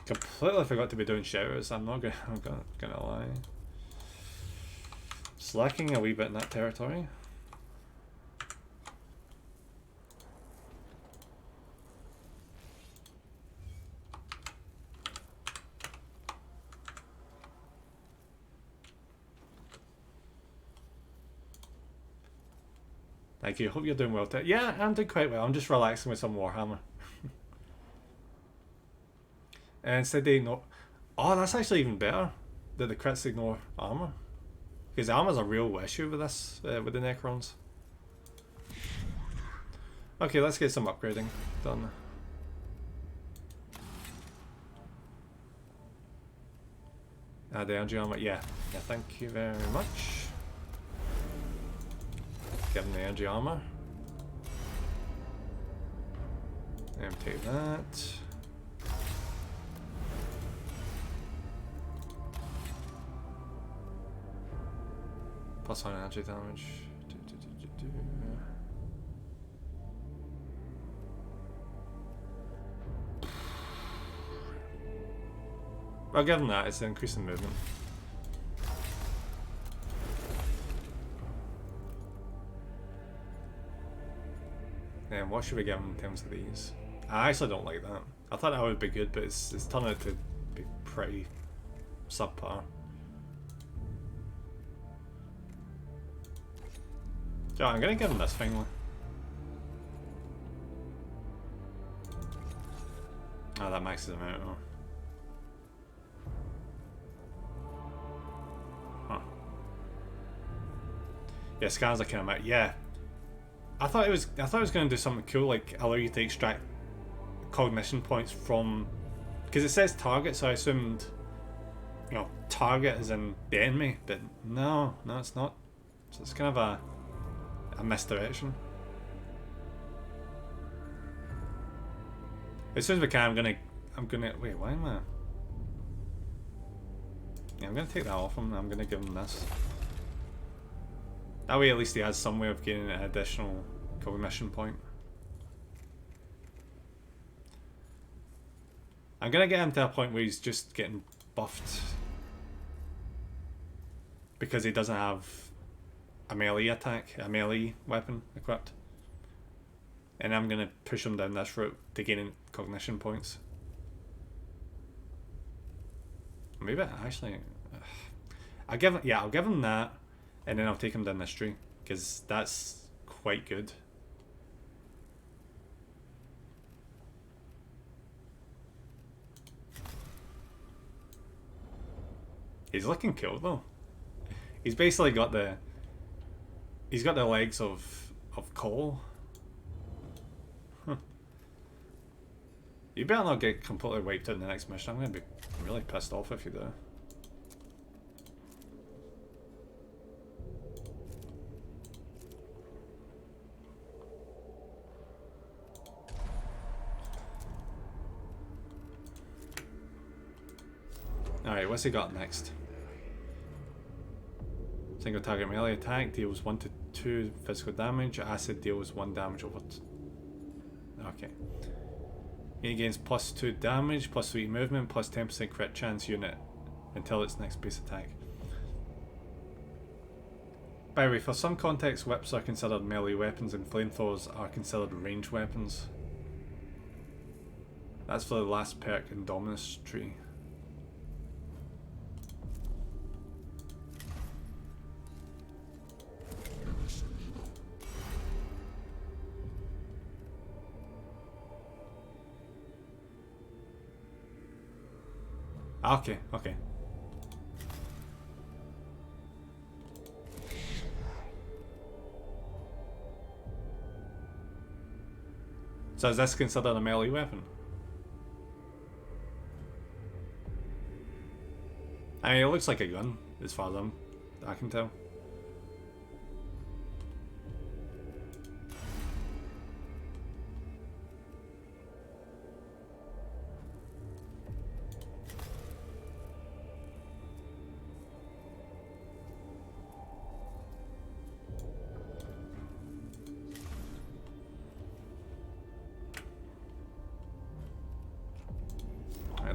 B: completely forgot to be doing shoutouts. I'm not gonna lie. Slacking a wee bit in that territory. Thank you. Hope you're doing well. Yeah, I'm doing quite well. I'm just relaxing with some Warhammer. And instead they ignore... Oh, that's actually even better. That the crits ignore armor. Because armor's a real issue with this, with the Necrons. Okay, let's get some upgrading done. The energy armor, yeah. Yeah, thank you very much. Give him the energy armor. And take that. Plus 1 energy damage. I'll give him that, it's an increase in movement. And what should we give him in terms of these? I actually don't like that. I thought that would be good, but it's turned out to be pretty subpar. So I'm gonna give him this finally. Oh, that maxes him out. Oh. Huh. Yeah, scans are kind of yeah. I thought it was going to do something cool, like allow you to extract cognition points from, because it says target, so I assumed, you know, target is in the enemy, but no, it's not. So it's kind of a misdirection. As soon as we can, I'm gonna wait. Why am I? Yeah, I'm gonna take that off him. I'm gonna give him this. That way at least he has some way of gaining an additional cognition point. I'm gonna get him to a point where he's just getting buffed because he doesn't have a melee attack, a melee weapon equipped. And I'm gonna push him down this route to gain cognition points. Maybe actually, I'll give him that. And then I'll take him down this tree, because that's quite good. He's looking cool though. He's basically got the legs of coal. Huh. You better not get completely wiped out in the next mission. I'm gonna be really pissed off if you do. Alright, what's he got next? Single target melee attack deals 1 to 2 physical damage. Acid deals 1 damage over. Okay. He gains plus 2 damage, plus 3 movement, plus 10% crit chance unit until its next base attack. By the way, for some contexts, whips are considered melee weapons and flamethrowers are considered ranged weapons. That's for the last perk in Dominus tree. Okay. So is this considered a melee weapon? I mean, it looks like a gun, as far as I can tell.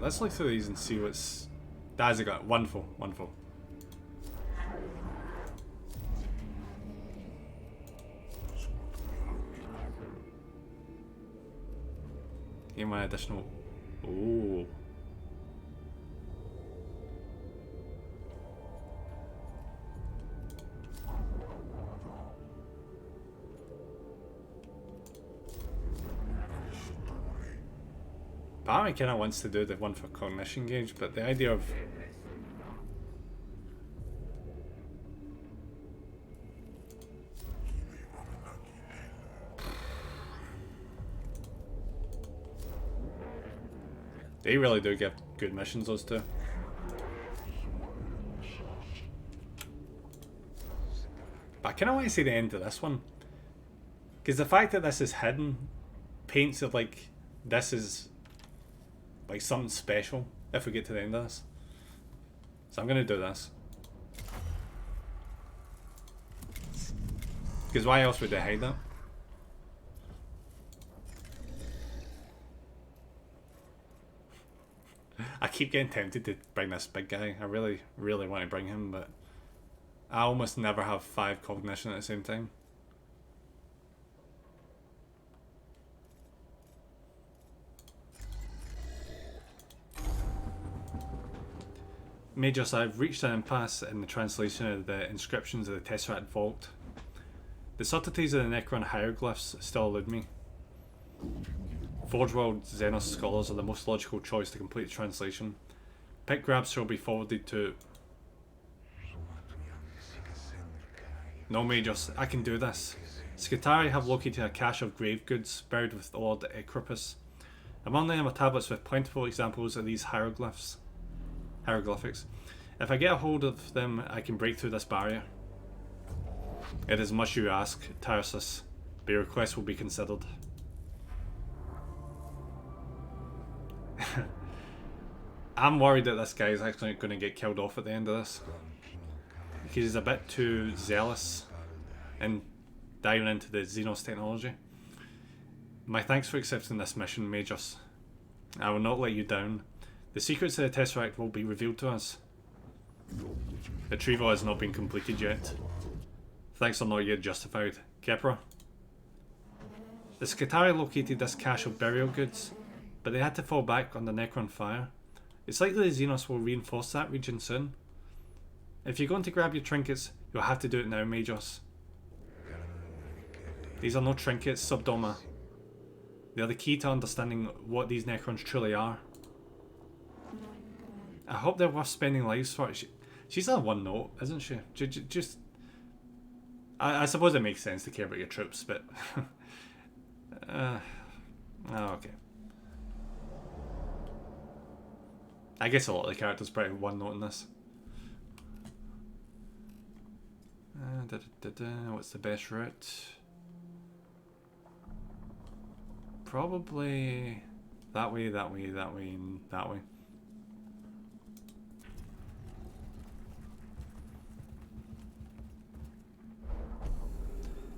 B: let's look through these and see what's... That has it got. Wonderful, wonderful. Gain one additional... Ooh. Part of me kind of wants to do the one for cognition gauge, but the idea of... They really do give good missions, those two. But I kind of want to see the end of this one. Because the fact that this is hidden paints it like this is like something special if we get to the end of this. So I'm going to do this. Because why else would they hide that? I keep getting tempted to bring this big guy. I really, really want to bring him, but I almost never have 5 cognition at the same time. Majors, I've reached an impasse in the translation of the inscriptions of the Tesseract Vault. The subtleties of the Necron hieroglyphs still elude me. Forge World Xenos scholars are the most logical choice to complete the translation. Pick grabs shall be forwarded to... No, Majors, I can do this. Skitarii have located a cache of grave goods buried with Lord Equipus. Among them are tablets with plentiful examples of these hieroglyphs. Hieroglyphics. If I get a hold of them, I can break through this barrier. It is much you ask, Tarsus, but your request will be considered. I'm worried that this guy is actually going to get killed off at the end of this. Because he's a bit too zealous in diving into the Xenos technology. My thanks for accepting this mission, Majors. I will not let you down. The secrets of the Tesseract will be revealed to us. Retrieval has not been completed yet. Thanks are not yet justified. Kepra. The Skitarii located this cache of burial goods, but they had to fall back on the Necron fire. It's likely the Xenos will reinforce that region soon. If you're going to grab your trinkets, you'll have to do it now, Majors. These are no trinkets, Subdoma. They are the key to understanding what these Necrons truly are. I hope they're worth spending lives for. She's a one note, isn't she? Just... I suppose it makes sense to care about your troops, but... oh, okay. I guess a lot of the characters probably one note in this. What's the best route? Probably that way, that way, that way, and that way.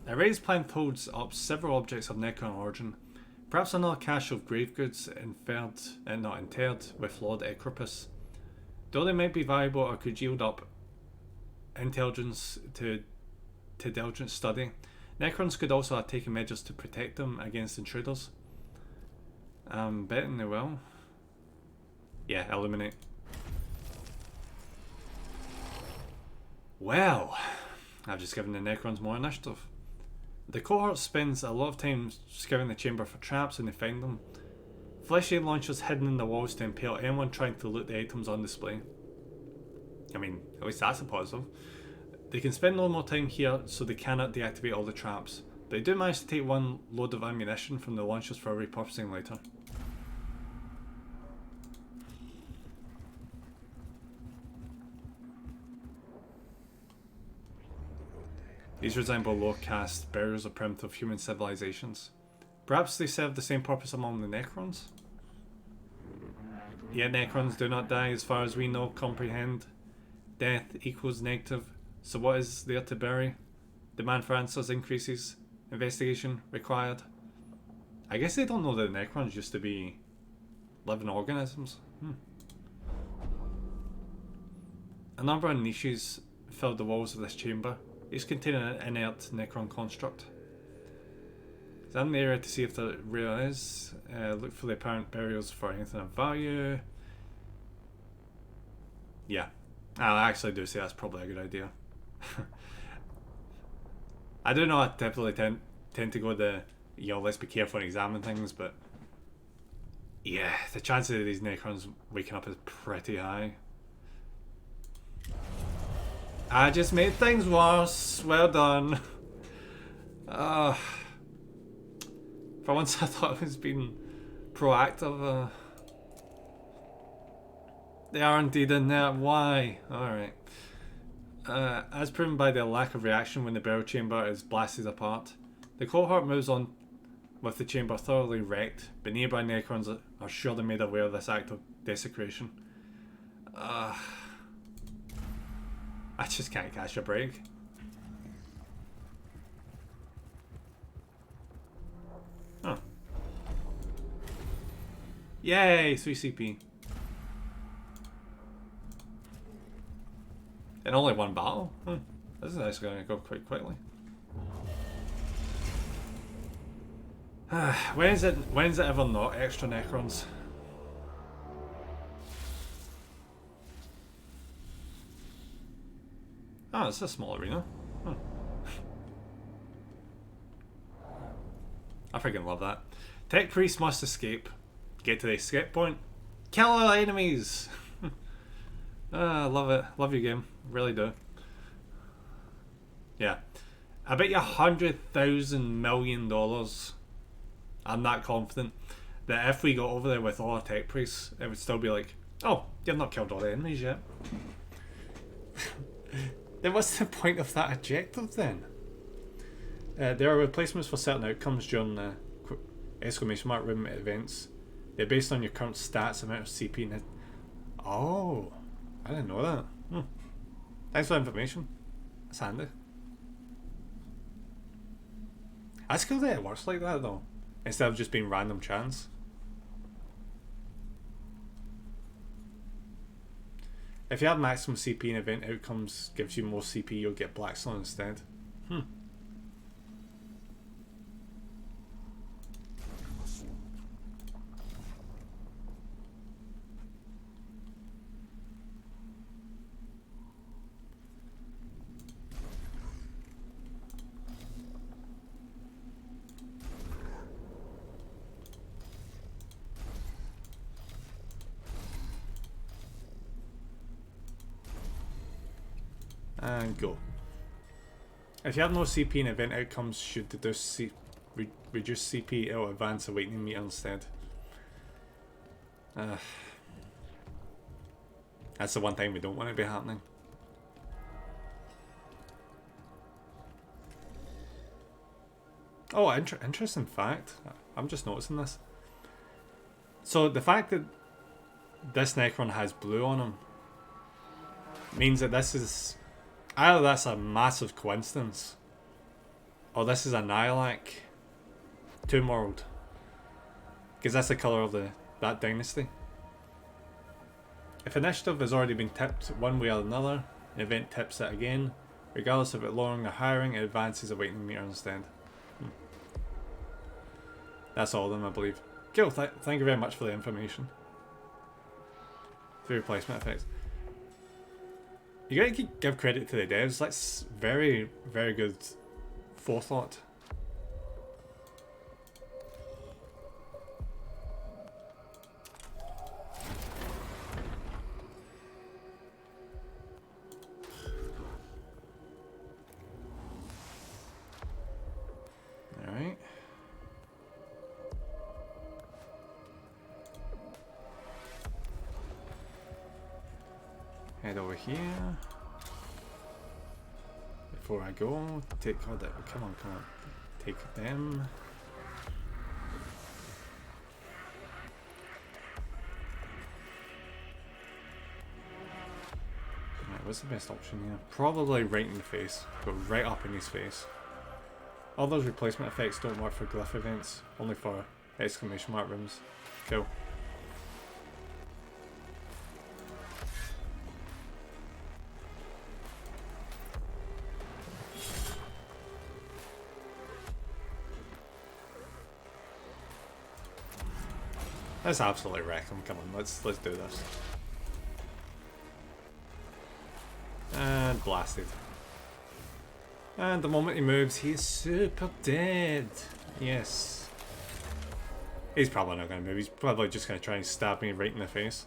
B: A raised plant holds up several objects of Necron origin. Perhaps another cache of grave goods not interred with Lord Equipus. Though they might be valuable or could yield up intelligence to diligent study, Necrons could also have taken measures to protect them against intruders. I'm betting they will. Yeah, eliminate. Well, I've just given the Necrons more initiative. The cohort spends a lot of time scouring the chamber for traps when they find them. Fleshy launchers hidden in the walls to impale anyone trying to loot the items on display. I mean, at least that's a positive. They can spend no more time here, so they cannot deactivate all the traps. But they do manage to take one load of ammunition from the launchers for repurposing later. These resemble low-caste burials of primitive human civilizations. Perhaps they serve the same purpose among the Necrons? Yet Necrons do not die as far as we know, comprehend. Death equals negative, so what is there to bury? Demand for answers increases. Investigation required. I guess they don't know that the Necrons used to be living organisms. A number of niches filled the walls of this chamber, each containing an inert Necron construct. Examine the area to see if there really is. Look for the apparent burials for anything of value. Yeah, I actually do say that's probably a good idea. I do know I typically tend to go the, let's be careful and examine things, but yeah, the chances of these Necrons waking up is pretty high. I just made things worse. Well done. For once I thought I was being proactive. They are indeed in there. Why? Alright. As proven by their lack of reaction when the burial chamber is blasted apart, the cohort moves on with the chamber thoroughly wrecked, but nearby Necrons are surely made aware of this act of desecration. I just can't catch a break. Oh. Yay! 3 CP. In only one battle? This is actually going to go quite quickly. When is it ever not extra Necrons? Oh, it's a small arena. I freaking love that. Tech Priest must escape. Get to the escape point. Kill all enemies! I love it. Love your game. Really do. Yeah. I bet you $100,000 million. I'm that confident that if we got over there with all our tech priests, it would still be like, oh, you've not killed all the enemies yet. Then what's the point of that objective then? There are replacements for certain outcomes during the exclamation mark room events. They're based on your current stats, amount of CP, and oh, I didn't know that. Thanks for the information. That's handy. That's cool that it works like that though, instead of just being random chance. If you have maximum CP and event outcomes gives you more CP, you'll get Blackstone instead. And go. If you have no CP and event outcomes should reduce CP, it'll advance awakening meter instead. That's the one thing we don't want to be happening. Oh, interesting fact. I'm just noticing this. So the fact that this Necron has blue on him means that this is either that's a massive coincidence, or this is a Nihilak Tomb World, because that's the colour of that dynasty. If initiative has already been tipped one way or another, an event tips it again. Regardless of it lowering or hiring, it advances awakening meter instead. That's all of them, I believe. Cool, thank you very much for the information. 3 replacement effects. You gotta give credit to the devs. That's very, very good forethought. Alright. Head over here. Before I go, take all that. Come on. Take them. Right, what's the best option here? Probably right in the face. Go right up in his face. All those replacement effects don't work for glyph events, only for exclamation mark rooms. Cool. Let's absolutely wreck him. Come on, let's do this. And blasted. And the moment he moves, he's super dead. Yes. He's probably not going to move. He's probably just going to try and stab me right in the face.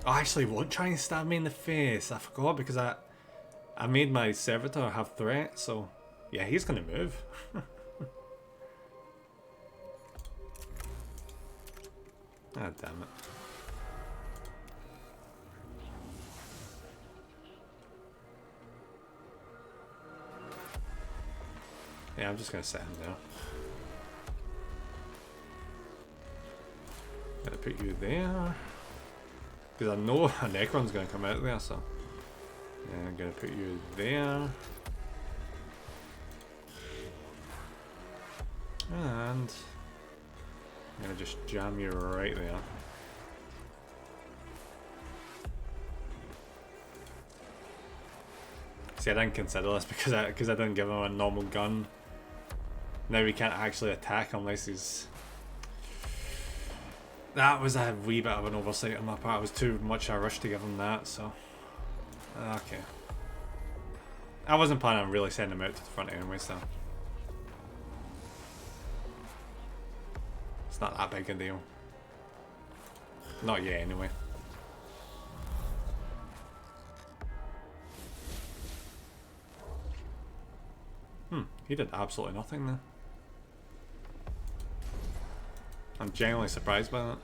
B: Oh, actually, he won't try and stab me in the face. I forgot because I made my servitor have threat, so yeah, he's going to move. Ah, damn it. Yeah, I'm just going to set him there. Gonna put you there. Because I know a Necron's going to come out there, so... Yeah, I'm going to put you there. And... I'm going to just jam you right there. See, I didn't consider this because I didn't give him a normal gun. Now we can't actually attack unless he's... That was a wee bit of an oversight on my part. It was too much a rush to give him that, so... Okay. I wasn't planning on really sending him out to the front anyway, so... It's not that big a deal. Not yet, anyway. He did absolutely nothing there. I'm genuinely surprised by that.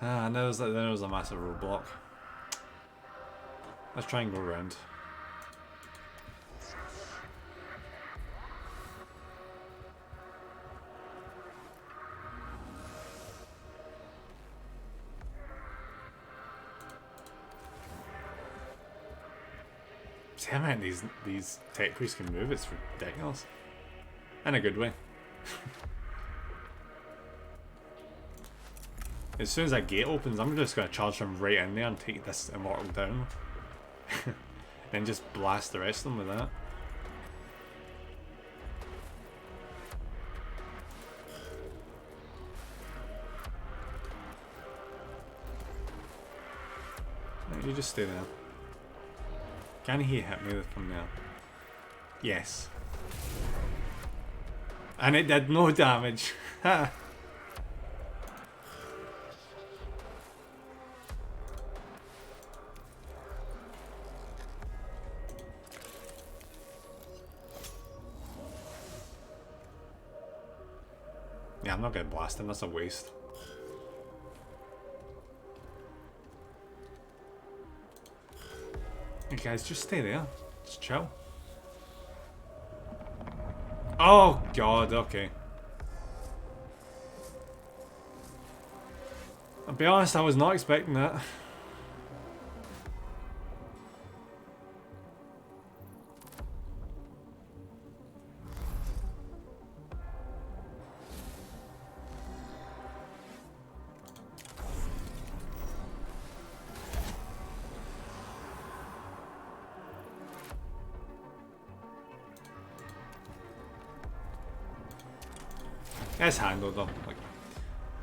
B: Ah, and there was a massive roadblock. Let's try and go around. See how many these tech priests can move, it's ridiculous. In a good way. As soon as that gate opens, I'm just going to charge them right in there and take this immortal down. Then just blast the rest of them with that. You just stay there. Can he hit me from there? Yes. And it did no damage. Yeah, I'm not going to blast him, that's a waste. Hey guys, just stay there. Just chill. Oh god, okay. I'll be honest, I was not expecting that. It's handled though. Like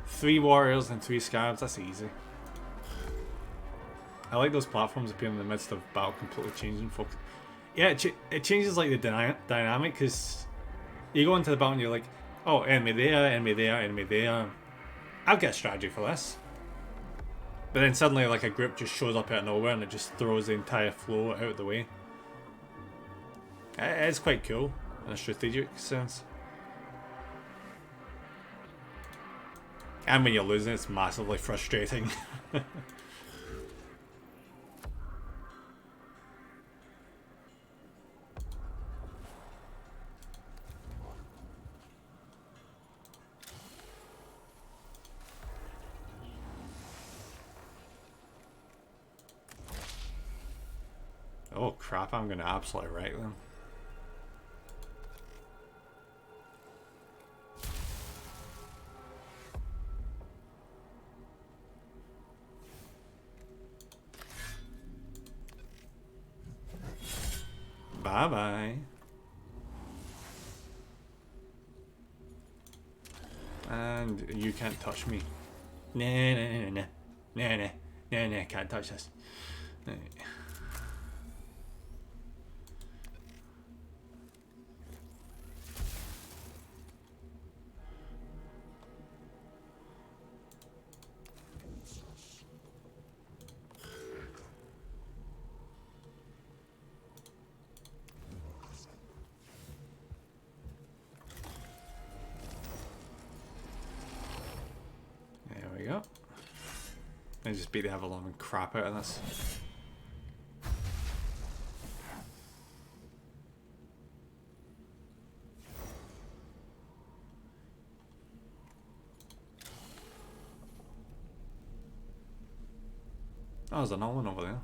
B: 3 warriors and 3 scarabs, that's easy. I like those platforms appearing in the midst of battle, completely changing focus. Yeah, it changes like the dynamic because you go into the battle and you're like, oh, enemy there, enemy there, enemy there. I've got a strategy for this. But then suddenly like a group just shows up out of nowhere and it just throws the entire flow out of the way. It's quite cool in a strategic sense. And when you're losing, it's massively frustrating. Oh crap, I'm gonna absolutely wreck them. Bye bye. And you can't touch me. Nah, nah, nah, nah, nah, nah, nah, nah, can't touch this. Nah. There we go. I just beat the ever-loving crap out of this. Oh, there's another one over there.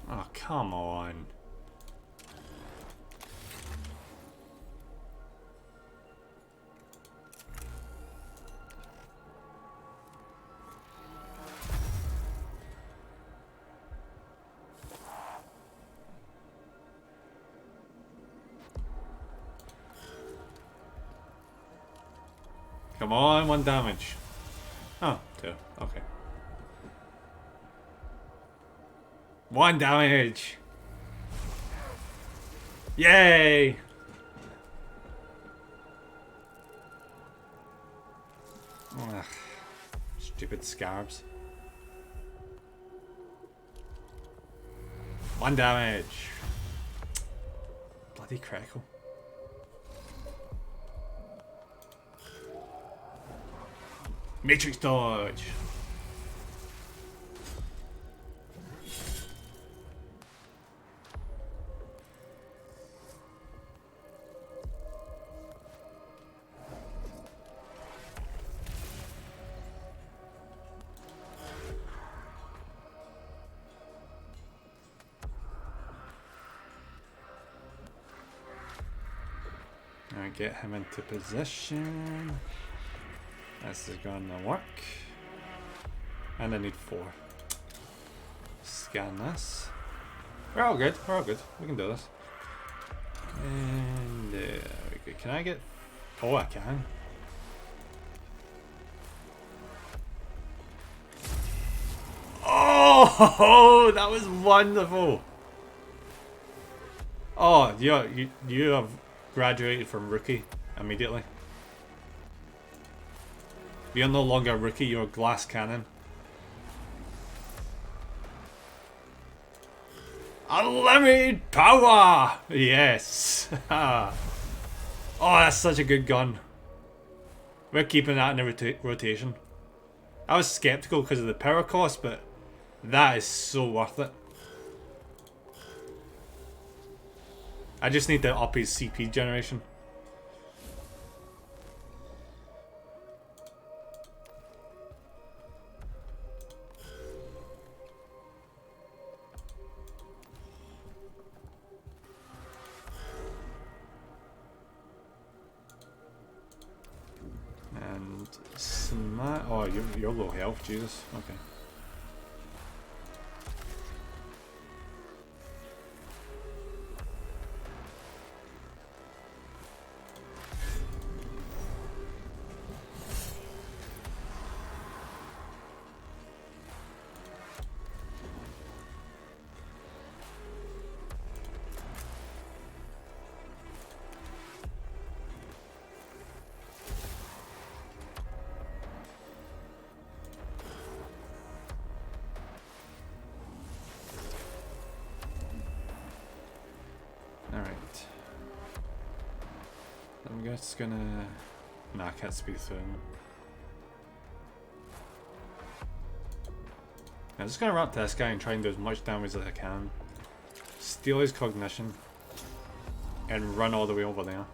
B: Oh, come on. Come on, 1 damage. Oh, 2. Okay. 1 damage! Yay! Ugh. Stupid scarabs. 1 damage! Bloody critical. Matrix dodge! Alright, get him into position. This is gonna work. And I need 4. Scan this. We're all good. We're all good. We can do this. And can I get... Oh, I can. Oh, that was wonderful. Oh, you have graduated from rookie immediately. You're no longer a rookie, you're a glass cannon. Unlimited power! Yes! Oh, that's such a good gun. We're keeping that in the rotation. I was skeptical because of the power cost, but that is so worth it. I just need to up his CP generation. And smash. Oh, you're low health, Jesus. Okay. I'm just gonna... Nah, I can't speed through them. I'm just gonna run up to this guy and try and do as much damage as I can. Steal his cognition. And run all the way over there.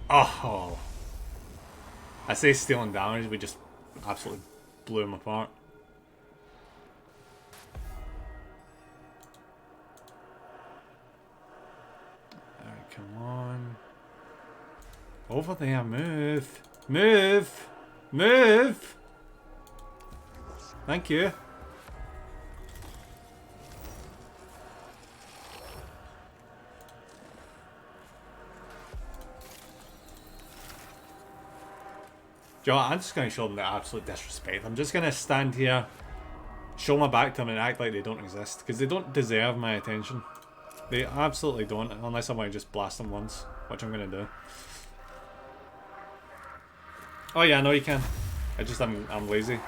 B: Oh! I say stealing damage, we just absolutely blew him apart. Alright, come on. Over there, move! Move! Move! Thank you. Joe, I'm just going to show them the absolute disrespect. I'm just going to stand here, show my back to them and act like they don't exist. Because they don't deserve my attention. They absolutely don't, unless I want to just blast them once, which I'm going to do. Oh yeah, I know you can. I'm lazy.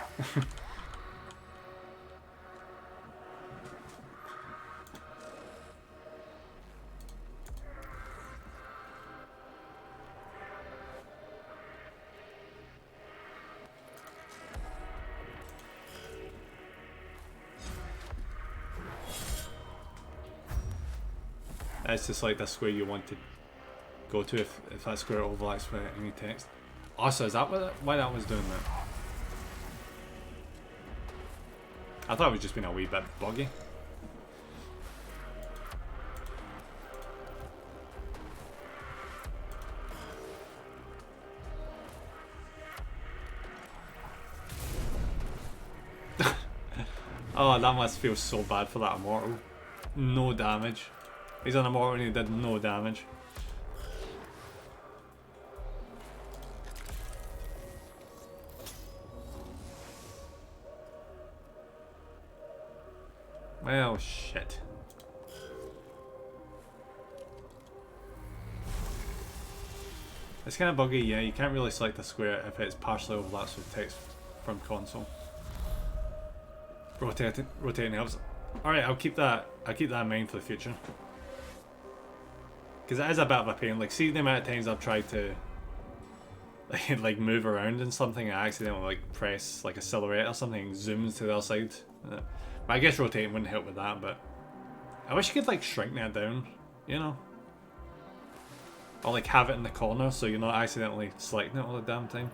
B: It's just like the square you want to go to if that square overlaps with any text. Also, is that why that was doing that? I thought it was just being a wee bit buggy. Oh, that must feel so bad for that immortal. No damage. He's an immortal and he did no damage. Well, shit. It's kind of buggy, yeah. You can't really select a square if it's partially overlaps with text from console. Rotating helps. Alright, I'll keep that in mind for the future. Because it is a bit of a pain. Like, see the amount of times I've tried to like move around in something and I accidentally like press like a silhouette or something and zooms to the other side. But I guess rotating wouldn't help with that, but I wish you could like shrink that down, you know? Or like have it in the corner so you're not accidentally selecting it all the damn time.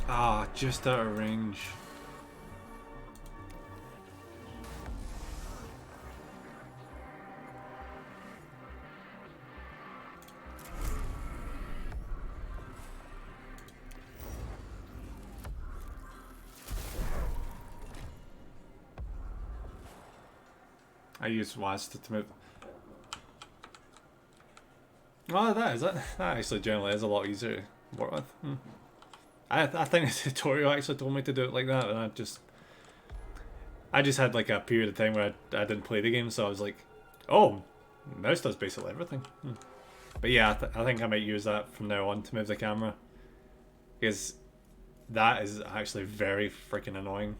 B: Ah, just out of range. I use WAS to move. Oh, that actually generally is a lot easier to work with. I think the tutorial actually told me to do it like that, and I just had like a period of time where I didn't play the game, so I was like, oh, mouse does basically everything. But yeah, I think I might use that from now on to move the camera, because that is actually very freaking annoying.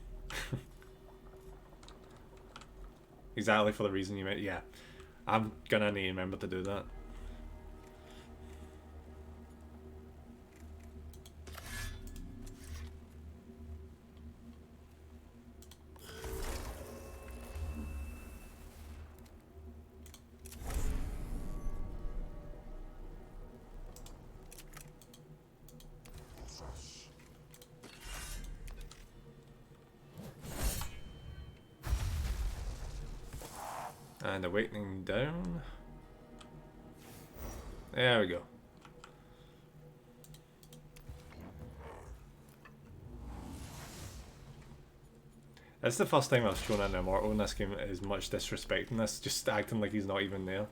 B: Exactly for the reason you meant. Yeah, I'm gonna need to remember to do that. And awakening down. There we go. It's the first time I've shown an Immortal in this game is much disrespecting this, just acting like he's not even there.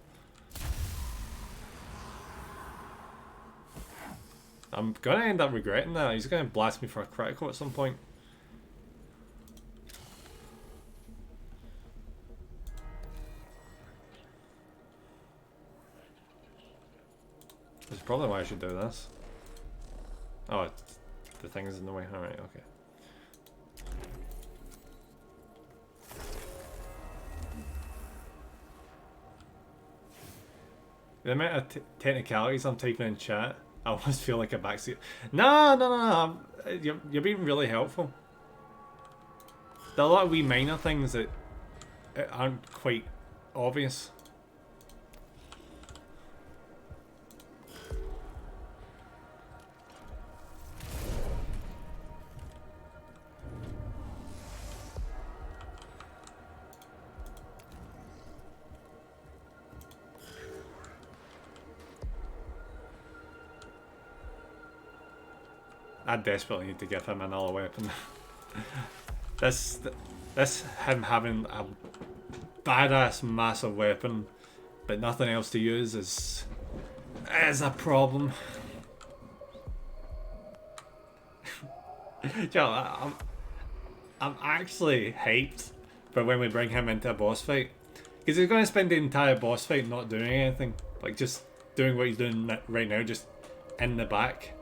B: I'm gonna end up regretting that. He's gonna blast me for a critical at some point. That's probably why I should do this. Oh, the thing is in the way. Alright, okay. The amount of technicalities I'm typing in chat, I almost feel like a backseat. No. You're being really helpful. There are a lot of wee minor things that aren't quite obvious. I desperately need to give him another weapon. this him having a badass massive weapon but nothing else to use is a problem. Joe, I'm actually hyped for when we bring him into a boss fight, because he's going to spend the entire boss fight not doing anything, like just doing what he's doing right now, just in the back.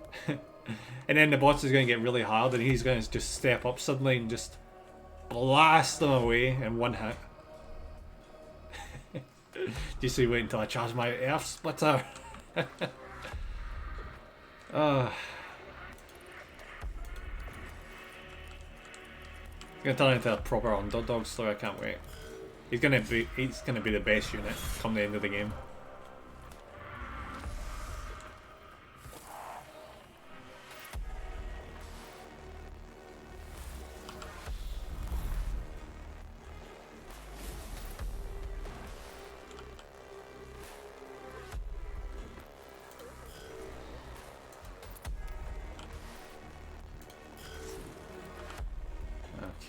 B: And then the boss is going to get really hard and he's going to just step up suddenly and just blast them away in one hit. Just so you wait until I charge my Earth Splitter. It's going to turn into a proper underdog story, I can't wait. He's going to be the best unit come the end of the game.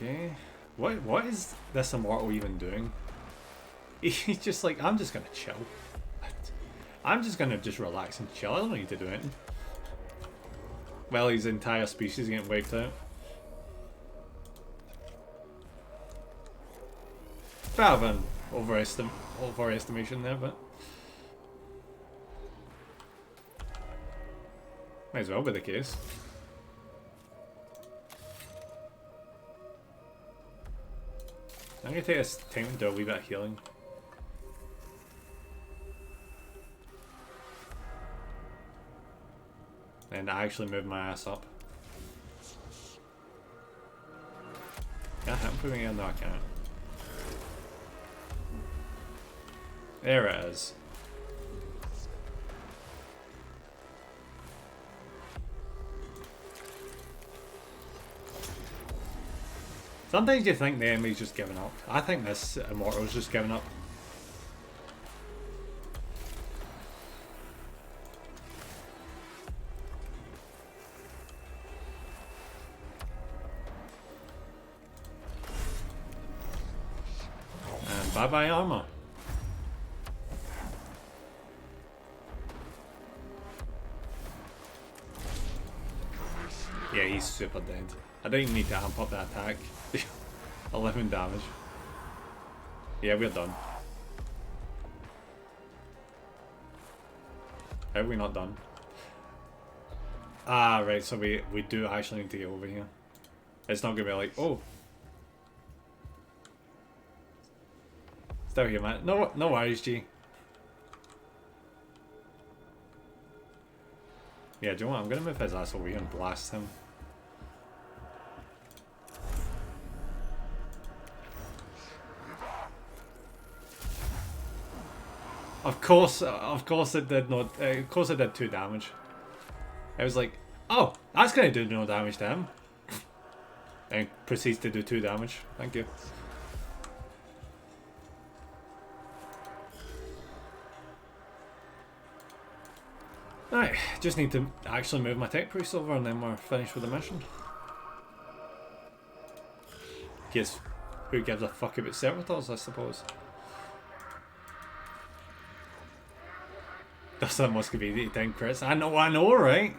B: Okay, what is this Immortal even doing? He's just like, I'm just gonna chill. I'm just gonna relax and chill. I don't need to do anything. Well, his entire species is getting wiped out. Bit of an overestimation there, but might as well be the case. I'm going to take this time to do a wee bit of healing. And I actually move my ass up. Can I hit him from here? No, I can't. There it is. Sometimes you think the enemy's just giving up. I think this Immortal's just giving up. And bye bye armor. Yeah, he's super dead. I don't even need to amp up the attack. 11 damage. Yeah, we're done. How are we not done? Ah, right, so we do actually need to get over here. It's not gonna be like, oh. Still here, man. No worries, G. Yeah, do you know what? I'm gonna move his ass over here and blast him. Of course it did not. Of course it did 2 damage. I was like, oh, that's gonna do no damage to him. And proceeds to do 2 damage. Thank you. Alright, just need to actually move my tech priest over and then we're finished with the mission. He has who gives a fuck about servitors, I suppose. That's the most convenient 10 crits. I know, right?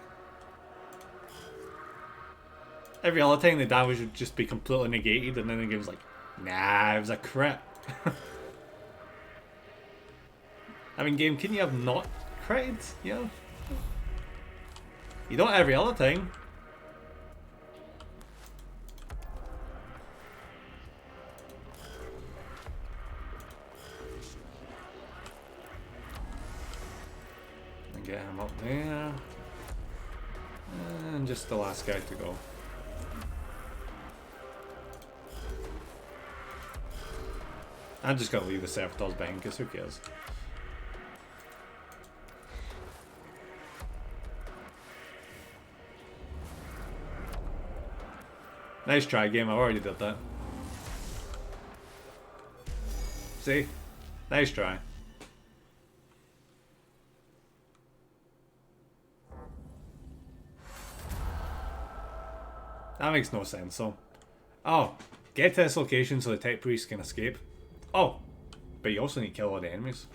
B: Every other time the damage would just be completely negated, and then the game's like, nah, it was a crit. I mean, game, can you have not critted? You know? You don't every other time. Get him up there. And just the last guy to go. I'm just gonna leave the servitors behind because who cares? Nice try, game. I already did that. See? Nice try. That makes no sense, so. Oh, get to this location so the tech priest can escape. Oh, but you also need to kill all the enemies.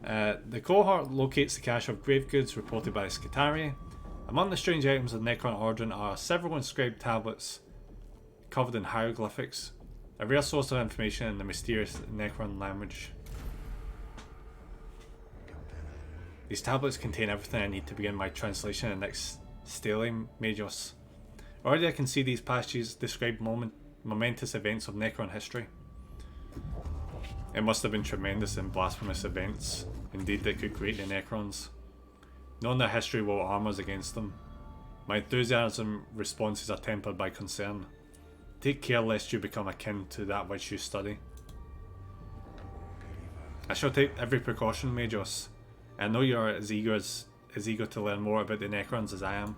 B: The cohort locates the cache of grave goods reported by the Scutari. Among the strange items of Necron origin are several inscribed tablets covered in hieroglyphics, a rare source of information in the mysterious Necron language. These tablets contain everything I need to begin my translation in the next Stele Majos. Already I can see these passages describe momentous events of Necron history. It must have been tremendous and blasphemous events, indeed, that could create the Necrons. Knowing their history will arm us against them. My enthusiasm responses are tempered by concern. Take care lest you become akin to that which you study. I shall take every precaution, Majos. I know you are as eager to learn more about the Necrons as I am.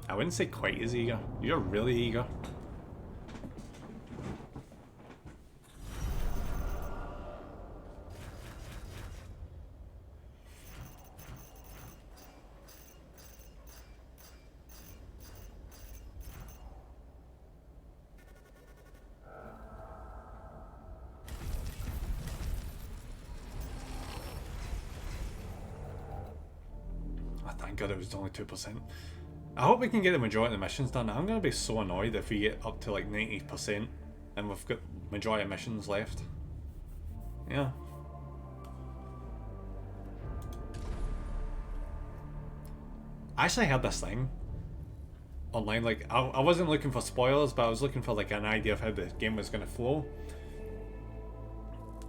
B: I wouldn't say quite as eager. You're really eager. Oh, thank God it was only 2%. I hope we can get the majority of the missions done. I'm going to be so annoyed if we get up to like 90% and we've got majority of missions left. Yeah. I actually heard this thing online, like I wasn't looking for spoilers, but I was looking for like an idea of how the game was going to flow.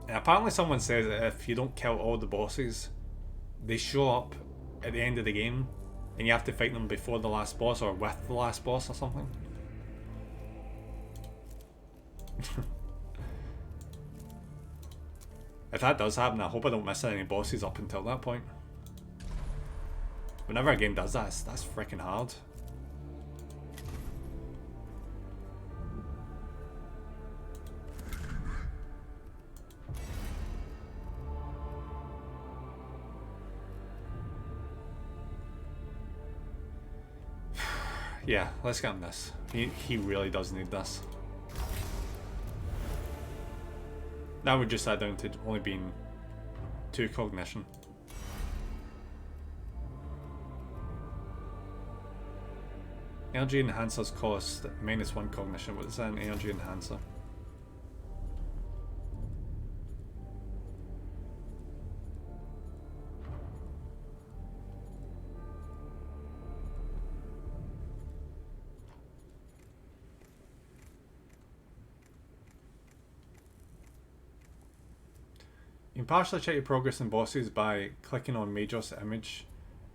B: And apparently someone says that if you don't kill all the bosses, they show up at the end of the game and you have to fight them before the last boss or with the last boss or something. If that does happen, I hope I don't miss any bosses up until that point. Whenever a game does that, that's freaking hard. Yeah, let's get him this. He really does need this. Now we just add down to only being 2 cognition. Energy enhancers cost -1 cognition. What is that, an energy enhancer? You can partially check your progress in bosses by clicking on Major's image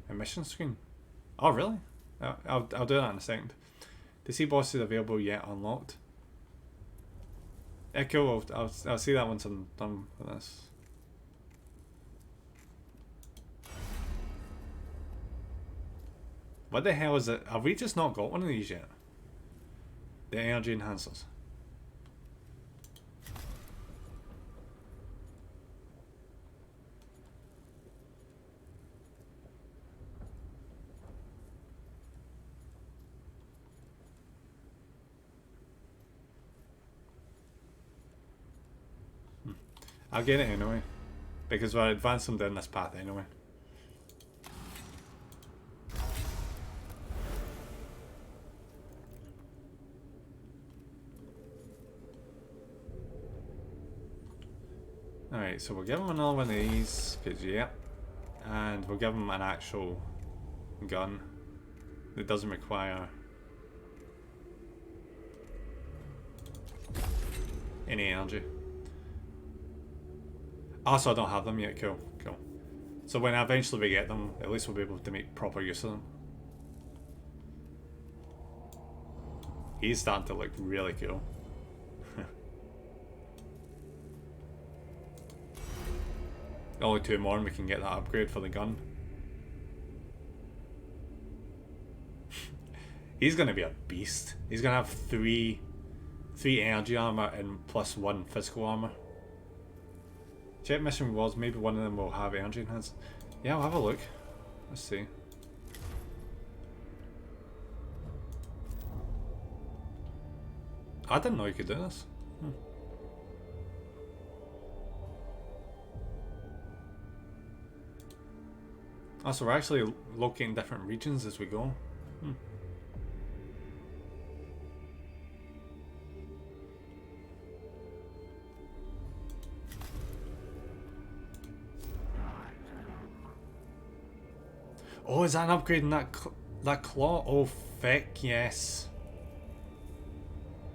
B: and mission screen. Oh really? I'll do that in a second. To see bosses available yet unlocked. Yeah, cool. I'll see that once I'm done with this. What the hell is it? Have we just not got one of these yet? The energy enhancers. I'll get it anyway. Because we're advancing down this path anyway. Alright, so we'll give him another one of these, because yeah. And we'll give him an actual gun that doesn't require any energy. Also, I don't have them yet. Cool, cool. So when eventually we get them, at least we'll be able to make proper use of them. He's starting to look really cool. Only 2 more and we can get that upgrade for the gun. He's gonna be a beast. He's gonna have 3 energy armor and +1 physical armor. Check mission rewards, maybe one of them will have energy enhanced. Yeah, I'll have a look. Let's see. I didn't know you could do this. Oh, so we're actually locating different regions as we go. Oh, is that an upgrade in that claw? Oh, feck yes.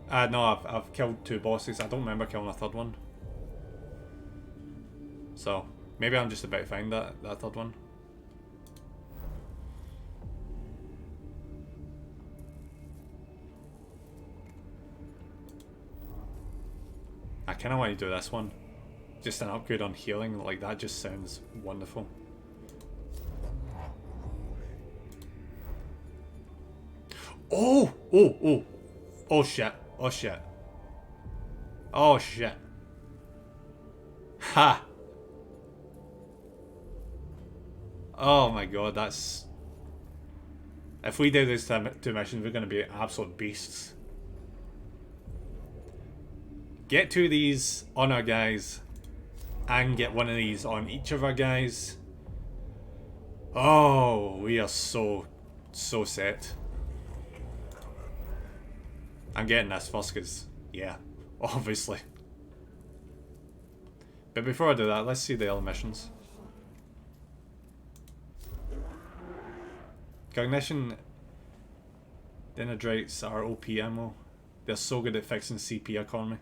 B: No, I've killed 2 bosses. I don't remember killing a 3rd one. So, maybe I'm just about to find that 3rd one. I kind of want to do this one. Just an upgrade on healing, like that just sounds wonderful. Oh! Oh! Oh! Oh shit. Oh shit. Oh shit. Ha! Oh my god, that's... If we do these 2 missions, we're going to be absolute beasts. Get 2 of these on our guys, and get 1 of these on each of our guys. Oh, we are so set. I'm getting this first because, yeah, obviously. But before I do that, let's see the other missions. Cognition Dendrites are OP ammo. They're so good at fixing CP economy.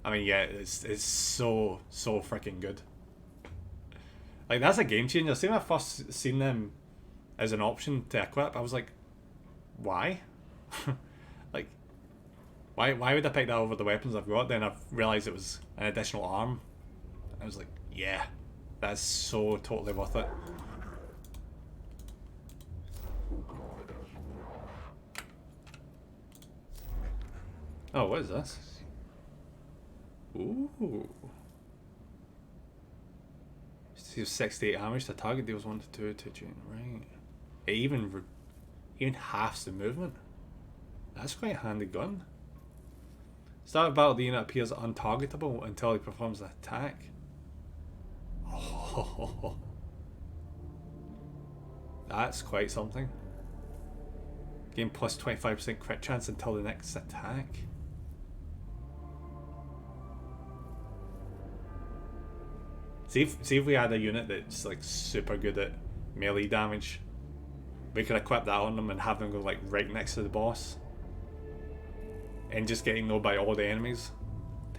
B: I mean, yeah, it's so freaking good. Like, that's a game changer. See, when I first seen them as an option to equip, I was like, why? Like, why would I pick that over the weapons I've got? Then I've realised it was an additional arm. I was like, yeah, that's so totally worth it. Oh, what is this? Ooh. Deals 68 damage to target, deals 1 to 2 attention. Right. It even halves the movement. That's quite a handy gun. Start of battle, the unit appears untargetable until he performs an attack. Oh, that's quite something. Gain plus 25% crit chance until the next attack. See if we had a unit that's like super good at melee damage, we could equip that on them and have them go like right next to the boss and just getting known by all the enemies.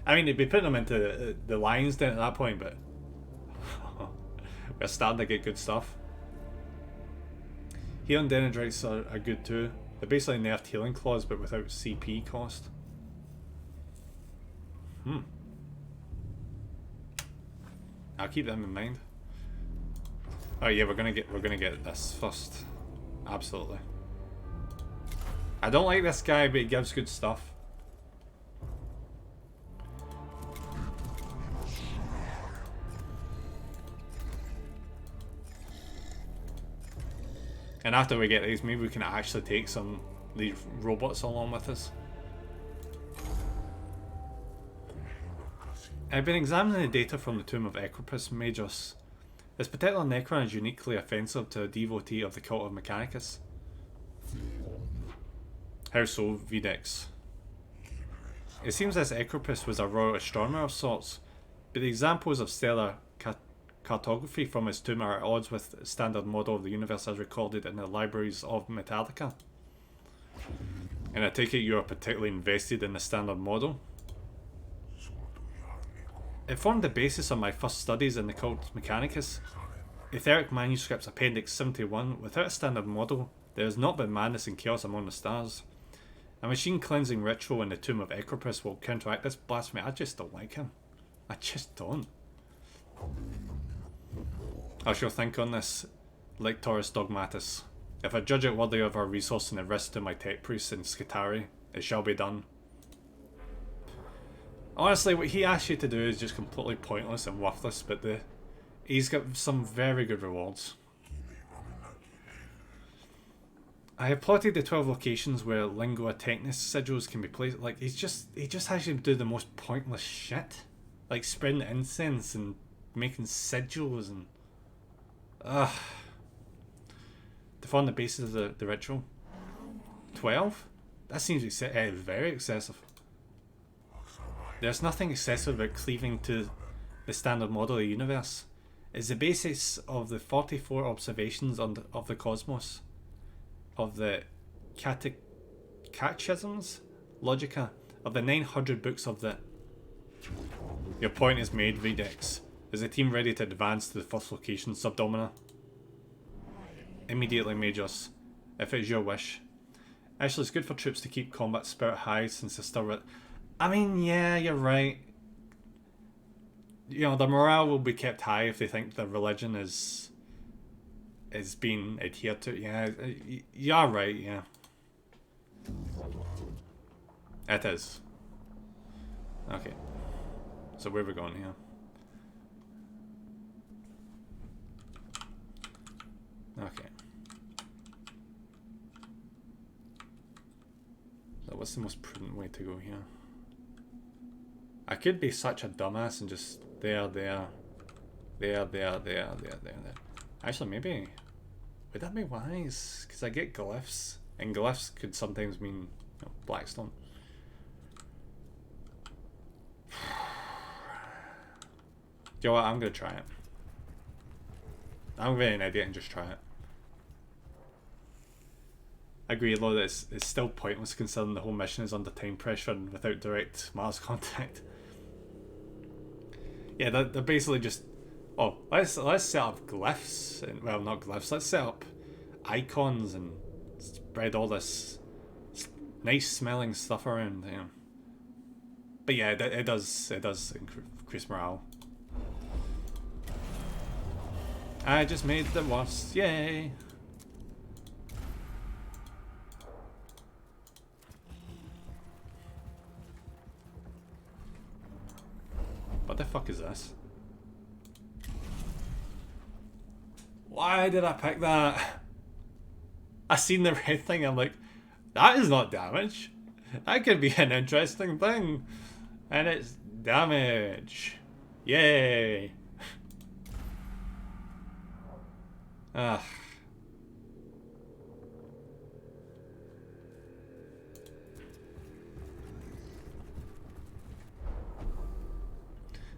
B: I mean, it'd be putting them into the lines then at that point, but we're starting to get good stuff. Healing Dendrites are good too. They're basically nerfed healing claws but without CP cost. I'll keep them in mind. Oh yeah, we're gonna get this first. Absolutely. I don't like this guy, but he gives good stuff. And after we get these, maybe we can actually take some of these robots along with us. I've been examining the data from the tomb of Equipus Majus. This particular Necron is uniquely offensive to a devotee of the cult of Mechanicus. How so, Videx? It seems this Equipus was a royal astronomer of sorts, but the examples of stellar cartography from his tomb are at odds with the standard model of the universe as recorded in the libraries of Metallica. And I take it you are particularly invested in the standard model? It formed the basis of my first studies in the cult Mechanicus. Etheric Manuscripts Appendix 71. Without a standard model, there has not been madness and chaos among the stars. A machine cleansing ritual in the tomb of Equipus will counteract this blasphemy. I just don't like him. I just don't. I shall think on this, Lectorus Dogmatus. If I judge it worthy of our resource and the risk to my tech priests in Skitari, it shall be done. Honestly, what he asks you to do is just completely pointless and worthless, but he's got some very good rewards. I have plotted the 12 locations where Lingua Technis sigils can be placed. Like, he just has you do the most pointless shit. Like spreading incense and making sigils and... Ugh. To form the basis of the ritual. 12? That seems very excessive. There's nothing excessive about cleaving to the standard model of the universe. It's the basis of the 44 observations of the cosmos, of the catechisms, logica, of the 900 books of the... Your point is made, Videx. Is the team ready to advance to the first location, Subdomina? Immediately, Majors, if it is your wish. Actually, it's good for troops to keep combat spirit high since they're still... I mean, yeah, you're right. You know, their morale will be kept high if they think their religion is being adhered to. Yeah, you're right, yeah. It is. Okay. So where are we going here? Okay. So what's the most prudent way to go here? I could be such a dumbass and just there. Actually, maybe... Would that be wise? Because I get glyphs. And glyphs could sometimes mean Blackstone. Do you know what? I'm going to try it. I'm going to an idiot and just try it. I agree though that it's still pointless considering the whole mission is under time pressure and without direct Mars contact. Yeah, they're basically just... Oh, let's set up glyphs. And, well, not glyphs. Let's set up icons and spread all this nice smelling stuff around. Yeah. But yeah, it does increase morale. I just made the worst. Yay! What the fuck is this? Why did I pick that? I seen the red thing, I'm like, that is not damage. That could be an interesting thing. And it's damage. Yay. Ugh.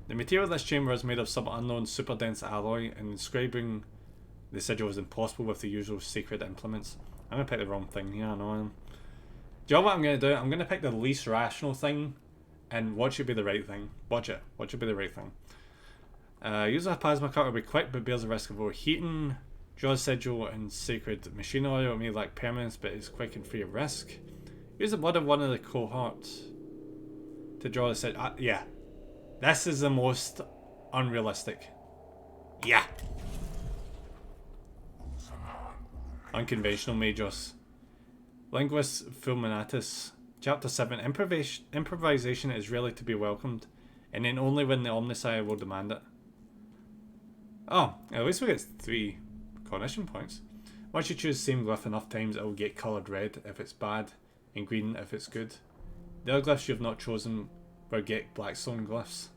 B: The material of this chamber is made of some unknown super dense alloy, and inscribing the sigil is impossible with the usual sacred implements. I'm going to pick the wrong thing here, I know I am. Do you know what I'm going to do? I'm going to pick the least rational thing, and what should be the right thing? Watch it. What should be the right thing? Use a plasma cutter will be quick but bears the risk of overheating. Draw a sigil and sacred machine oil. It may lack permanence but is quick and free of risk. Use the blood of one of the cohorts to draw the sigil. Yeah. This is the most unrealistic. Yeah. Unconventional Majors. Linguist Fulminatus. Chapter 7. Improvisation is rarely to be welcomed, and then only when the Omniscient will demand it. Oh, at least we get 3 cognition points. Once you choose same glyph enough times, it will get coloured red if it's bad, and green if it's good. The other glyphs you have not chosen will get blackstone glyphs.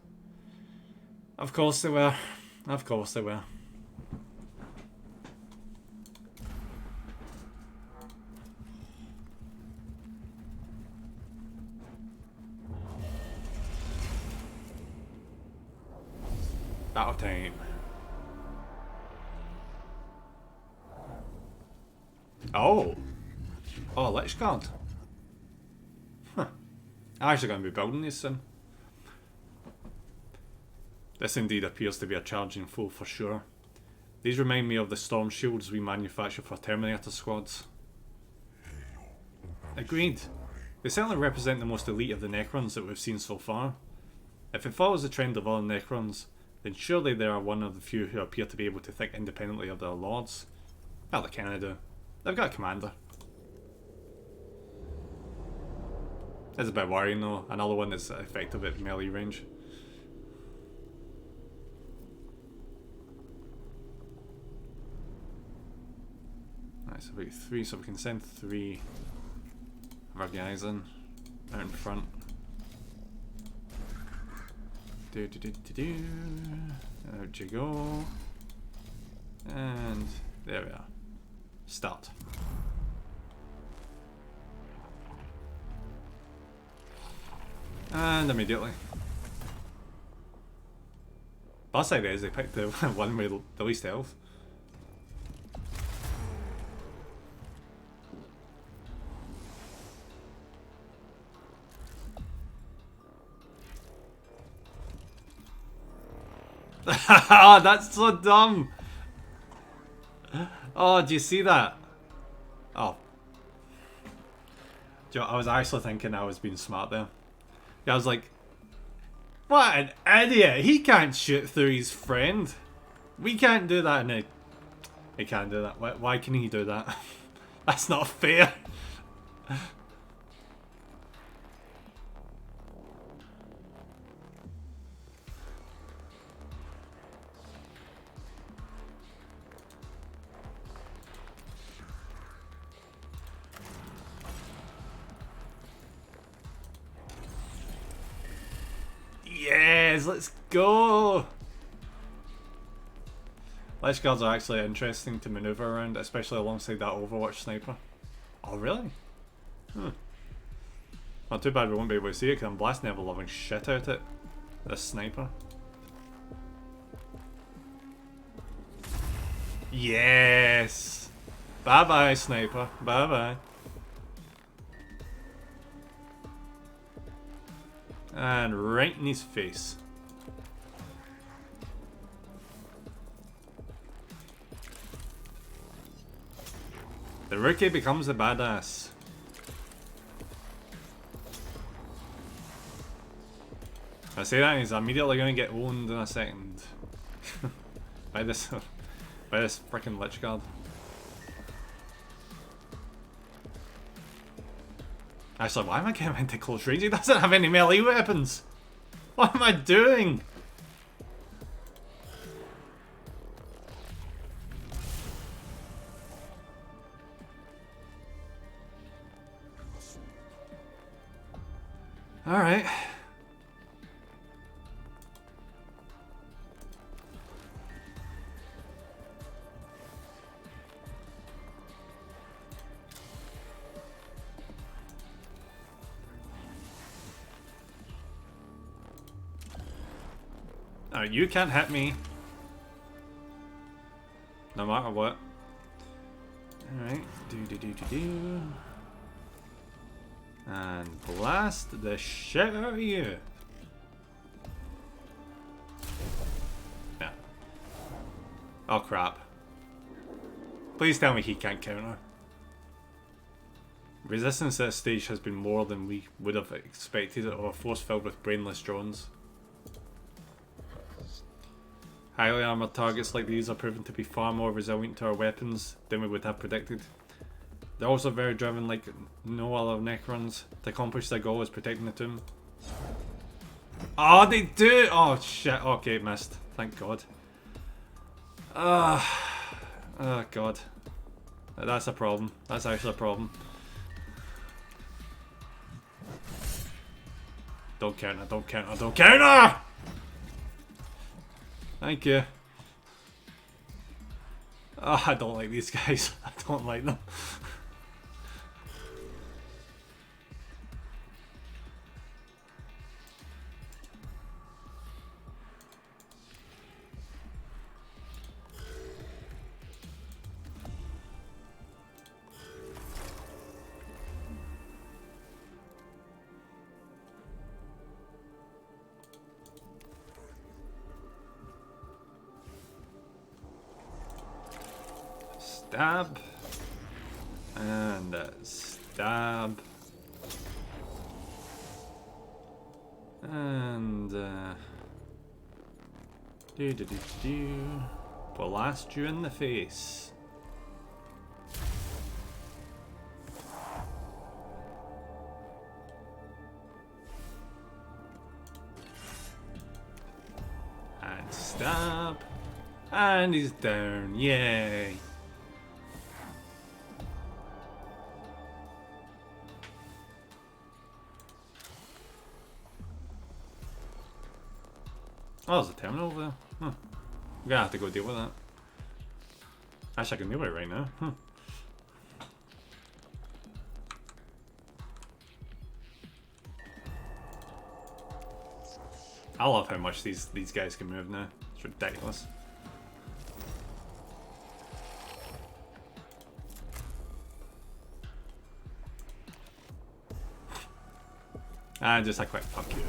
B: Of course they were. Of course they were. Battle time. Oh. Oh, Lich Guard. Huh. I'm actually going to be building these soon. This indeed appears to be a charging foe for sure. These remind me of the storm shields we manufacture for Terminator squads. Agreed. They certainly represent the most elite of the Necrons that we've seen so far. If it follows the trend of other Necrons, then surely they are one of the few who appear to be able to think independently of their lords. Well, they kinda do. They've got a commander. It's a bit worrying though, another one that's effective at melee range. Right, so we got 3, so we can send 3 of our guys in, out in front. Out you go. And there we are. Start. And immediately. Plus side is they picked the one with the least health. Oh, that's so dumb. Oh, do you see that? Oh. I was actually thinking I was being smart there. I was like, what an idiot. He can't shoot through his friend. We can't do that. No, he can't do that. Why can he do that? That's not fair. Yes, let's go! Lich Guards are actually interesting to maneuver around, especially alongside that Overwatch sniper. Oh, really? Not too bad we won't be able to see it because I'm blasting ever loving shit out it. This sniper. Yes! Bye bye, sniper. Bye bye. And right in his face. The rookie becomes the badass. I say that and he's immediately going to get owned in a second. by this freaking Lich Guard. Actually, why am I getting into close range? He doesn't have any melee weapons! What am I doing? Alright. Alright, you can't hit me. No matter what. Alright. Do. And blast the shit out of you. Yeah. Oh crap. Please tell me he can't counter. Resistance at this stage has been more than we would have expected of a force filled with brainless drones. Highly armoured targets like these are proven to be far more resilient to our weapons than we would have predicted. They're also very driven like no other Necrons to accomplish their goal is protecting the tomb. Oh, they do! Oh shit, okay, missed. Thank God. Oh God. That's a problem. That's actually a problem. Don't counter, don't counter, don't counter! Thank you. Oh, I don't like these guys. I don't like them. Stab. And stab. And blast you in the face. And stab. And he's down. Yay. Oh, there's a terminal over there. Huh. I'm gonna have to go deal with that. Actually, I can deal with it right now. Huh. I love how much these guys can move now. It's ridiculous. And just a quick fuck you.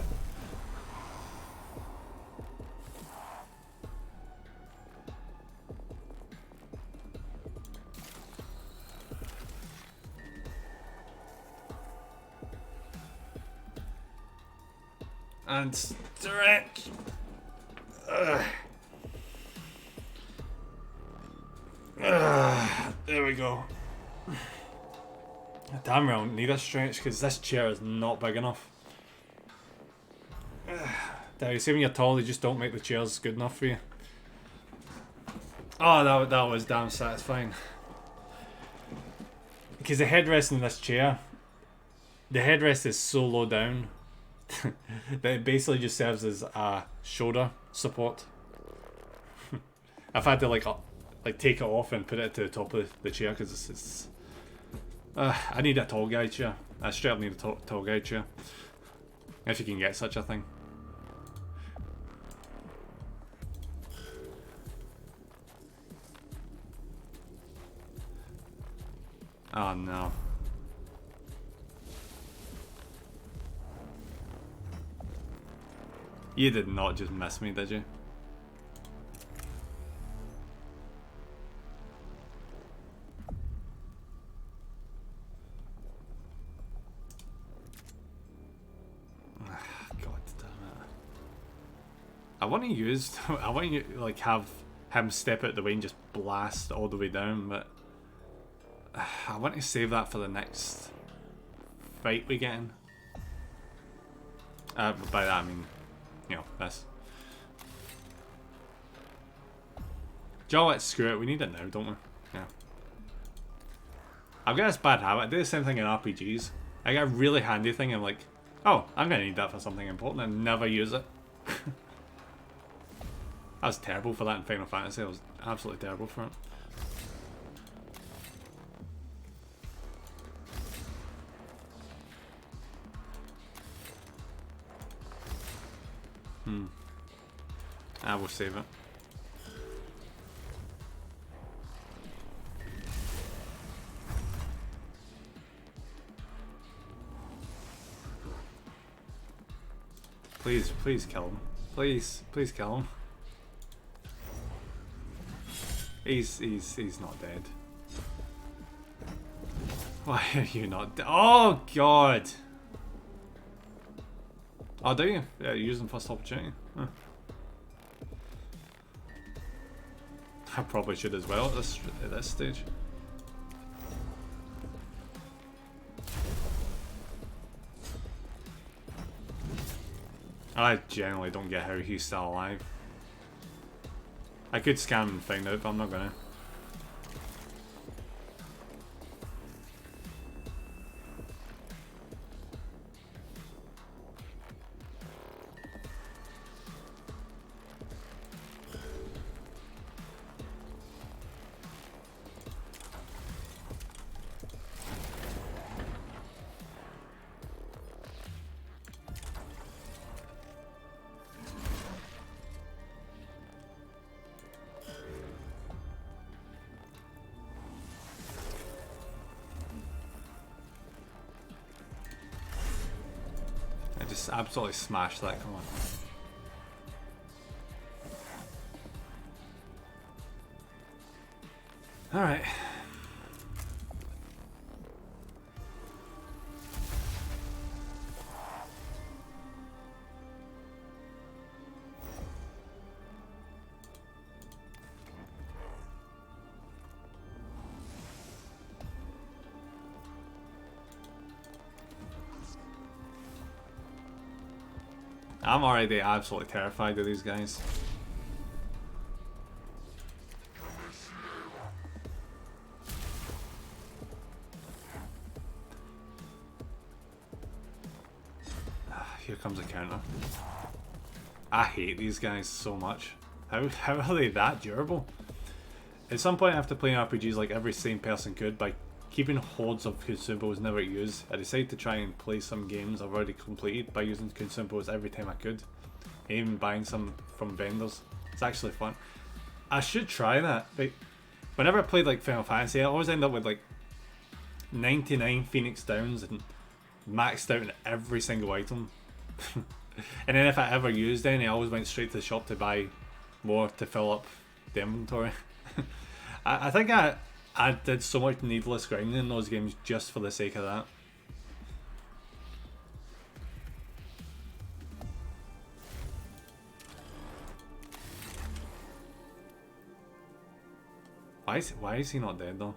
B: And stretch. There we go. Damn, I don't need a stretch because this chair is not big enough. You see, when you're tall, they just don't make the chairs good enough for you. Oh, that was damn satisfying. Because the headrest in this chair, the headrest is so low down that it basically just serves as a shoulder support. I've had to like take it off and put it to the top of the chair because it's I need a tall guy chair. I straight up need a tall guy chair. If you can get such a thing. Oh no. You did not just miss me, did you? God damn it. I want to like have him step out the way and just blast all the way down, but I want to save that for the next fight we get in. By that I mean, you know, this. Joe, let's screw it. We need it now, don't we? Yeah. I've got this bad habit. I do the same thing in RPGs. I get a really handy thing and I'm like, oh, I'm going to need that for something important and never use it. I was terrible for that in Final Fantasy. I was absolutely terrible for it. I will save it. Please kill him. Please kill him. He's not dead. Why are you not dead? Oh god! Oh, do you? Yeah, you're using first opportunity. Huh. I probably should as well at this stage. I generally don't get how he's still alive. I could scan and find out, but I'm not gonna. just absolutely smashed that, come on. Alright. I'm already absolutely terrified of these guys. Here comes a counter. I hate these guys so much. How are they that durable? At some point after playing RPGs like every sane person could, by keeping hordes of consumables never used, I decided to try and play some games I've already completed by using consumables every time I could. And even buying some from vendors. It's actually fun. I should try that. But whenever I played like Final Fantasy, I always end up with like 99 Phoenix Downs and maxed out in every single item. And then if I ever used any, I always went straight to the shop to buy more to fill up the inventory. I think I did so much needless grinding in those games just for the sake of that. Why is he not dead though?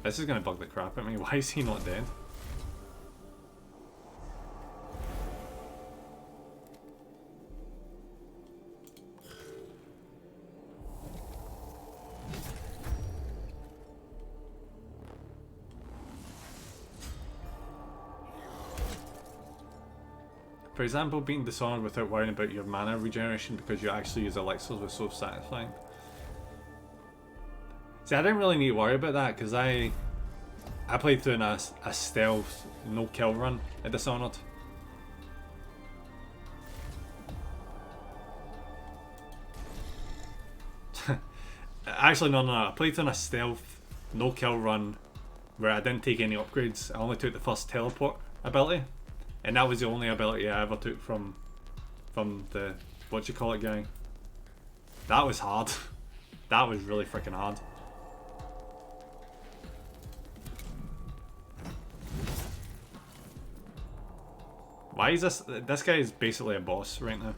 B: This is gonna bug the crap out of me. Why is he not dead? For example, beating Dishonored without worrying about your mana regeneration because you actually use elixirs was so satisfying. See, I didn't really need to worry about that because I played through a stealth no kill run at Dishonored. Actually, no, I played through a stealth no kill run where I didn't take any upgrades. I only took the first teleport ability. And that was the only ability I ever took from the what-you-call-it guy. That was hard. That was really freaking hard. Why is this guy is basically a boss right now.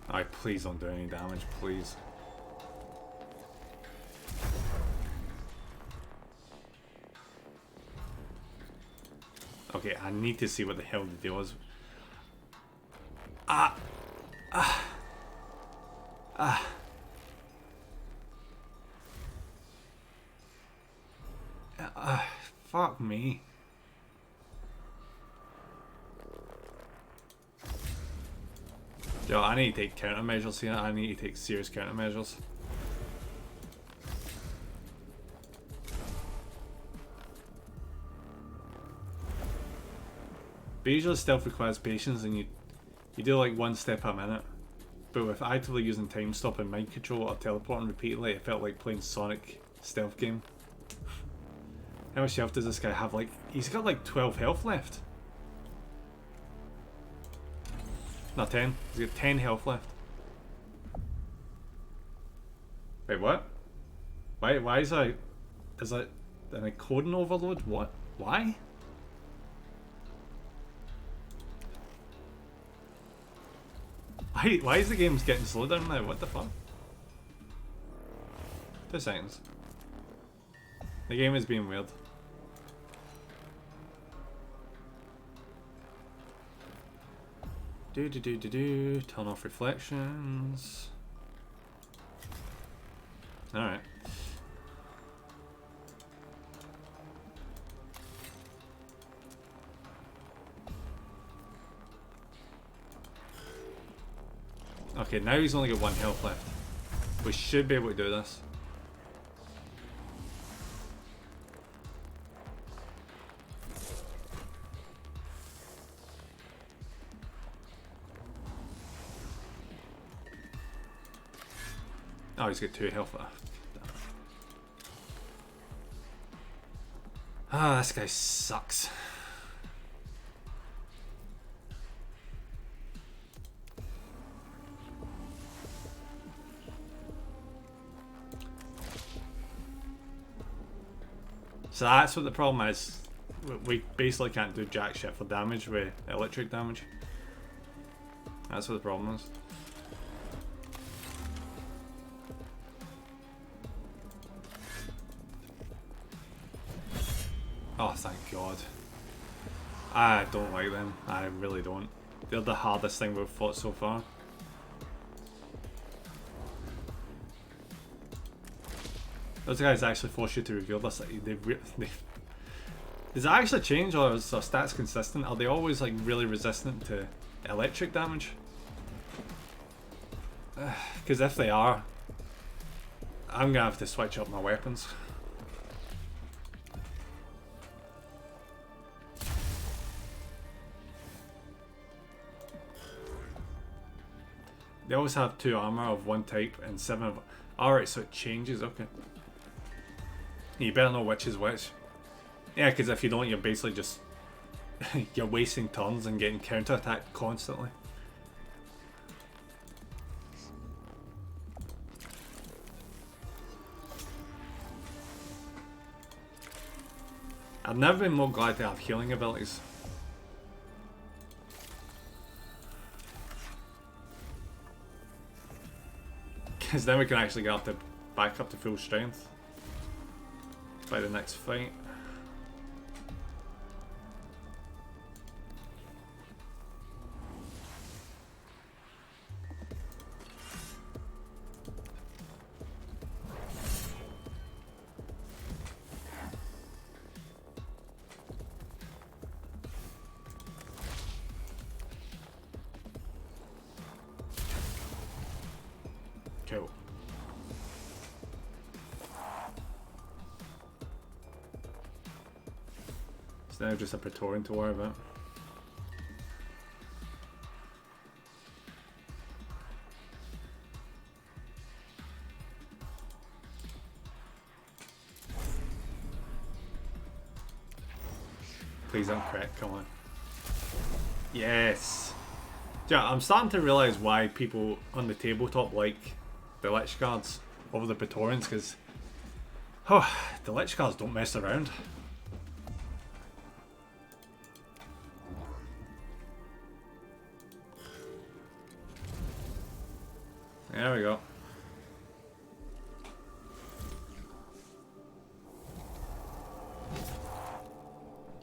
B: Alright, please don't do any damage, please. Okay, I need to see what the hell the deal is. Fuck me. Yo, I need to take countermeasures here. I need to take serious countermeasures. But usually stealth requires patience and you do like one step a minute. But with actively using time stop and mind control or teleporting repeatedly, it felt like playing Sonic stealth game. How much health does this guy have? Like, he's got like 12 health left. Not 10. He's got 10 health left. Wait, what? Why is that? Is that an encoding overload? What? Why? Why is the game getting slowed down now? What the fuck? 2 seconds. The game is being weird. Turn off reflections. Alright. Okay, now he's only got 1 health left. We should be able to do this. Oh, he's got 2 health left. Ah, this guy sucks. So that's what the problem is. We basically can't do jack shit for damage with electric damage. That's what the problem is. Oh, thank God. I don't like them. I really don't. They're the hardest thing we've fought so far. Those guys actually force you to reveal this. Does it actually change, or is their stats consistent? Are they always like really resistant to electric damage? Because if they are, I'm gonna have to switch up my weapons. They always have 2 armor of 1 type and 7 of... Alright, so it changes, okay. You better know which is which. Yeah, because if you don't, you're basically just... you're wasting turns and getting counter-attacked constantly. I've never been more glad to have healing abilities. Because then we can actually get up to back up to full strength by the next fight. Cool. It's now just a Praetorian to worry about. Please don't crit, come on. Yes! Yeah, I'm starting to realise why people on the tabletop like the Lich Guards over the Praetorians, because the Lich Guards don't mess around. There we go.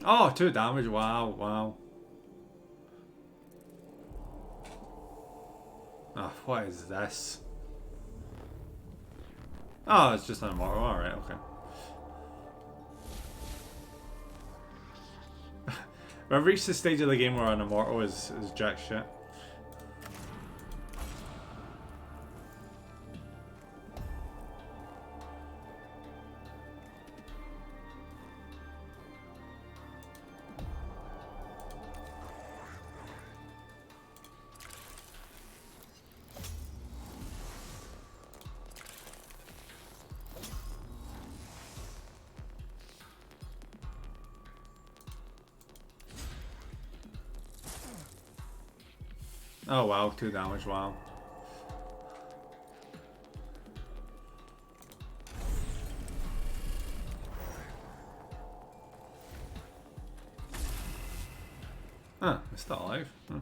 B: Oh, 2 damage, wow, wow. Oh, what is this? Oh, it's just an immortal, alright, okay. We've reached the stage of the game where an immortal is jack shit. Oh wow, 2 damage, wow. Huh, it's still alive. Huh.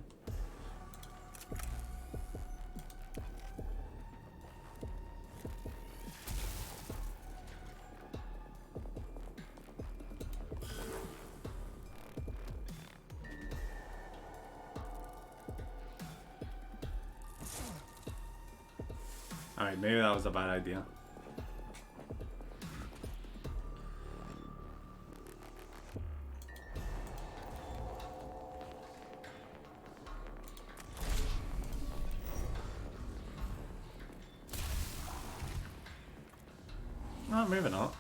B: Alright, maybe that was a bad idea. moving up.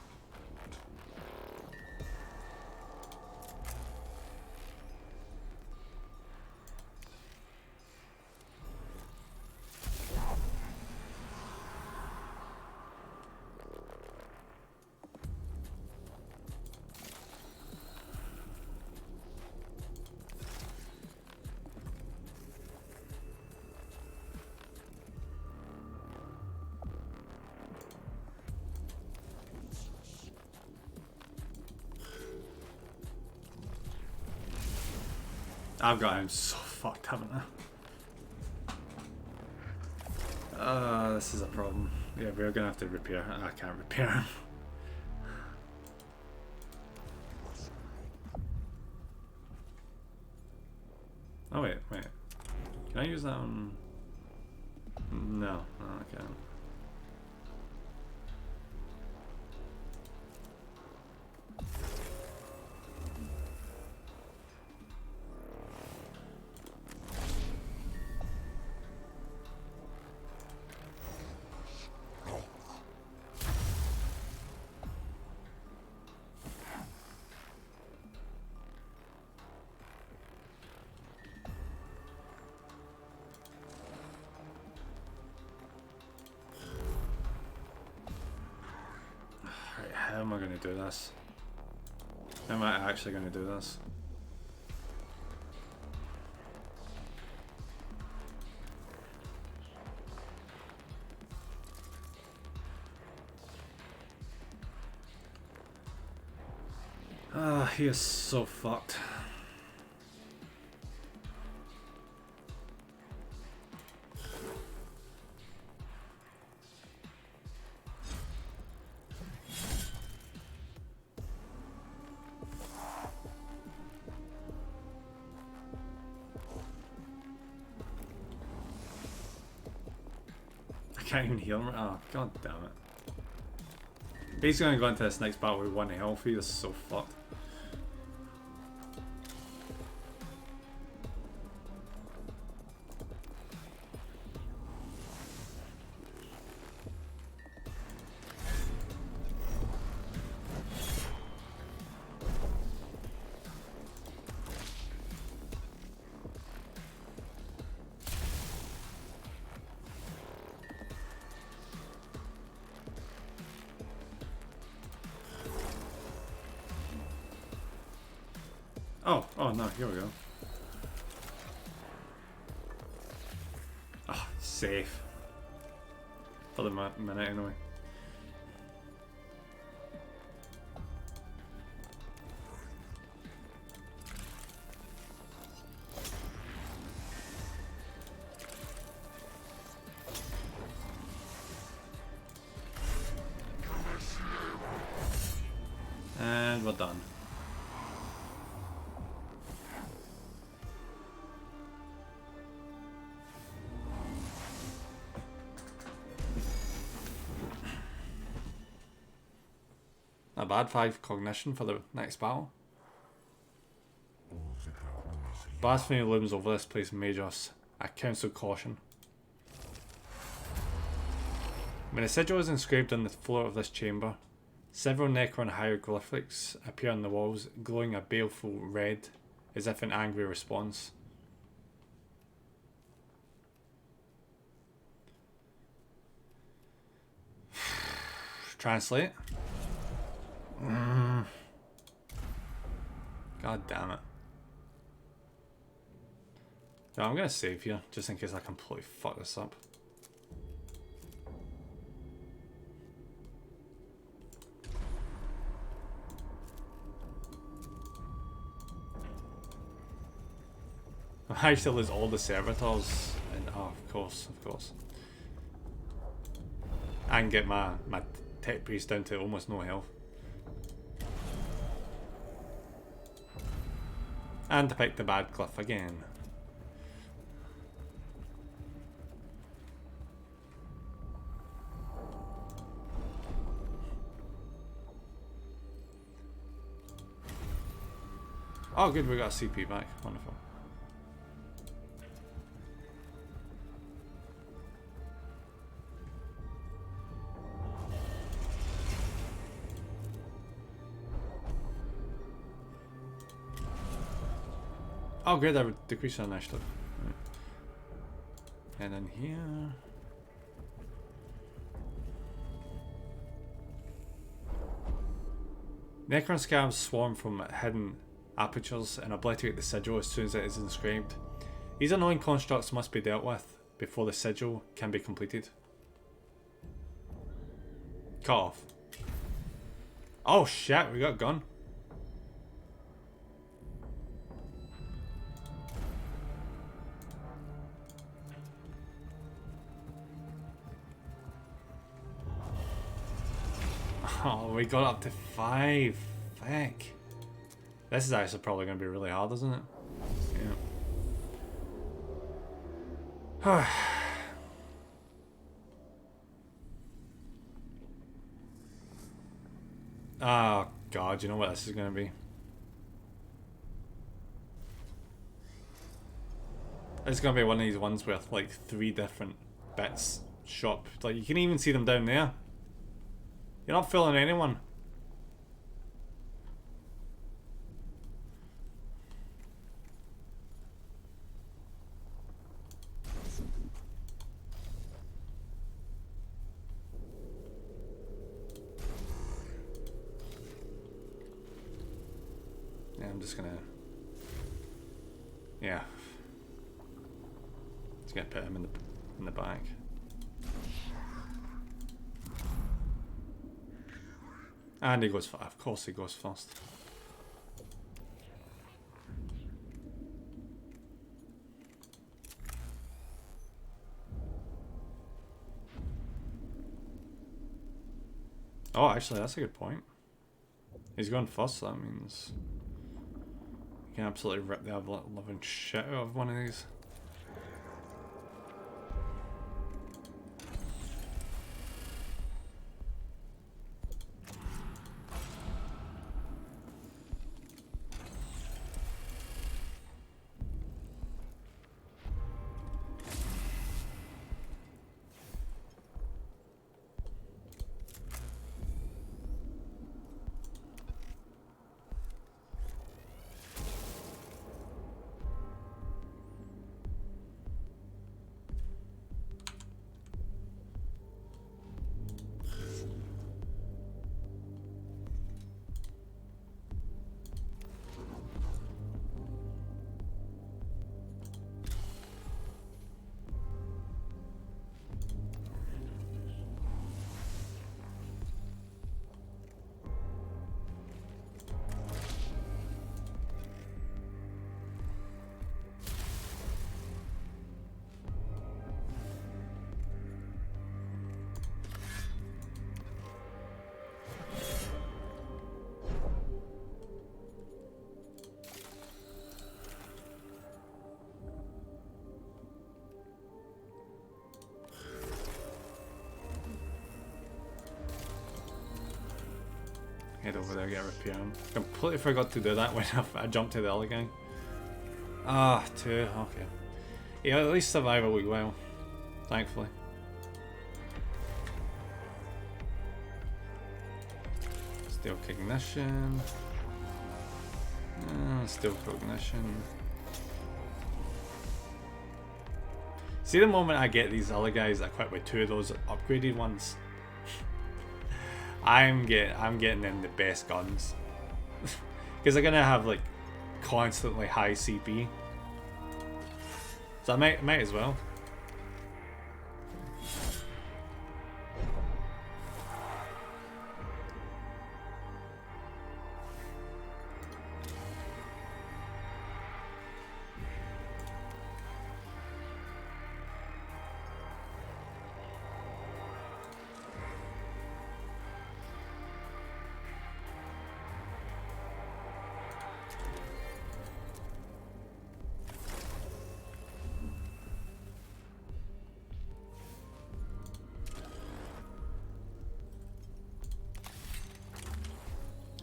B: I've got him so fucked, haven't I? This is a problem. Yeah, we're gonna have to repair. I can't repair him. Oh wait. Can I use that on? No, I can't. How am I going to do this? How am I actually going to do this? He is so fucked. I can't even heal him. Oh, god damn it. Basically, I'm going to this next battle with 1 health. He is so fucked. Oh no, here we go. Oh, safe. For the minute anyway. And we're done. Not bad, 5 cognition for the next battle. Blasphemy looms over this place, Majors. I counsel caution. When a sigil is inscribed on the floor of this chamber, several Necron hieroglyphics appear on the walls, glowing a baleful red, as if in angry response. Translate. God damn it. No, I'm gonna save here, just in case I completely fuck this up. I still lose all the servitors, and oh, of course. I can get my tech priest down to almost no health. And to pick the bad cliff again. Oh good, we got a CP back. Wonderful. Oh good, I would decrease our initiative. Right. And then here. Necron scabs swarm from hidden apertures and obliterate the sigil as soon as it is inscribed. These annoying constructs must be dealt with before the sigil can be completed. Cut off. Oh shit, we got a gun. Oh, we got up to 5. Fuck. This is actually probably going to be really hard, isn't it? Yeah. Oh god, you know what this is going to be? It's going to be one of these ones with like 3 different bits shot. Like you can even see them down there. You're not fooling anyone. Yeah, I'm just gonna... Yeah. Just gonna put him in the back. And he goes first. Of course he goes first. Oh, actually, that's a good point. He's going first, so that means you can absolutely rip the living shit out of one of these. Head over there, get repairing. Completely forgot to do that when I jumped to the other guy. Ah, 2, okay. Yeah, at least survive a wee while. Thankfully. Steel cognition. Steel cognition. See, the moment I get these other guys that equipped with 2 of those upgraded ones, I'm getting them the best guns. Because they're gonna have like constantly high CP. So I might as well.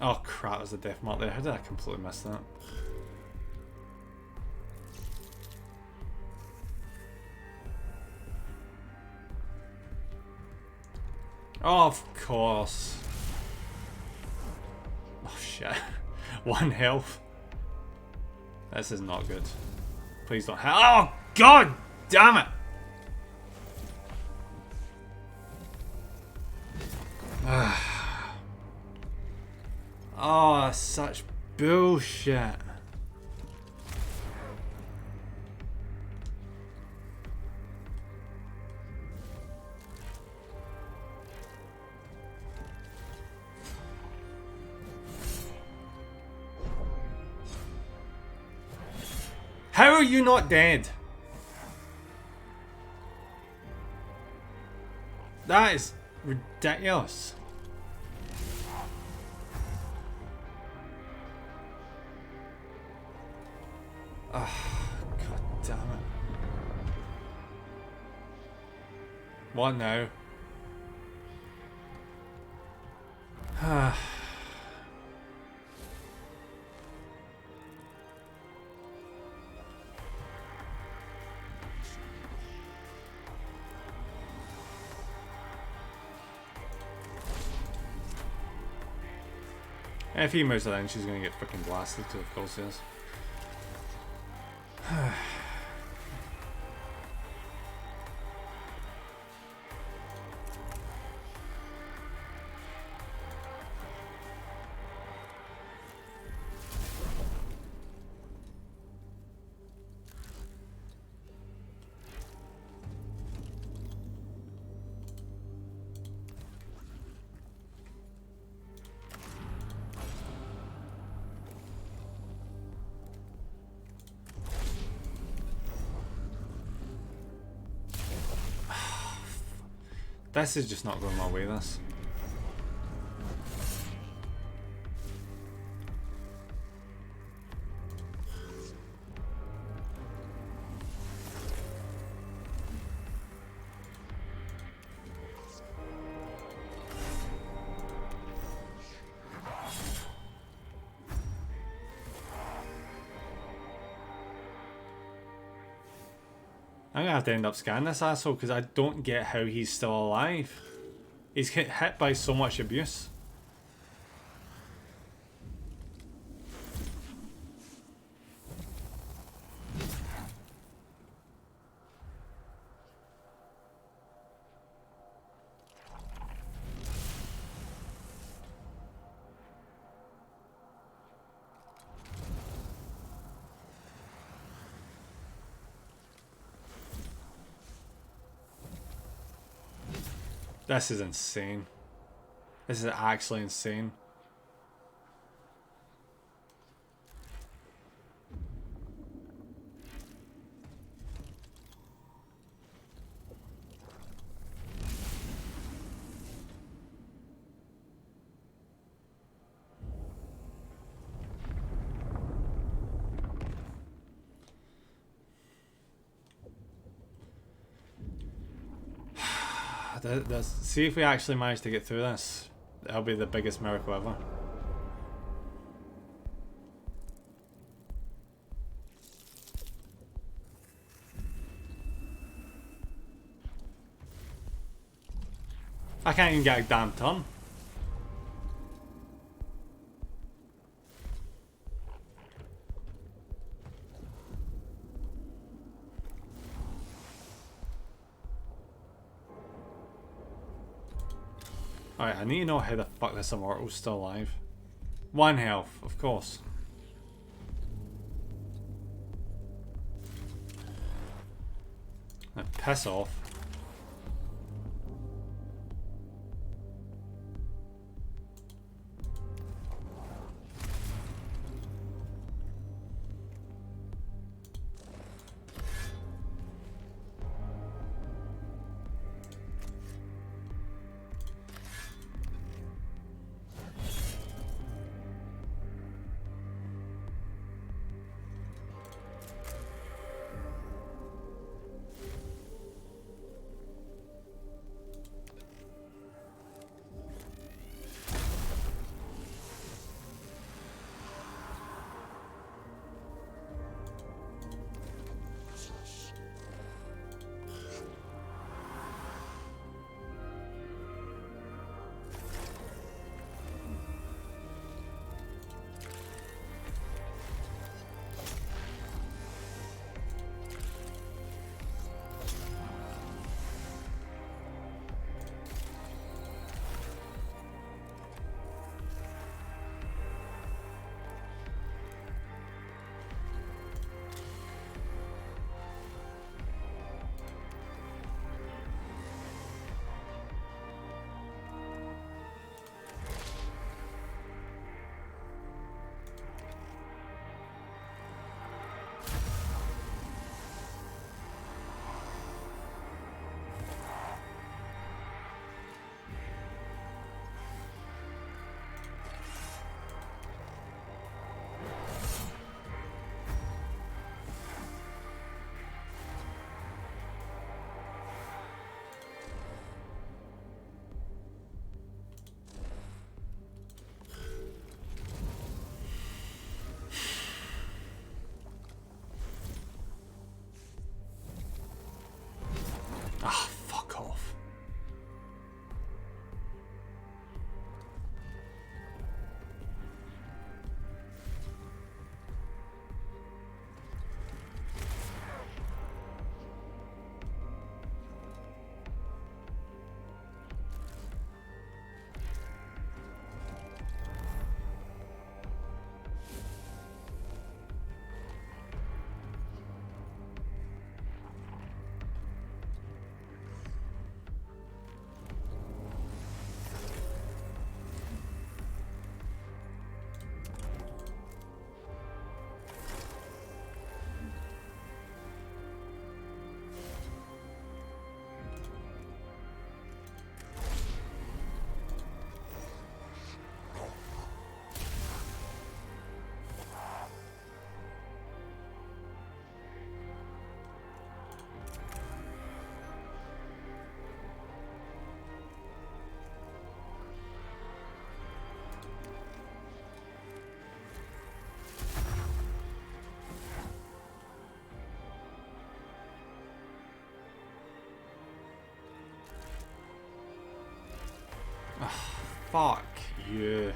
B: Oh crap, there's a death mark there. How did I completely miss that? Oh, of course. Oh shit. 1 health. This is not good. Please don't. Oh, God damn it! Oh, such bullshit. How are you not dead? That is ridiculous. Oh, God damn it. What now? If he moves it in, she's gonna get freaking blasted too, of course, yes. This is just not going my way, this. I'm gonna have to end up scanning this asshole because I don't get how he's still alive. He's hit by so much abuse. This is insane. This is actually insane. See if we actually manage to get through this. That'll be the biggest miracle ever. I can't even get a damn turn. Alright, I need to know how the fuck this immortal's still alive. 1 health, of course. Now, piss off. Fuck you.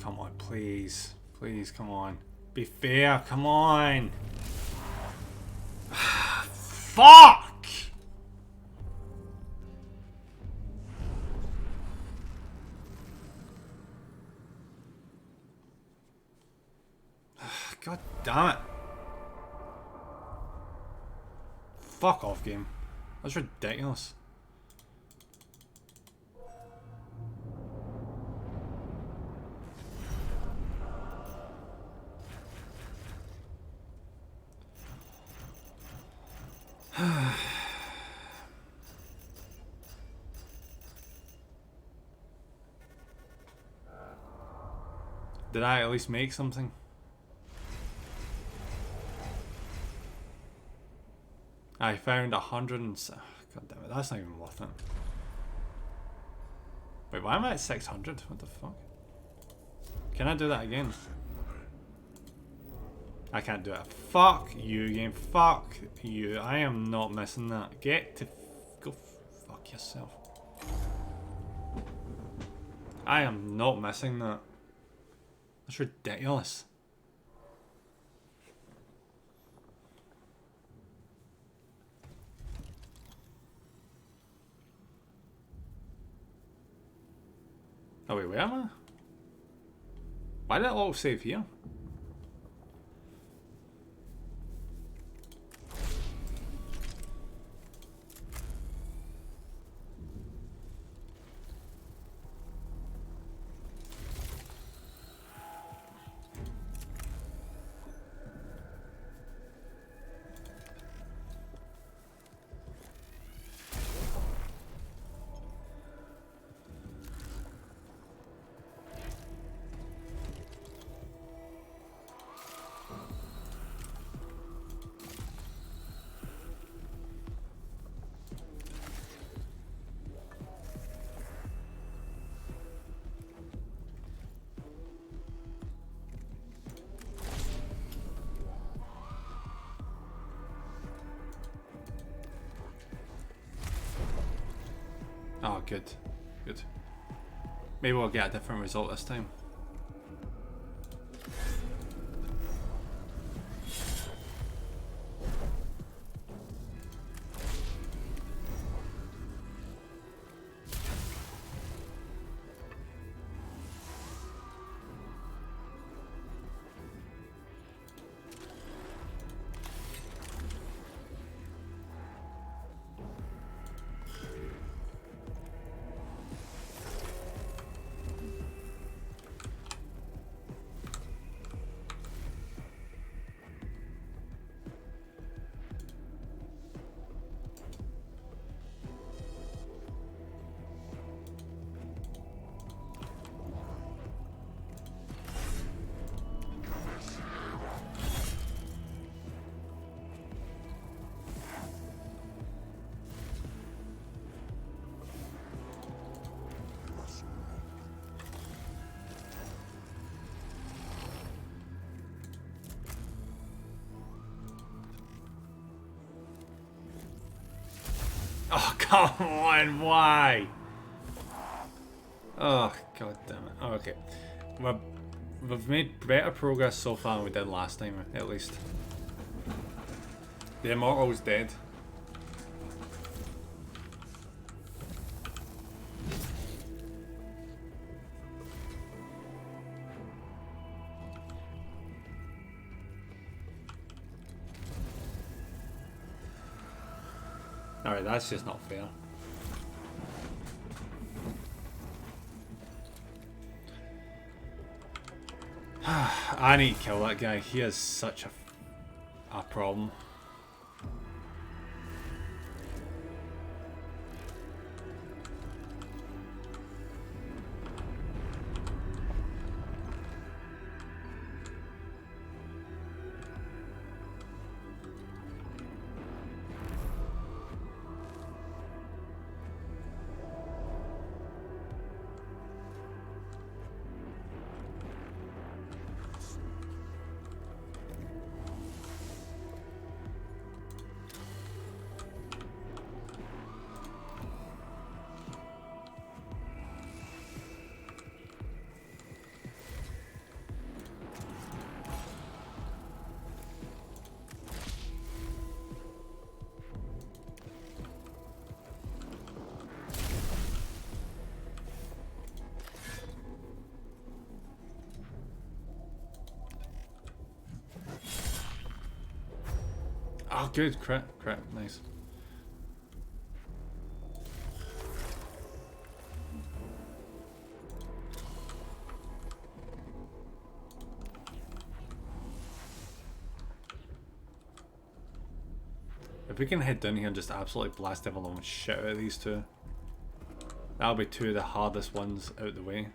B: Come on, please. Please, come on. Be fair, come on. Fuck! God damn it. Fuck off, game. That's ridiculous. Did I at least make something? I found 100 and... God damn it, that's not even worth it. Wait, why am I at 600? What the fuck? Can I do that again? I can't do it. Fuck you, game. Fuck you. I am not missing that. Get to... Go fuck yourself. I am not missing that. That's ridiculous. Oh wait, where am I? Why did it all save here? Oh, good. Good. Maybe we'll get a different result this time. Oh, come on, why? Oh, god damn it. Oh, okay. We've made better progress so far than we did last time, at least. The Immortal's dead. Alright, that's just not fair. I need to kill that guy. He is such a problem. Oh, good. Crit. Nice. If we can head down here and just absolutely blast everyone shit out of these two, that'll be two of the hardest ones out the way.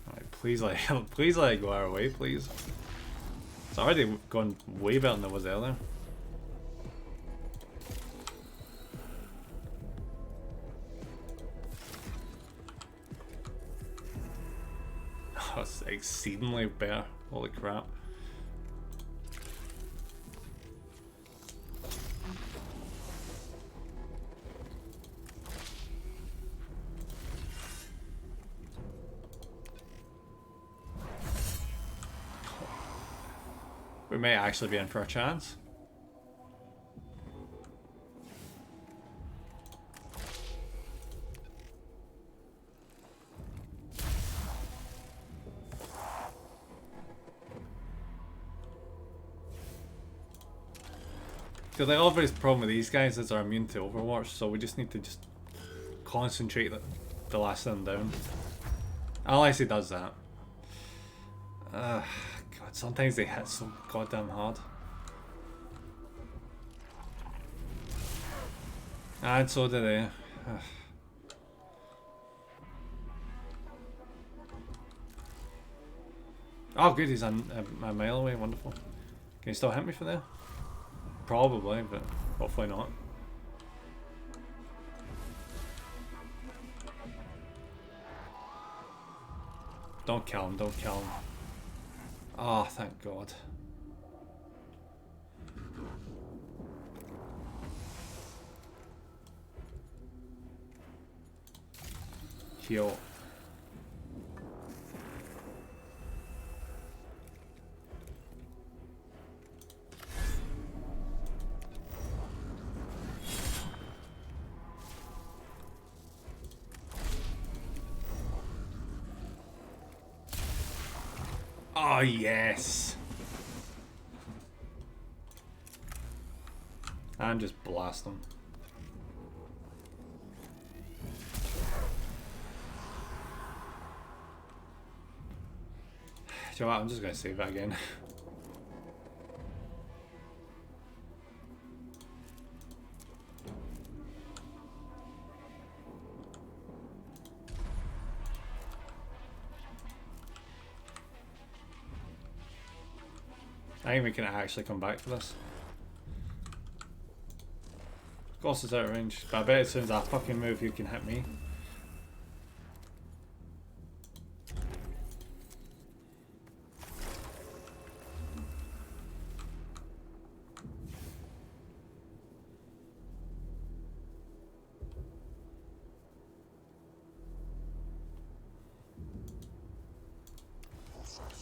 B: Alright, please please let it go our way, please. It's already gone way better than it was earlier. Oh, it's exceedingly better. Holy crap. We may actually be in for a chance. The obvious problem with these guys is they're immune to Overwatch, so we just need to just concentrate the last of them down. Unless he does that. God, sometimes they hit so goddamn hard. And so do they. Oh good, he's a mile away, wonderful. Can you still hit me for there? Probably, but hopefully not. Don't kill him, don't kill him. Oh, thank God. Heal. Oh, yes. And just blast them. Do you know what? I'm just going to save that again. I think we can actually come back for this. Of course it's out of range, but I bet as soon as I fucking move you can hit me.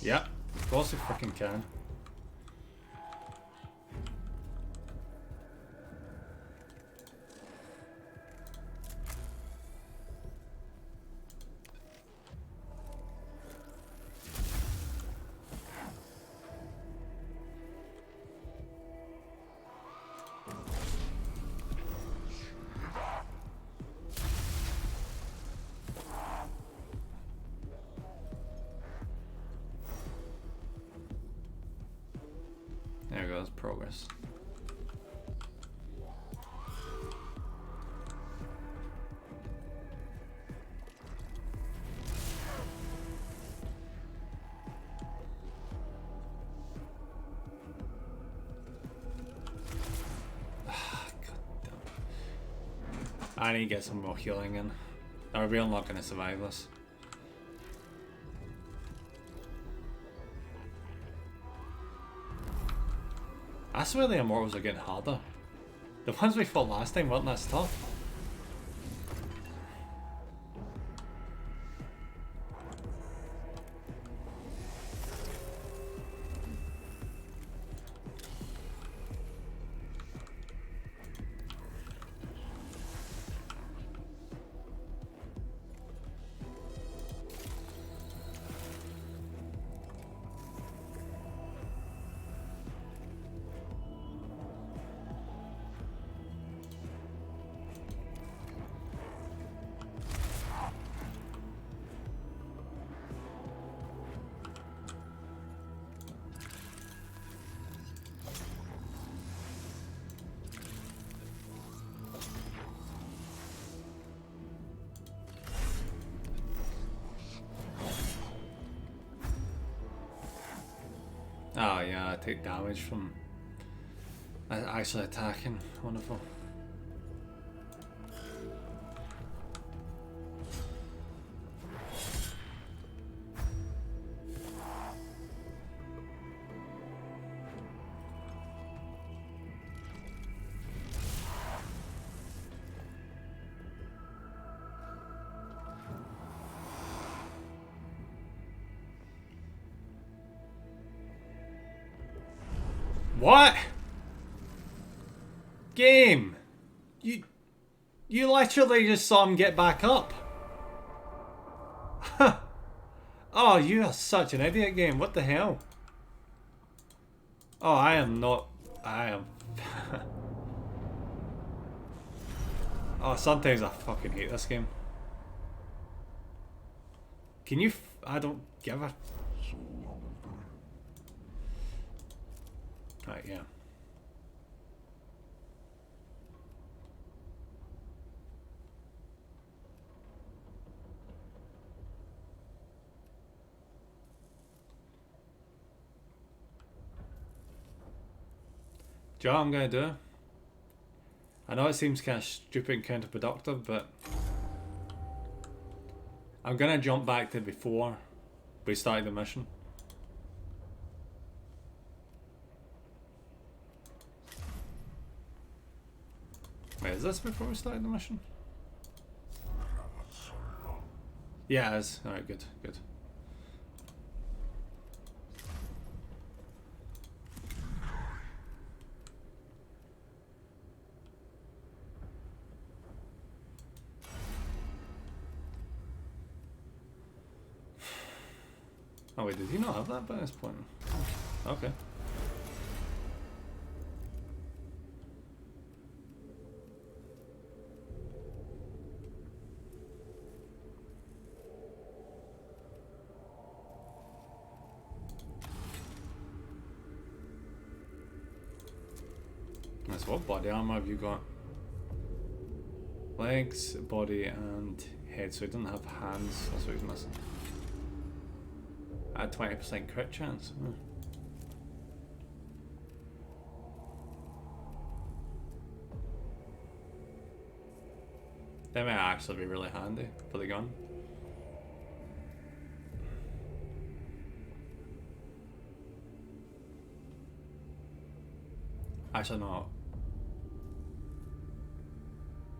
B: Yeah, of course we fucking can. There goes progress. I need to get some more healing in. Or we're not going to survive this. I swear the Immortals are getting harder. The ones we fought last time weren't that tough. Oh yeah, I take damage from actually attacking. Wonderful. What? Game! You literally just saw him get back up. Oh, you are such an idiot, game. What the hell? Oh, I am not. I am. Oh, sometimes I fucking hate this game. Can you? I don't give a. Right, yeah. Do you know what I'm gonna do? I know it seems kind of stupid and counterproductive, but I'm gonna jump back to before we started the mission. Wait, is this before we started the mission? Yeah, it is. Alright, good, good. Oh wait, did he not have that by this point? Okay. Nice. What body armor have you got? Legs, body, and head. So he doesn't have hands. That's what he's missing. At 20% crit chance. That might actually be really handy for the gun. Actually, no.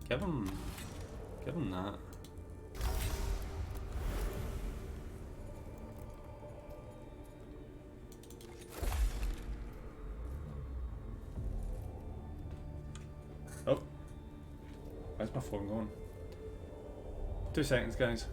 B: Give him that. Oh. Where's my phone going? 2 seconds, guys.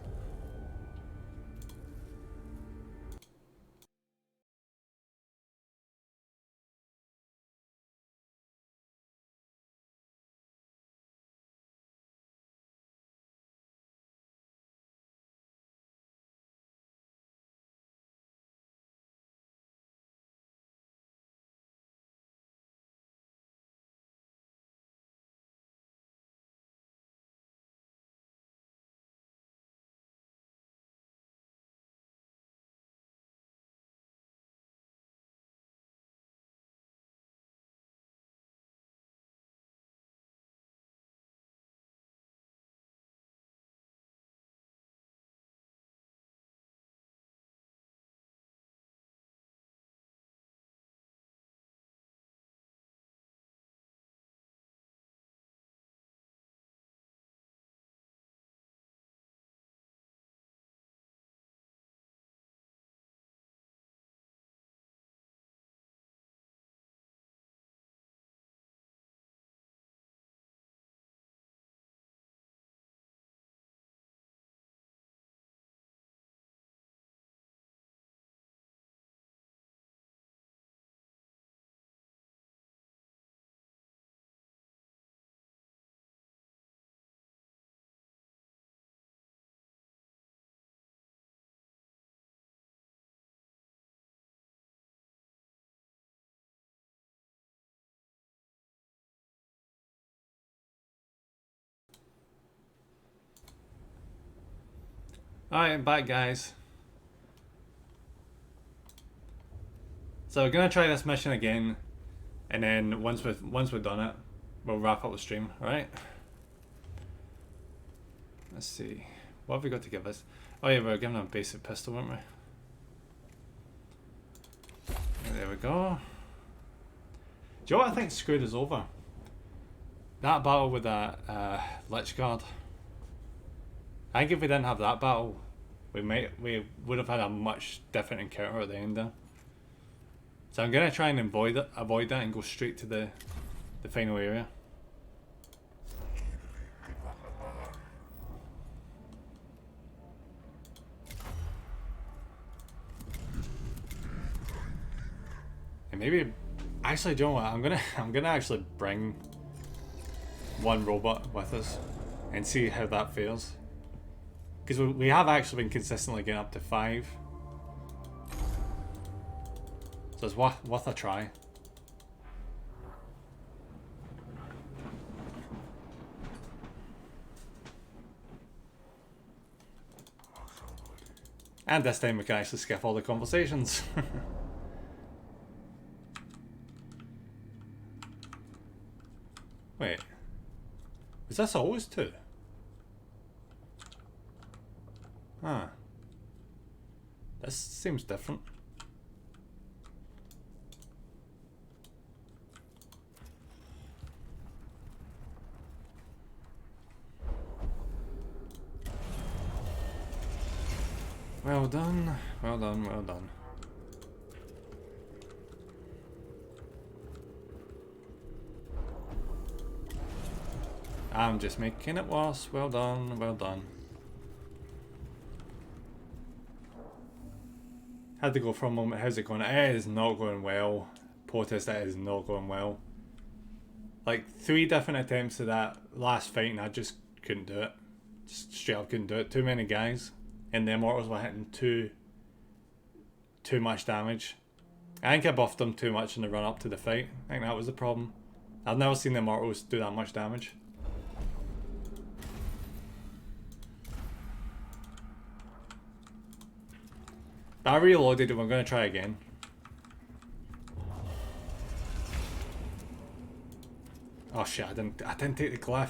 B: Alright, I'm back, guys. So we're gonna try this mission again, and then once we've done it, we'll wrap up the stream. All right. Let's see. What have we got to give us? Oh yeah, we were giving him a basic pistol, weren't we? There we go. Do you know what I think screwed us over? That battle with that Lich Guard. I think if we didn't have that battle, we would have had a much different encounter at the end there. So I'm gonna try and avoid that and go straight to the final area. And maybe, actually, do you know what? I'm gonna actually bring one robot with us and see how that fares. Because we have actually been consistently getting up to 5. So it's worth a try. And this time we can actually skip all the conversations. Wait. Was this always 2? Huh. This seems different. Well done, well done, well done. I'm just making it worse. Well done, well done. Had to go for a moment. How's it going? It is not going well. Potus, it is not going well. Like 3 different attempts at that last fight and I just couldn't do it. Just straight up couldn't do it. Too many guys. And the Immortals were hitting too much damage. I think I buffed them too much in the run up to the fight. I think that was the problem. I've never seen the Immortals do that much damage. But I reloaded and we're going to try again. Oh shit, I didn't take the glyph.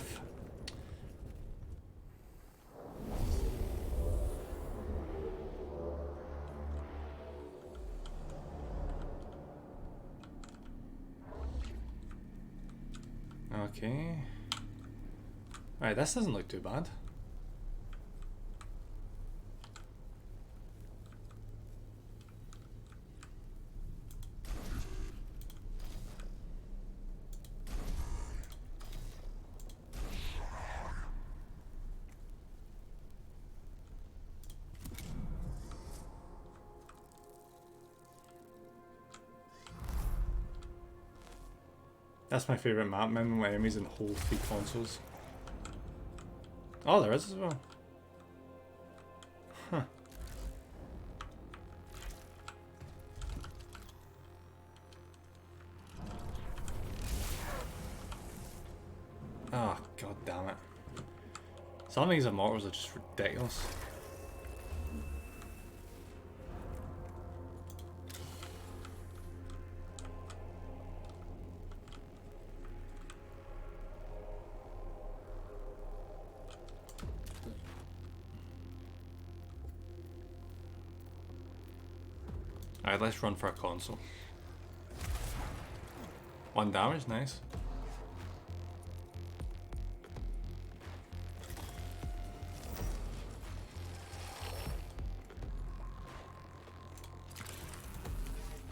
B: Okay. Alright, this doesn't look too bad. That's my favourite map, minimum enemies in the whole 3 consoles. Oh, there is as well. Huh. Oh, god damn it. Some of these Immortals are just ridiculous. Alright, let's run for a console. 1 damage, nice.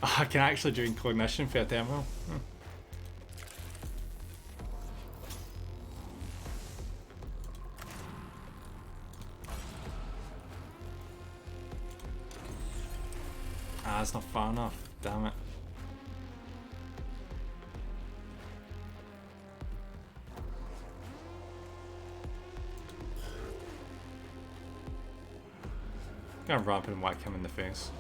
B: Oh, I can actually do cognition for a terminal. That's not far enough, damn it. Gonna ramp and whack him in the face.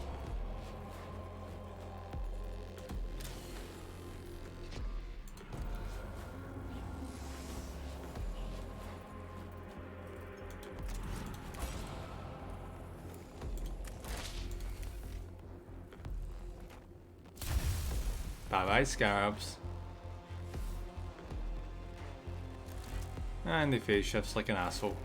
B: Bye bye, scarabs. And he phase shifts like an asshole.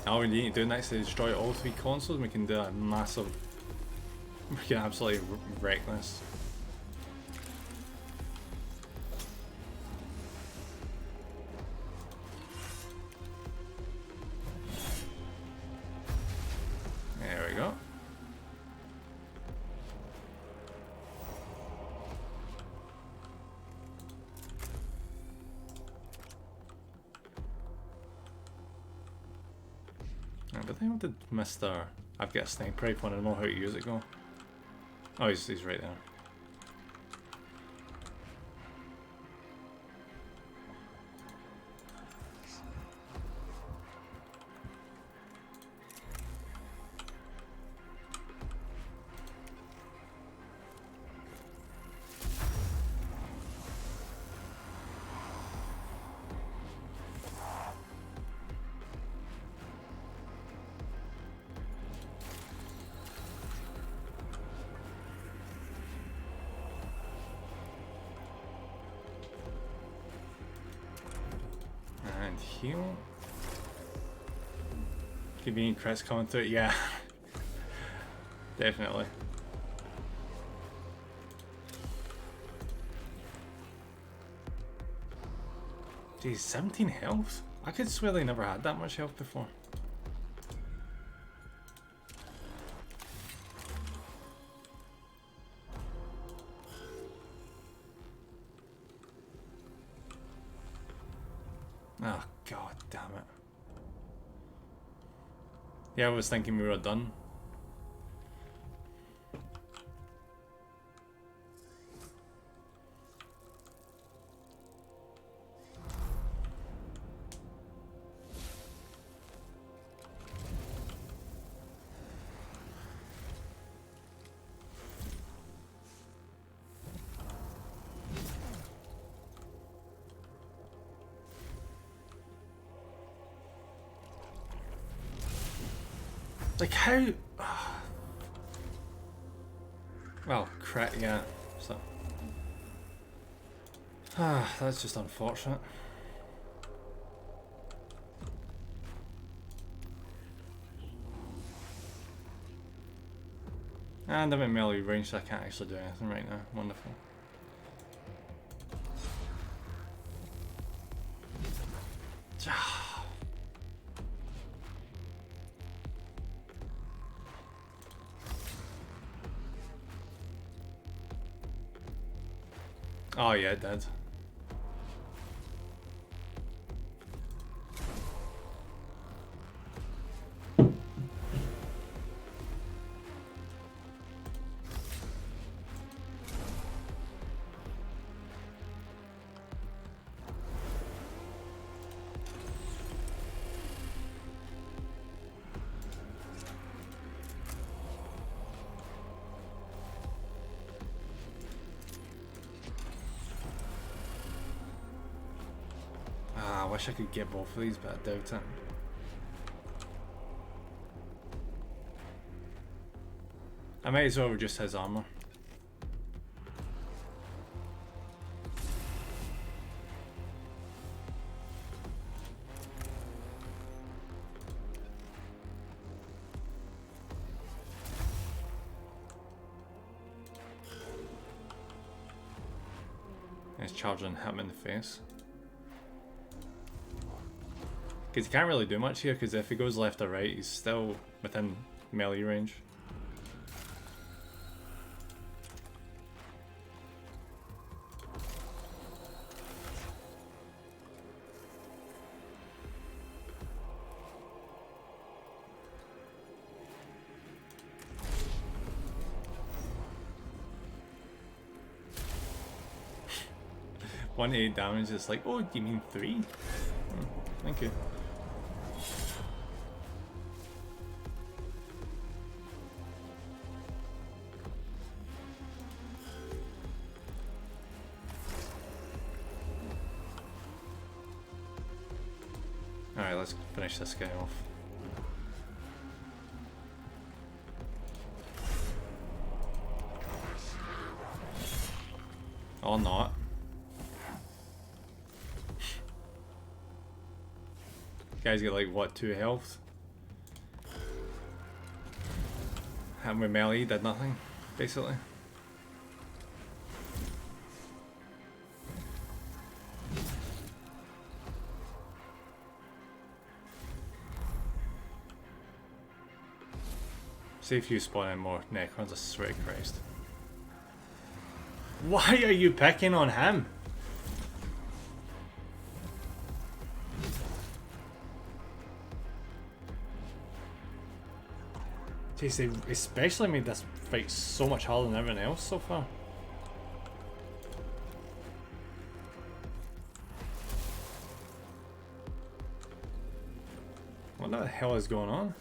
B: All we need to do next is destroy all 3 consoles and we can do a massive... We can absolutely wreck this. There we go. But then what did Mr. I've got a sniper rifle and I don't know how to use it go? Oh, he's right there. And heal. Convenient crits coming through, yeah. Definitely. Geez, 17 health? I could swear they never had that much health before. Oh, god damn it. Yeah, I was thinking we were done. Like how? Well, crap, yeah. So, that's just unfortunate. And I'm in melee range, so I can't actually do anything right now. Wonderful. Oh yeah, it did. I wish I could get both of these, but I doubt it. I might as well reduce his armor. Let's charge and hit him in the face. Because he can't really do much here, because if he goes left or right, he's still within melee range. 1 to 8 damage. It's like, oh, you mean 3? Thank you. Alright, let's finish this guy off. Or not. Guys get like what, 2 health? And with melee did nothing, basically. See if you spawn in more Necrons, I swear to Christ. Why are you picking on him? Jeez, they especially made this fight so much harder than everyone else so far. What the hell is going on?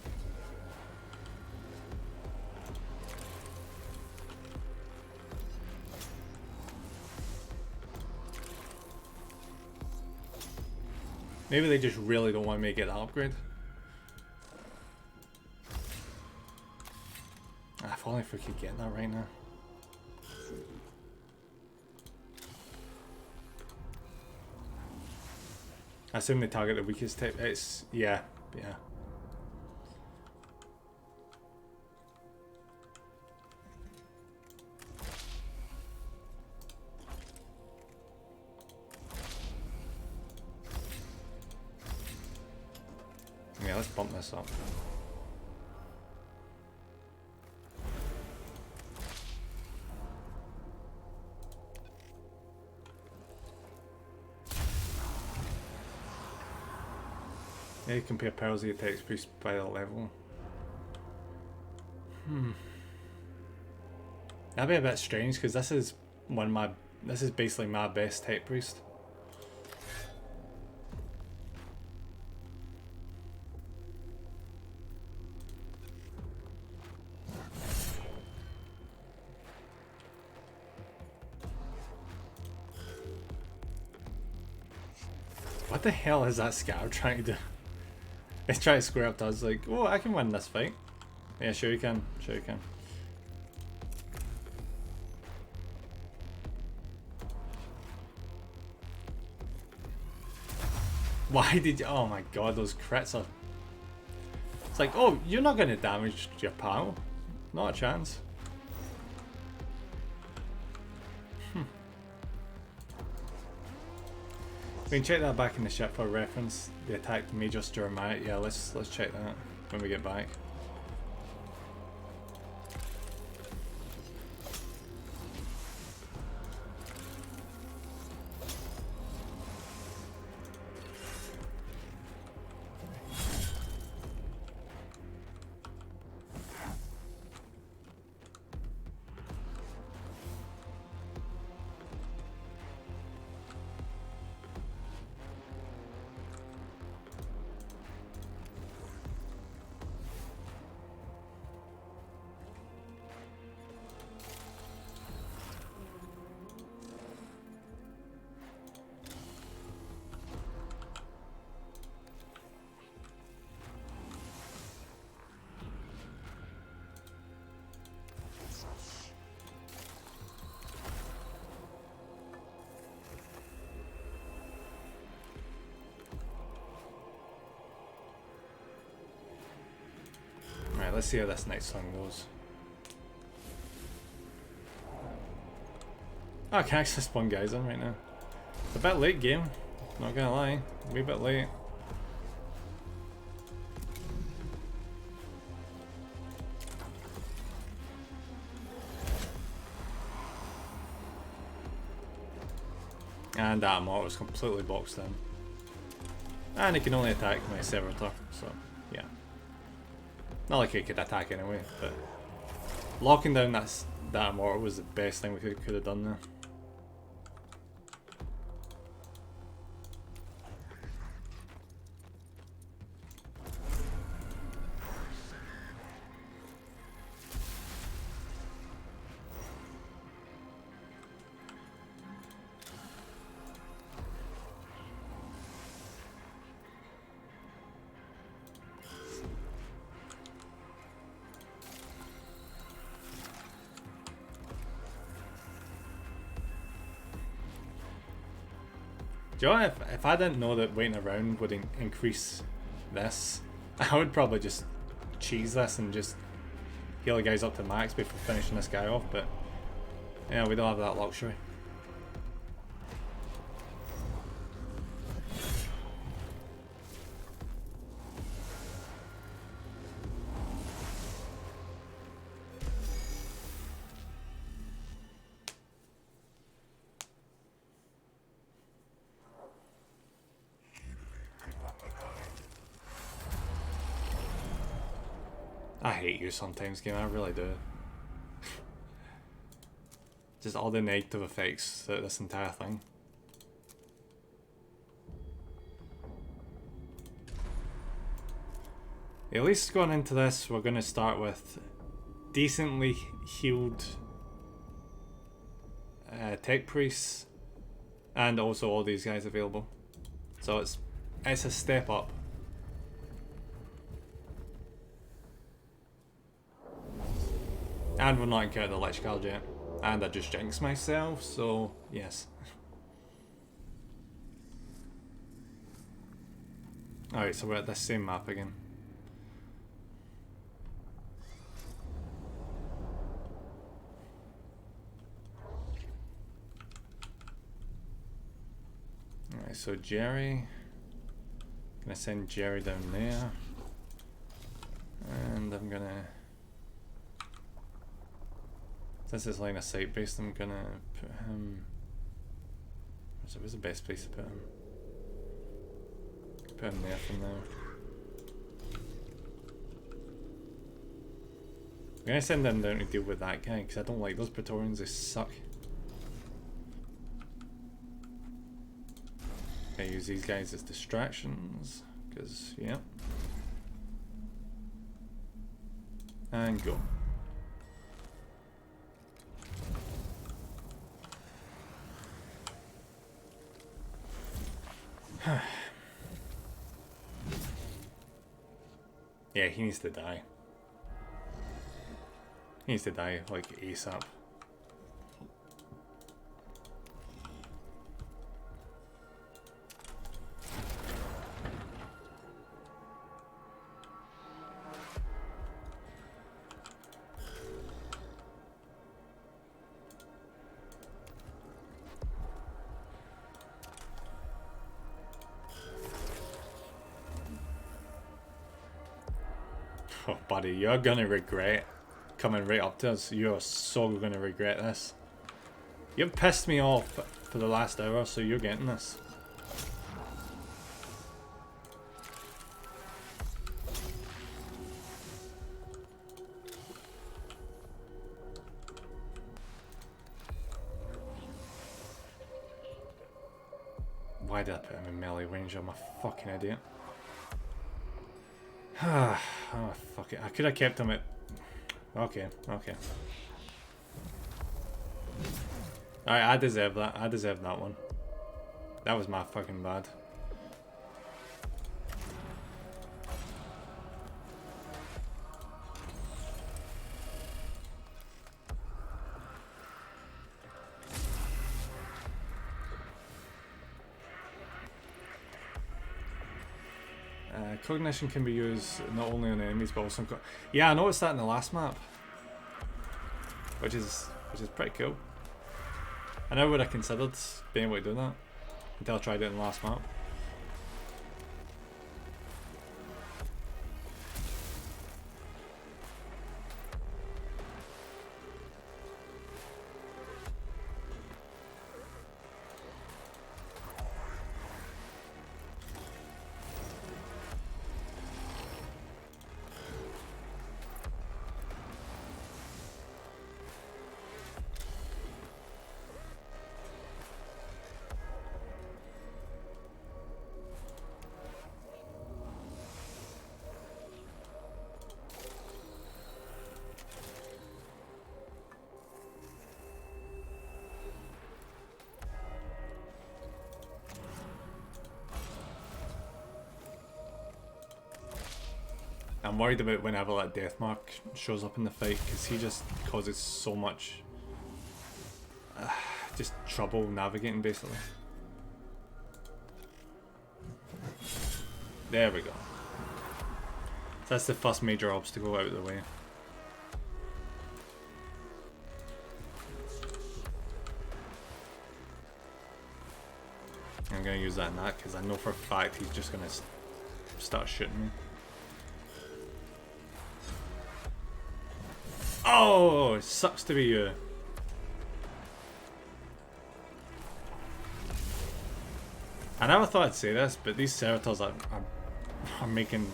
B: Maybe they just really don't want me to get that upgrade. If only if we could get that right now. I assume they target the weakest type. It's yeah. Yeah, let's bump this up. Yeah, you compare powers of the attacks boost by the level. That'd be a bit strange because this is basically my best tech priest. What the hell is that scout trying to do? He's trying to square up to us like, oh, I can win this fight. Yeah, sure you can. Sure you can. Why did you? Oh my god, those crits are... It's like, oh, you're not going to damage your pal. Not a chance. We can check that back in the ship for reference. The attack Major Sturmite. Yeah, let's check that when we get back. Alright, let's see how this next song goes. Oh, I can actually spawn guys in right now. It's a bit late game, not gonna lie. A wee bit late. And that mod was completely boxed in. And it can only attack my servitor, so yeah. Not like it could attack anyway, but locking down that immortal was the best thing we could have done there. Do you know what, if I didn't know that waiting around would increase this, I would probably just cheese this and just heal the guys up to max before finishing this guy off, but yeah, we don't have that luxury. I hate you sometimes, game. I really do. Just all the negative effects throughout this entire thing. At least going into this, we're going to start with decently healed tech priests, and also all these guys available. So it's a step up. And we're not encountering the Lich Guard yet. And I just jinxed myself, so yes. Alright, so we're at this same map again. Alright, so Jerry. Gonna send Jerry down there. And I'm gonna... Since it's line of sight based, I'm gonna put him... Where's the best place to put him? Put him there for now. I'm gonna send him down to deal with that guy, because I don't like those Praetorians, they suck. I use these guys as distractions, because, yeah. And go. Yeah, he needs to die. He needs to die, like, ASAP. Oh, buddy, you're gonna regret coming right up to us. You're so gonna regret this. You've pissed me off for the last hour, so you're getting this. Why did I put him in melee range? I'm a fucking idiot. Oh, fuck it. I could have kept him at... Okay, okay. Alright, I deserve that. I deserve that one. That was my fucking bad. Cognition can be used not only on enemies but also on... Yeah, I noticed that in the last map. Which is pretty cool. I never would have considered being able to do that until I tried it in the last map. I'm worried about whenever that death mark shows up in the fight, because he just causes so much just trouble navigating, basically. There we go. That's the first major obstacle out of the way. I'm going to use that in that because I know for a fact he's just going to start shooting me. Oh, it sucks to be you. I never thought I'd say this, but these servitors are making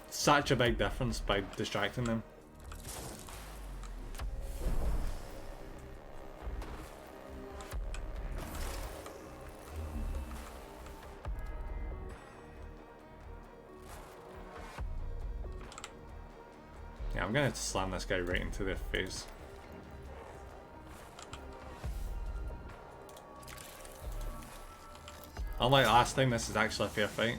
B: such a big difference by distracting them. Yeah, I'm gonna slam this guy right into their face. Unlike last time, this is actually a fair fight.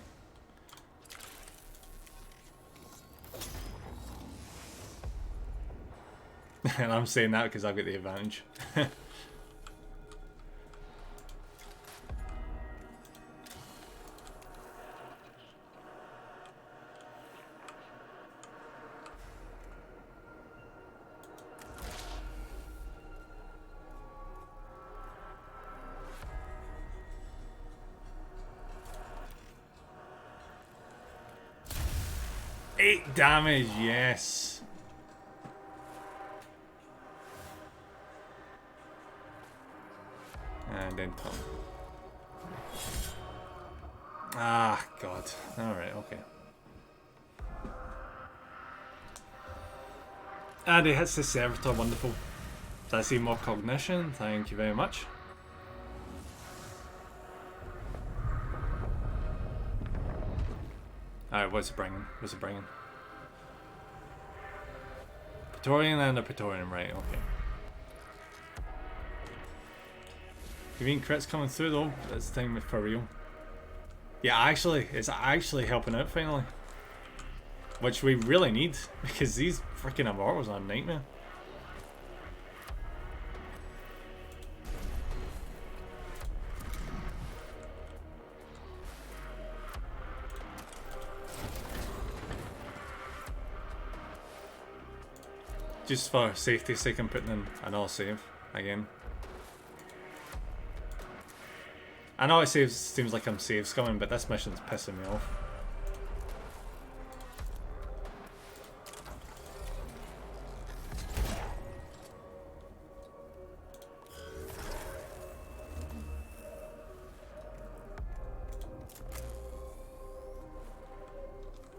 B: And I'm saying that because I've got the advantage. Eight damage, yes. And then Tom. Ah, God. Alright, okay. And he hits the servitor, wonderful. Does I see more cognition? Thank you very much. Alright, what's it bringing? What's it bringing? Praetorian and a Praetorian, right, okay. You mean crits coming through though? This time for real. Yeah, actually, it's actually helping out finally. Which we really need, because these freaking immortals are a nightmare. Just for safety's sake, I'm putting in another save again. I know it seems like I'm save scumming, but this mission's pissing me off.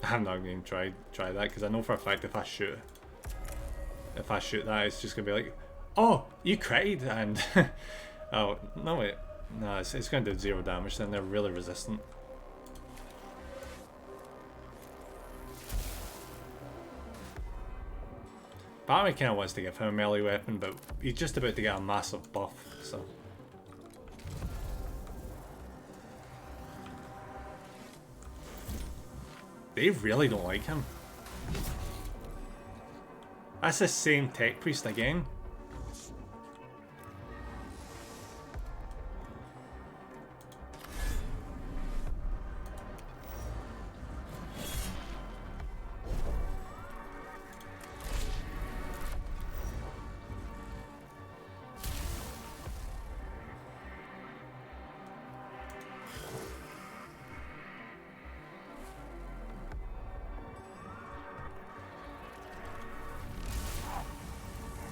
B: I'm not going to try that because I know for a fact if I shoot that, it's just going to be like, oh, you critted, and oh, no wait. No, it's going to do 0 damage, then they're really resistant. Part of me kind of wants to give him a melee weapon, but he's just about to get a massive buff, so... They really don't like him. That's the same tech priest again.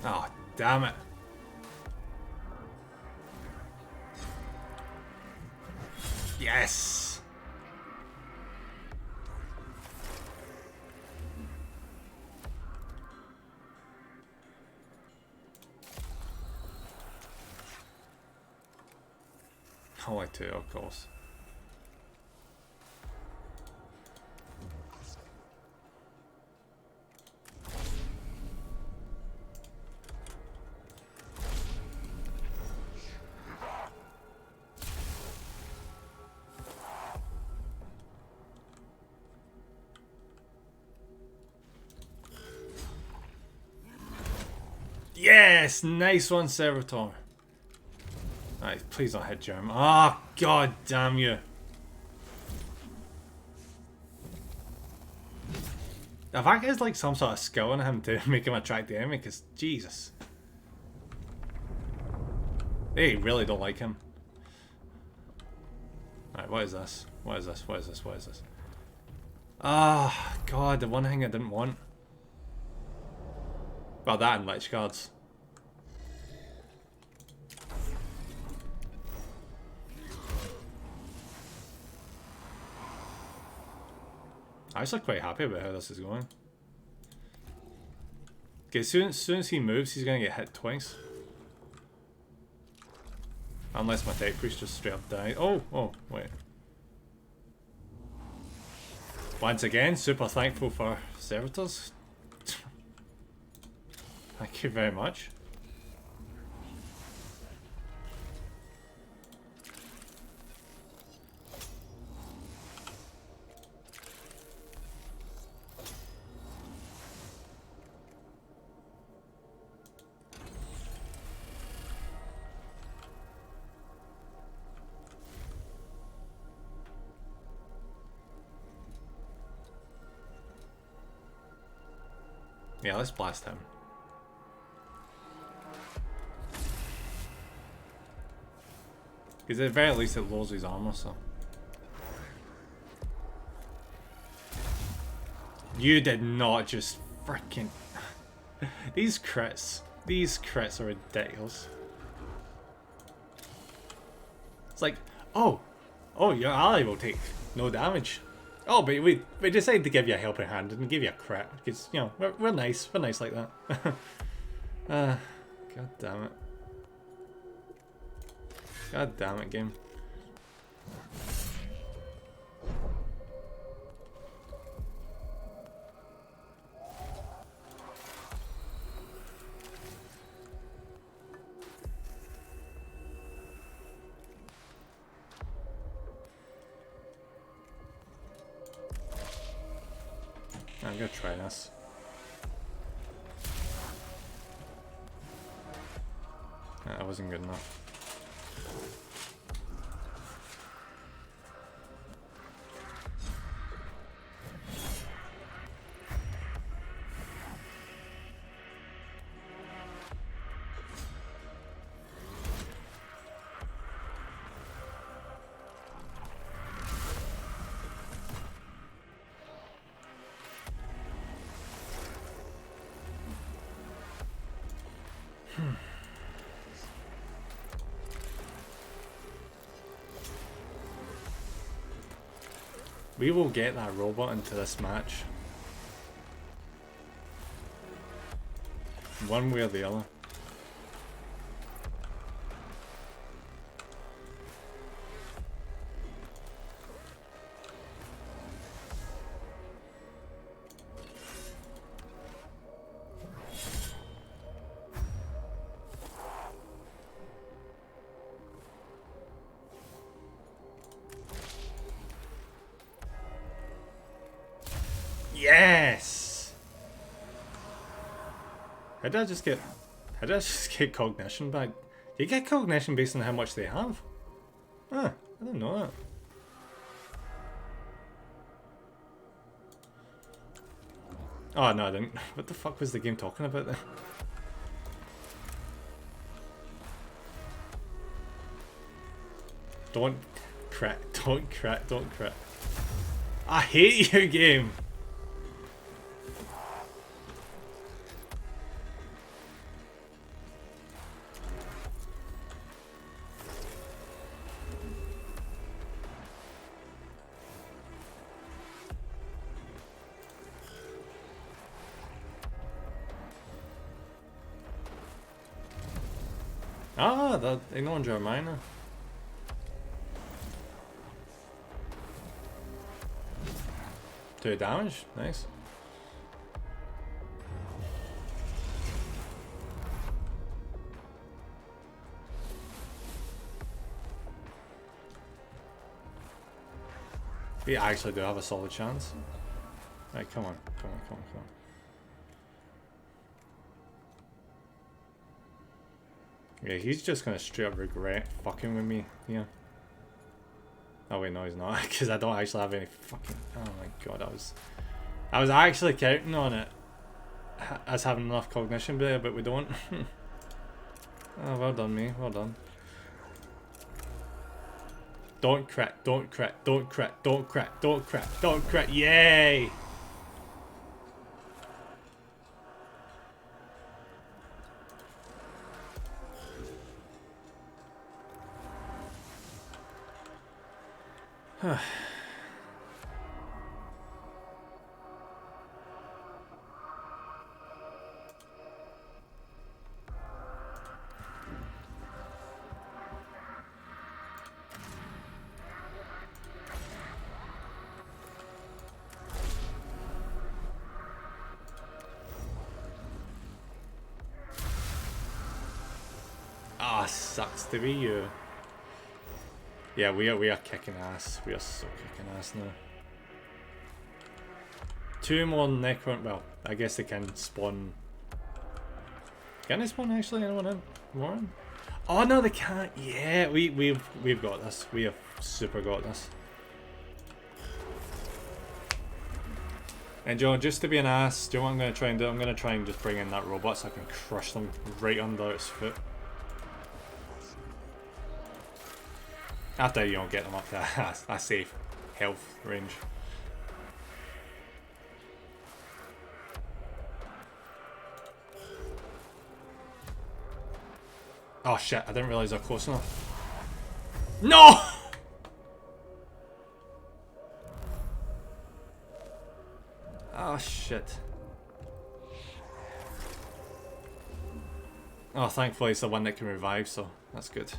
B: Oh, damn it. Yes! Only 2, of course. Yes! Nice one, Servitor. Alright, please don't hit Germ. Oh, god damn you. If that guy's like some sort of skill in him to make him attract the enemy, because Jesus. They really don't like him. Alright, what is this? What is this? What is this? What is this? Ah, God, the one thing I didn't want. Well, that and Lich Guards. I'm actually quite happy about how this is going. Okay, as soon as he moves, he's gonna get hit twice. Unless my tech priest just straight up died. Oh, wait. Once again, super thankful for servitors. Thank you very much. Yeah, let's blast him. Because at the very least it lowers his armor, so. You did not just freaking... These crits are ridiculous. It's like, oh, your ally will take no damage. Oh, but we decided to give you a helping hand and give you a crit because, you know, we're nice like that. God damn it. God damn it, game. I'm gonna try this. That wasn't good enough. We will get that robot into this match. One way or the other. Yes! How did I just get cognition back? Do you get cognition based on how much they have? Ah, I didn't know that. Oh no, I didn't. What the fuck was the game talking about then? Don't crit, don't crit, don't crit. I hate you, game! Ah, that ignoring Jeremiah. 2 damage, nice. We actually do have a solid chance. Right, come on. Yeah, he's just gonna straight up regret fucking with me, yeah. Oh wait, no he's not, because I don't actually have any fucking... Oh my god, I was actually counting on it as having enough cognition there, but we don't. Oh, well done, me. Well done. Don't crack, don't crack, don't crack, don't crack, don't crack, don't crack. Yay! Ah, sucks to be you. Yeah, we are kicking ass. We are so kicking ass now. 2 more Necron. Well, I guess they can spawn. Can they spawn actually? Anyone in? Warren? Oh no, they can't. Yeah, we've got this. We have super got this. And John, just to be an ass, do you know what I'm going to try and do? I'm going to try and just bring in that robot so I can crush them right under its foot. After, you know, get them up to a safe health range. Oh shit, I didn't realise they're close enough. No! Oh shit. Oh, thankfully it's the one that can revive, so that's good.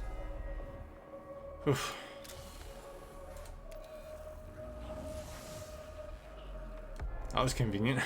B: Oof. That was convenient.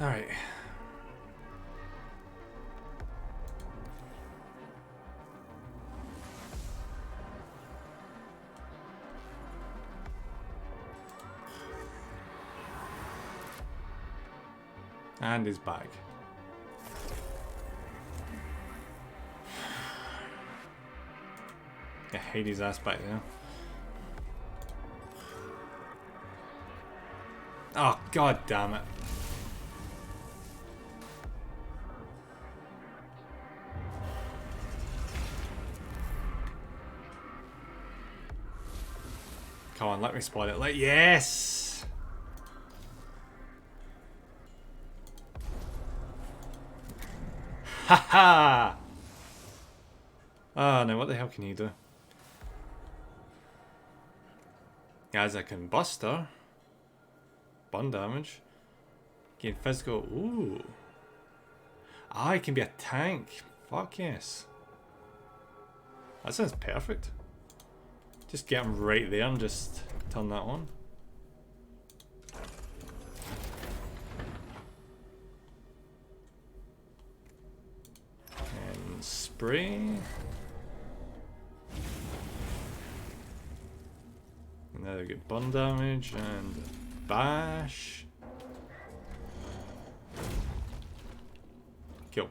B: Alright. And he's back. Yeah, Hades' ass back there. Oh, god damn it. Come on, let me spot it. Yes! Haha! Oh, now what the hell can you do? As a combustor. Bun damage. Gain physical. Ooh. Ah, it can be a tank. Fuck yes. That sounds perfect. Just get him right there and just turn that on. And spray. And now they get burn damage and bash. Kill.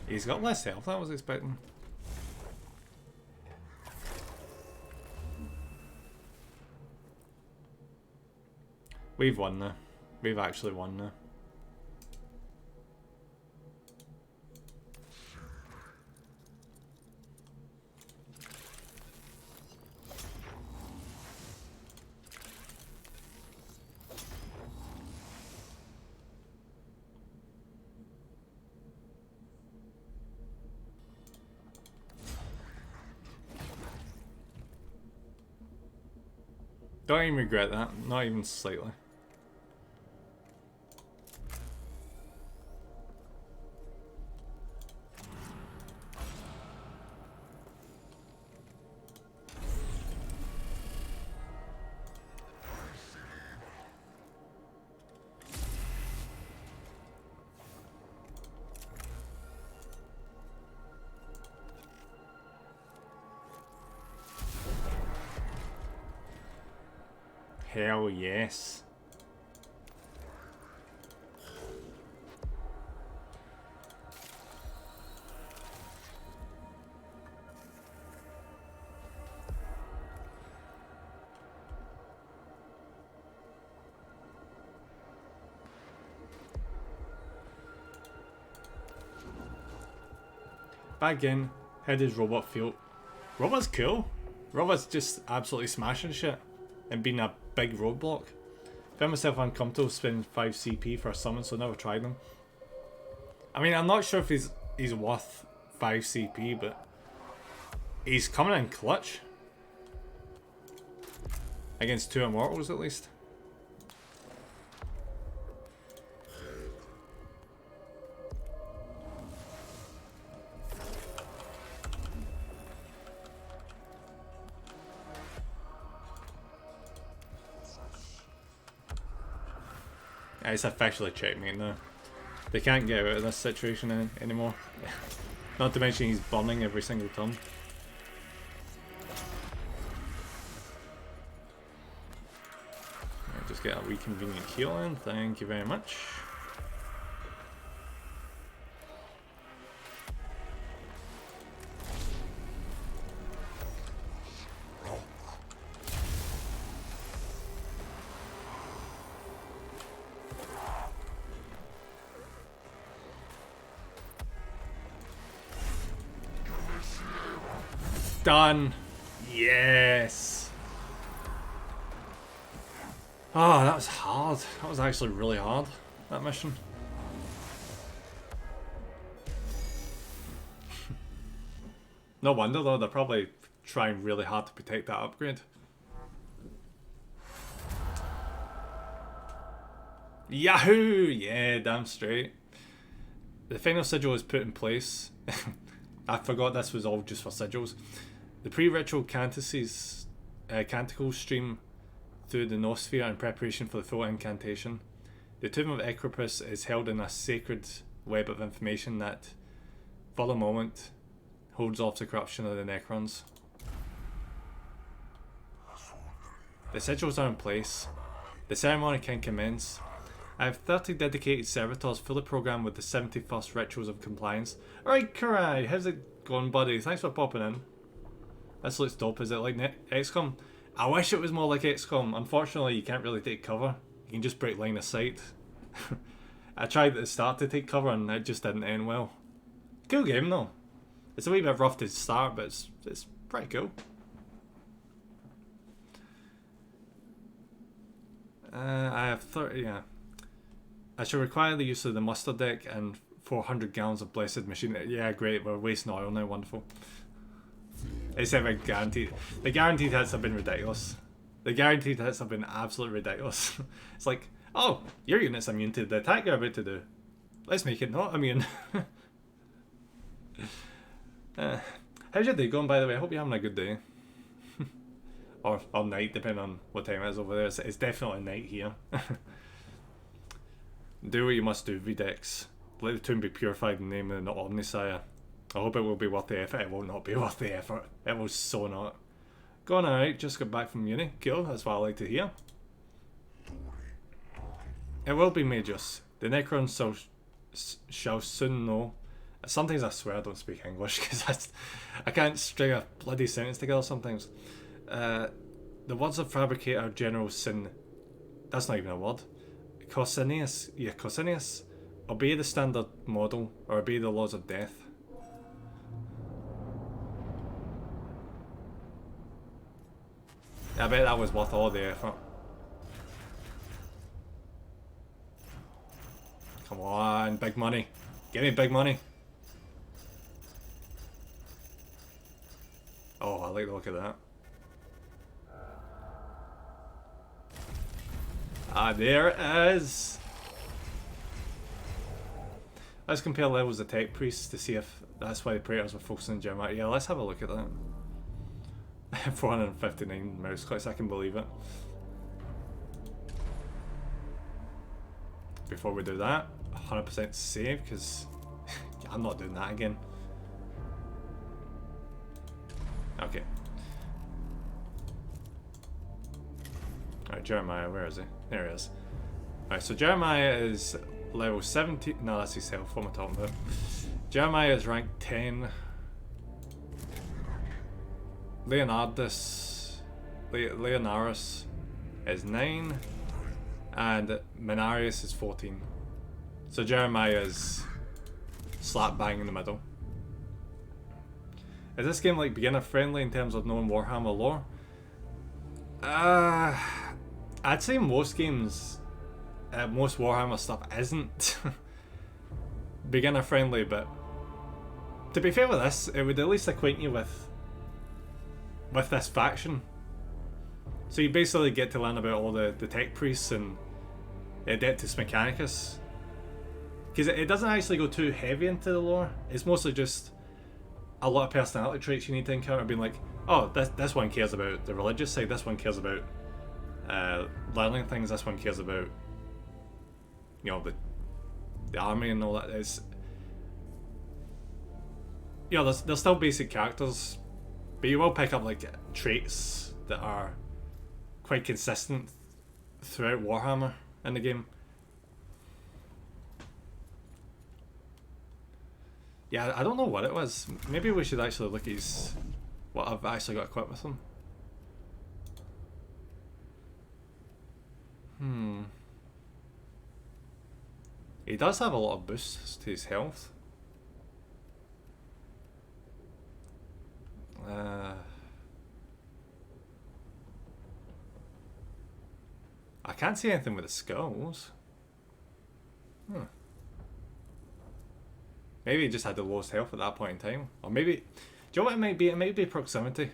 B: He's got less health than I was expecting. We've won now. We've actually won now. Don't even regret that, not even slightly. Hell yes. Back again, how does Robot feel? Robot's cool. Robot's just absolutely smashing shit and being a big roadblock. Found myself uncomfortable spending 5 CP for a summon, so I never tried him. I mean, I'm not sure if he's worth 5 CP, but he's coming in clutch. Against 2 Immortals at least. It's officially checkmate now. They can't get out of this situation anymore. Not to mention he's burning every single turn. Right, just get a wee convenient heal in, thank you very much. Done. Yes. Oh, that was hard. That was actually really hard, that mission. No wonder though, they're probably trying really hard to protect that upgrade. Yahoo! Yeah, damn straight. The final sigil is put in place. I forgot this was all just for sigils. The pre-ritual canticles stream through the noosphere in preparation for the full incantation. The Tomb of Equipus is held in a sacred web of information that, for the moment, holds off the corruption of the Necrons. The sigils are in place. The ceremony can commence. I have 30 dedicated servitors fully programmed with the 71st Rituals of Compliance. Alright, Karai, how's it going, buddy? Thanks for popping in. This looks dope. Is it like XCOM? I wish it was more like XCOM. Unfortunately, you can't really take cover. You can just break line of sight. I tried at the start to take cover and it just didn't end well. Cool game though. It's a wee bit rough to start, but it's pretty cool. I have 30, yeah. I shall require the use of the muster deck and 400 gallons of blessed machine. Yeah, great. We're wasting oil now. Wonderful. It's ever guaranteed. The guaranteed hits have been ridiculous. The guaranteed hits have been absolutely ridiculous. It's like, oh, your unit's immune to the attack you're about to do. Let's make it not immune. How's your day going, by the way? I hope you're having a good day. or night, depending on what time it is over there. It's definitely night here. Do what you must do, VDEX. Let the tomb be purified in the name of the Omnisire. I hope it will be worth the effort. It will not be worth the effort. It will so not. Going alright, just got back from uni. Cool, that's what I like to hear. It will be Magus. The Necrons shall soon know. Sometimes I swear I don't speak English because I can't string a bloody sentence together sometimes. The words of Fabricator General Sin. That's not even a word. Corsinius. Yeah, Corsinius. Obey the standard model or obey the laws of death. I bet that was worth all the effort. Come on, big money. Give me big money. Oh, I like the look of that. Ah, there it is. Let's compare levels of Tech Priests to see if that's why the Praetors were focusing on Germany. Yeah, let's have a look at that. 459 mouse clicks, I can believe it. Before we do that, 100% save, because I'm not doing that again. Okay. Alright, Jeremiah, where is he? There he is. Alright, so Jeremiah is level 17. No, that's his health. What am I talking about? Jeremiah is rank 10. Leonardus is 9. And Menarius is 14. So Jeremiah is slap bang in the middle. Is this game like beginner friendly in terms of knowing Warhammer lore? I'd say most games, most Warhammer stuff isn't beginner friendly, but to be fair with this, it would at least acquaint you with this faction. So you basically get to learn about all the tech priests and Adeptus Mechanicus. Because it doesn't actually go too heavy into the lore. It's mostly just a lot of personality traits you need to encounter, being like, oh, this one cares about the religious side, this one cares about learning things, this one cares about, you know, the army and all that. It's, you know, there's still basic characters, but you will pick up like traits that are quite consistent throughout Warhammer in the game. Yeah, I don't know what it was. Maybe we should actually look at what I've actually got equipped with him. He does have a lot of boosts to his health. I can't see anything with the skulls. Maybe he just had the lowest health at that point in time. Or maybe, do you know what it might be? It might be proximity.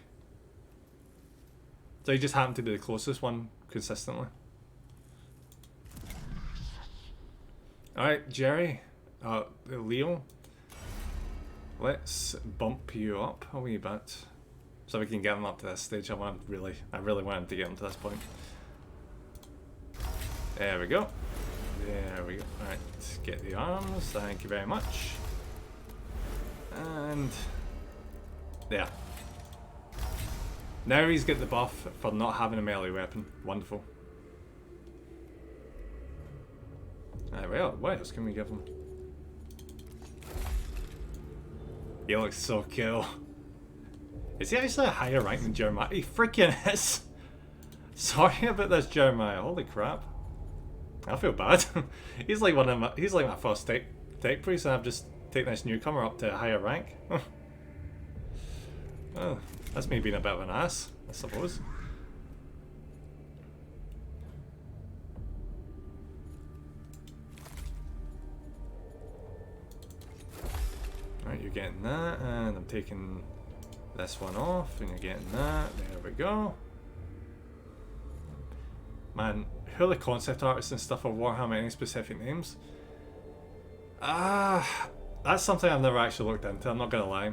B: So he just happened to be the closest one consistently. Alright, Jerry. Leo. Let's bump you up a wee bit. So we can get him up to this stage. I really want him to get him to this point. There we go. There we go. Alright, get the arms. Thank you very much. And there. Now he's got the buff for not having a melee weapon. Wonderful. Alright, well, what else can we give him? He looks so cool. Is he actually a higher rank than Jeremiah? He freaking is! Sorry about this, Jeremiah. Holy crap. I feel bad. He's like my first tech priest, and I've just taken this newcomer up to a higher rank. Oh, that's me being a bit of an ass, I suppose. Right, you're getting that, and I'm taking this one off, and you're getting that. There we go. Man, who are the concept artists and stuff for Warhammer? Any specific names? That's something I've never actually looked into, I'm not gonna lie.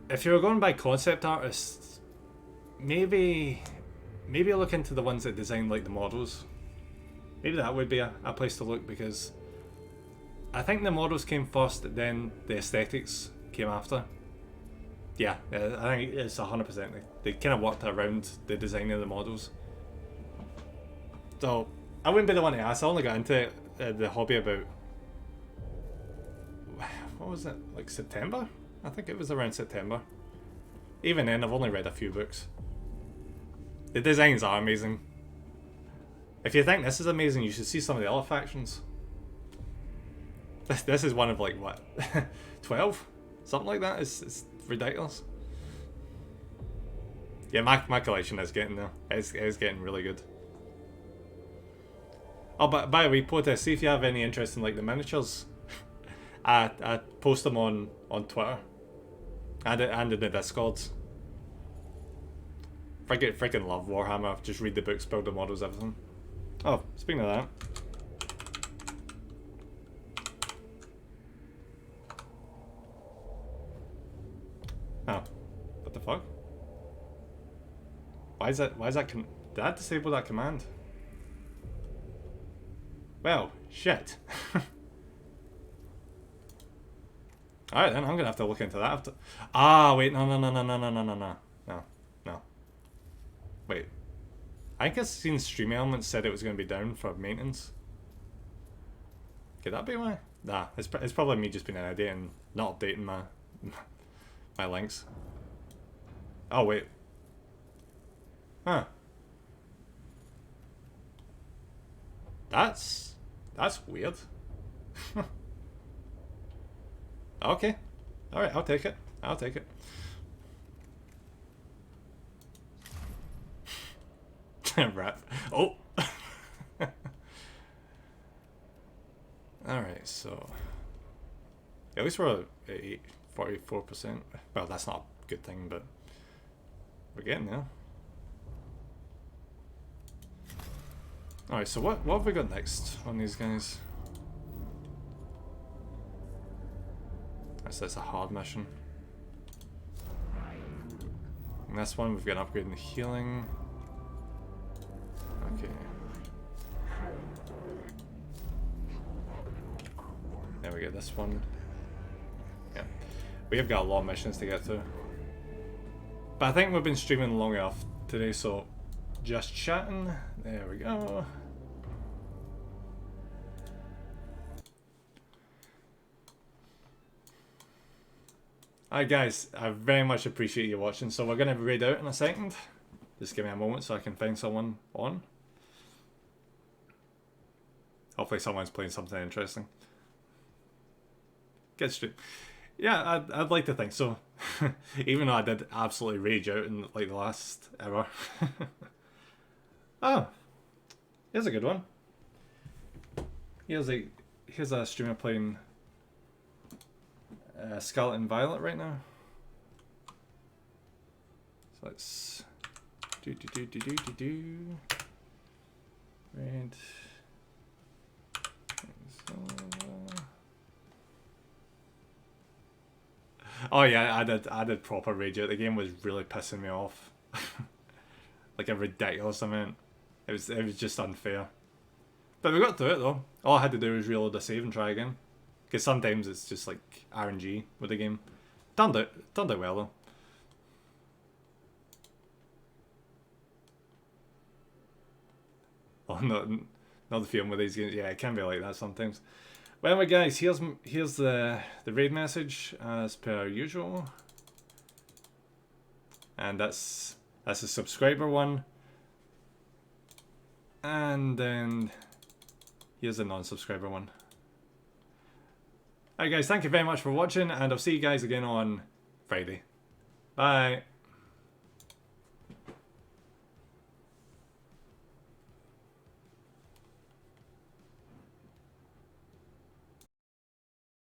B: If you were going by concept artists, maybe look into the ones that design like the models. Maybe that would be a place to look, because I think the models came first, then the aesthetics came after. Yeah, I think it's 100%. They kind of worked around the design of the models. So, I wouldn't be the one to ask. I only got into the hobby about, what was it, like September? I think it was around September. Even then, I've only read a few books. The designs are amazing. If you think this is amazing, you should see some of the other factions. This is one of like, what, 12? Something like that. It's ridiculous. Yeah, my collection is getting there. It's getting really good. Oh, but by the way, Protest, see if you have any interest in like the miniatures. I post them on Twitter and in the Discords. Freaking love Warhammer. Just read the books, build the models, everything. Oh, speaking of that. Oh, what the fuck? Why is that did I disable that command? Well, shit. Alright then, I'm gonna have to look into that after. Ah, wait, no. Wait. I think I've seen Stream Elements said it was going to be down for maintenance. Could that be why? Nah, it's probably me just being an idiot and not updating my links. Oh wait. Huh. That's weird. Okay. Alright, I'll take it. I'll take it. Rap. Oh! Alright, so... At least we're at 44%. Well, that's not a good thing, but... We're getting there. Alright, so what have we got next on these guys? That's a hard mission. And this one, we've got an upgrade in the healing. Okay. There we go, this one. Yeah. We have got a lot of missions to get through. But I think we've been streaming long enough today, so just chatting. There we go. Alright guys, I very much appreciate you watching, so we're going to raid out in a second. Just give me a moment so I can find someone on. Hopefully someone's playing something interesting. Good stream. Yeah, I'd like to think so. Even though I did absolutely rage out in like the last hour. Oh, here's a good one. Here's a streamer playing Scarlet and Violet right now. So let's do. Red. Oh yeah, I did proper rage out. The game was really pissing me off. Like a ridiculous amount. It was just unfair. But we got through it though. All I had to do was reload the save and try again. Because sometimes it's just like RNG with the game. Turned out well though. Oh, not the feeling with these games. Yeah, it can be like that sometimes. Well, anyway, guys, here's the raid message as per usual, and that's a subscriber one, and then here's a non-subscriber one. Alright, guys, thank you very much for watching, and I'll see you guys again on Friday. Bye.